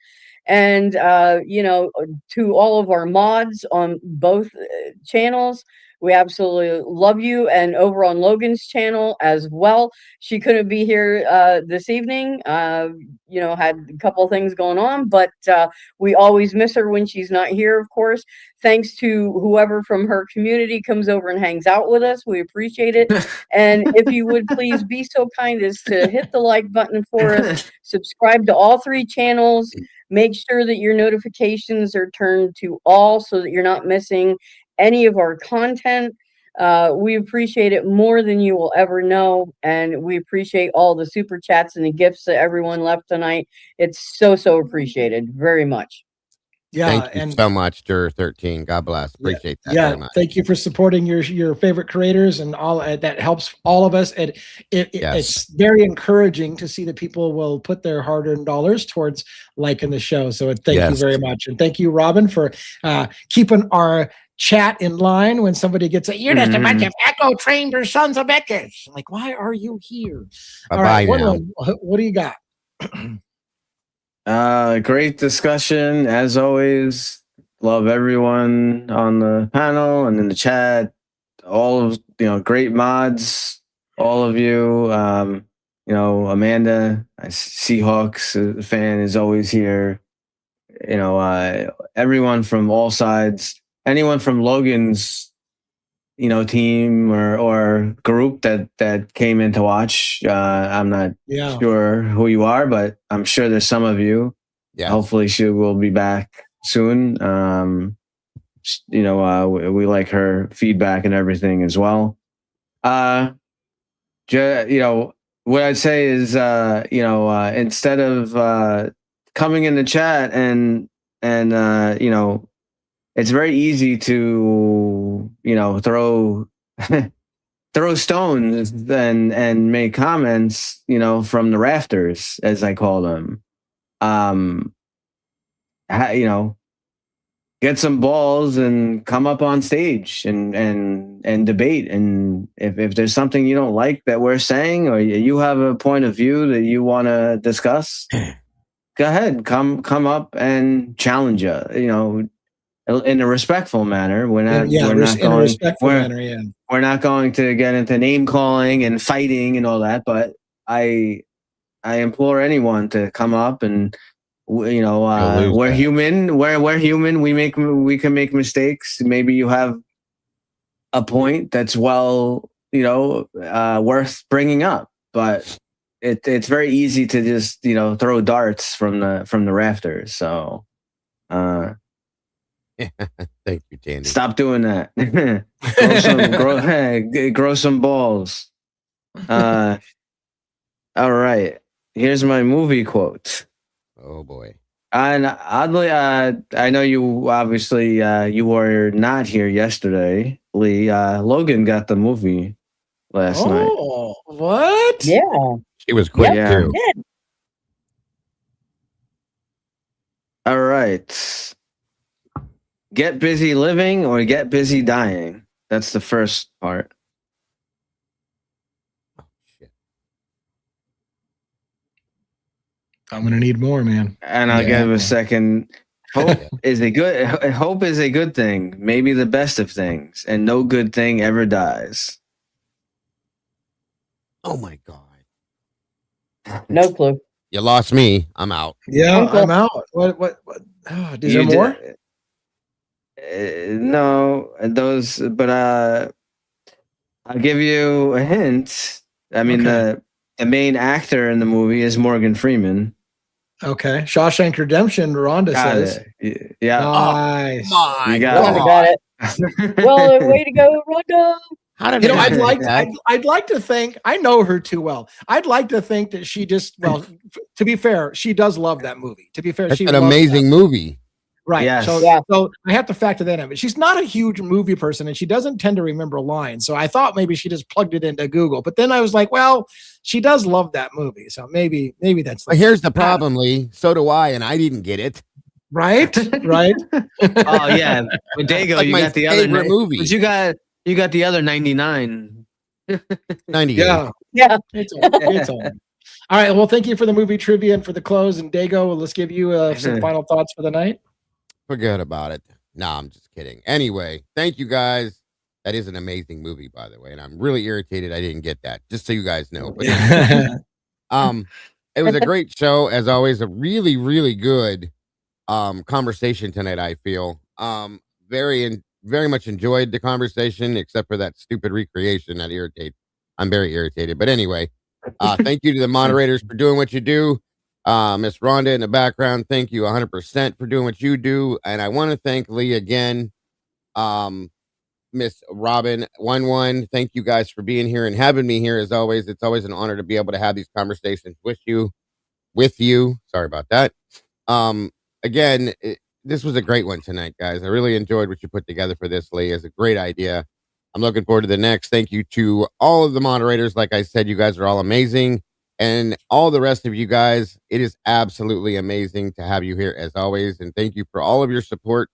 S4: And to all of our mods on both channels, we absolutely love you. And over on Logan's channel as well, she couldn't be here this evening, had a couple things going on, but we always miss her when she's not here, of course. Thanks to whoever from her community comes over and hangs out with us. We appreciate it. And if you would please be so kind as to hit the like button for us, subscribe to all 3 channels, make sure that your notifications are turned to all so that you're not missing any of our content. We appreciate it more than you will ever know. And we appreciate all the super chats and the gifts that everyone left tonight. It's so appreciated very much.
S3: Yeah, thank you so much, Juror13. God bless. Appreciate that very much.
S2: Thank you for supporting your favorite creators and all that helps all of us. And it's very encouraging to see that people will put their hard-earned dollars towards liking the show. So thank you very much, and thank you, Robin, for keeping our chat in line when somebody gets you're just a bunch of echo trained sons of bitches. Like, why are you here? All right, what do you got?
S6: Great discussion as always. Love everyone on the panel and in the chat. All of great mods. All of you. Amanda, Seahawks fan, is always here. Everyone from all sides. Anyone from Logan's team or group that came in to watch. I'm not sure who you are, but I'm sure there's some of you. Yeah. Hopefully she will be back soon. We like her feedback and everything as well. What I'd say is, instead of coming in the chat and it's very easy to, throw stones and make comments, from the rafters, as I call them. Get some balls and come up on stage and debate. And if there's something you don't like that we're saying, or you have a point of view that you want to discuss, go ahead, come up and challenge us, in a respectful manner. We're not going to get into name calling and fighting and all that, but I implore anyone to come up and we're human. We're human. We can make mistakes. Maybe you have a point that's worth bringing up, but it's very easy to just throw darts from the rafters. So
S3: thank you, Tandy.
S6: Stop doing that. grow some balls. All right. Here's my movie quote.
S3: Oh boy.
S6: And oddly, I know you obviously you were not here yesterday, Lee. Logan got the movie last night.
S2: Oh, what?
S4: Yeah.
S3: She was quick too.
S6: All right. Get busy living or get busy dying. That's the first part.
S3: Oh, shit.
S2: I'm gonna need more, man.
S6: And I'll give a second. Hope is a good thing, maybe the best of things, and no good thing ever dies.
S3: Oh my God.
S4: No clue.
S3: You lost me. I'm out.
S2: Yeah, I'm out. What? Oh, is there more?
S6: No, those, but I'll give you a hint. I mean, the the main actor in the movie is Morgan Freeman.
S2: Okay. Shawshank Redemption, Rhonda
S6: Got
S2: says.
S6: it. Yeah.
S2: Nice.
S3: My
S6: You got
S4: Got it. Well, way to go, Rhonda.
S3: How did
S2: You know,
S3: I
S2: I'd
S3: not
S2: like
S3: get that?
S2: I'd like to think I know her too well. I'd like to think that she just to be fair, she does love that movie. To be fair,
S3: That's
S2: she
S3: an
S2: loves
S3: amazing movie.
S2: right.
S6: Yes.
S2: So,
S4: Yeah.
S2: so I have to factor that in. But she's not a huge movie person, and she doesn't tend to remember lines. So I thought maybe she just plugged it into Google. But then I was like, well, she does love that movie, so maybe that's
S3: But here's the problem, Lee. So do I, and I didn't get it.
S2: right. Right.
S6: Oh yeah, with Dago,
S3: Like
S6: you
S3: my
S6: got the other
S3: favorite movie.
S6: But you got the other 99.
S3: 98.
S2: Yeah.
S4: Yeah.
S2: It's all right. Well, thank you for the movie trivia and for the close. And Dago, let's give you some final thoughts for the night.
S3: Forget about it. Nah, I'm just kidding. Anyway, thank you guys. That is an amazing movie, by the way, and I'm really irritated I didn't get that. Just so you guys know. But it was a great show as always. A really, really good conversation tonight. I feel very much enjoyed the conversation, except for that stupid recreation that irritates. I'm very irritated. But anyway, thank you to the moderators for doing what you do. Miss Rhonda in the background, thank you 100% for doing what you do. And I want to thank Lee again. Miss Robin 11, thank you guys for being here and having me here as always. It's always an honor to be able to have these conversations with you. Sorry about that. Again, this was a great one tonight, guys. I really enjoyed what you put together for this, Lee. It's a great idea. I'm looking forward to the next. Thank you to all of the moderators. Like I said, you guys are all amazing. And all the rest of you guys, it is absolutely amazing to have you here as always. And thank you for all of your support.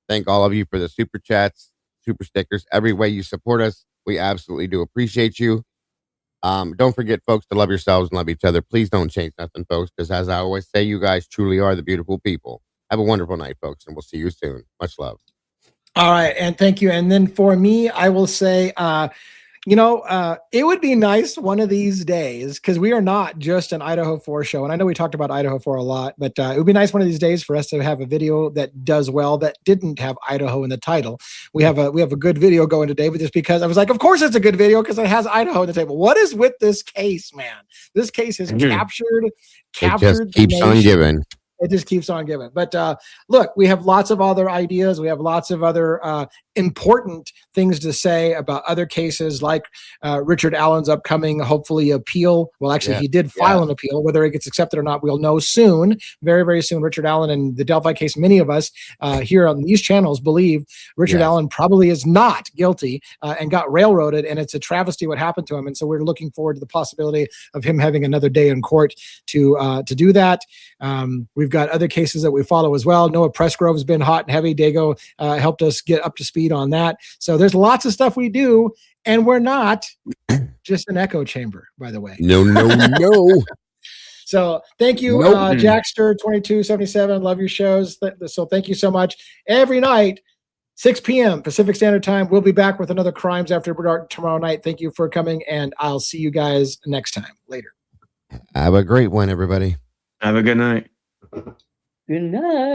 S3: Thank all of you for the super chats, super stickers, every way you support us. We absolutely do appreciate you. Don't forget, folks, to love yourselves and love each other. Please don't change nothing, folks, because as I always say, you guys truly are the beautiful people. Have a wonderful night, folks, and we'll see you soon. Much love.
S2: All right. And thank you. And then for me, I will say, it would be nice one of these days, because we are not just an Idaho 4 show. And I know we talked about Idaho 4 a lot, but it would be nice one of these days for us to have a video that does well, that didn't have Idaho in the title. We have a good video going today, but just because I was like, of course it's a good video because it has Idaho in the table. What is with this case, man? This case has captured
S3: It just keeps on giving.
S2: It just keeps on giving. But look, we have lots of other ideas. We have lots of other important things to say about other cases, like Richard Allen's upcoming, hopefully, appeal. Well, actually, he did file an appeal. Whether it gets accepted or not, we'll know soon, very, very soon. Richard Allen and the Delphi case, many of us here on these channels believe Richard Allen probably is not guilty and got railroaded, and it's a travesty what happened to him. And so we're looking forward to the possibility of him having another day in court to do that. We've got other cases that we follow as well. Noah Pressgrove has been hot and heavy. Dago helped us get up to speed on that. So there's lots of stuff we do, and we're not just an echo chamber, by the way.
S3: No.
S2: So thank you, Jackster 2277. Love your shows. So thank you so much. Every night, 6 p.m. Pacific Standard Time. We'll be back with another Crimes After Dark tomorrow night. Thank you for coming, and I'll see you guys next time. Later.
S3: Have a great one, everybody.
S6: Have a good night.
S4: Good night.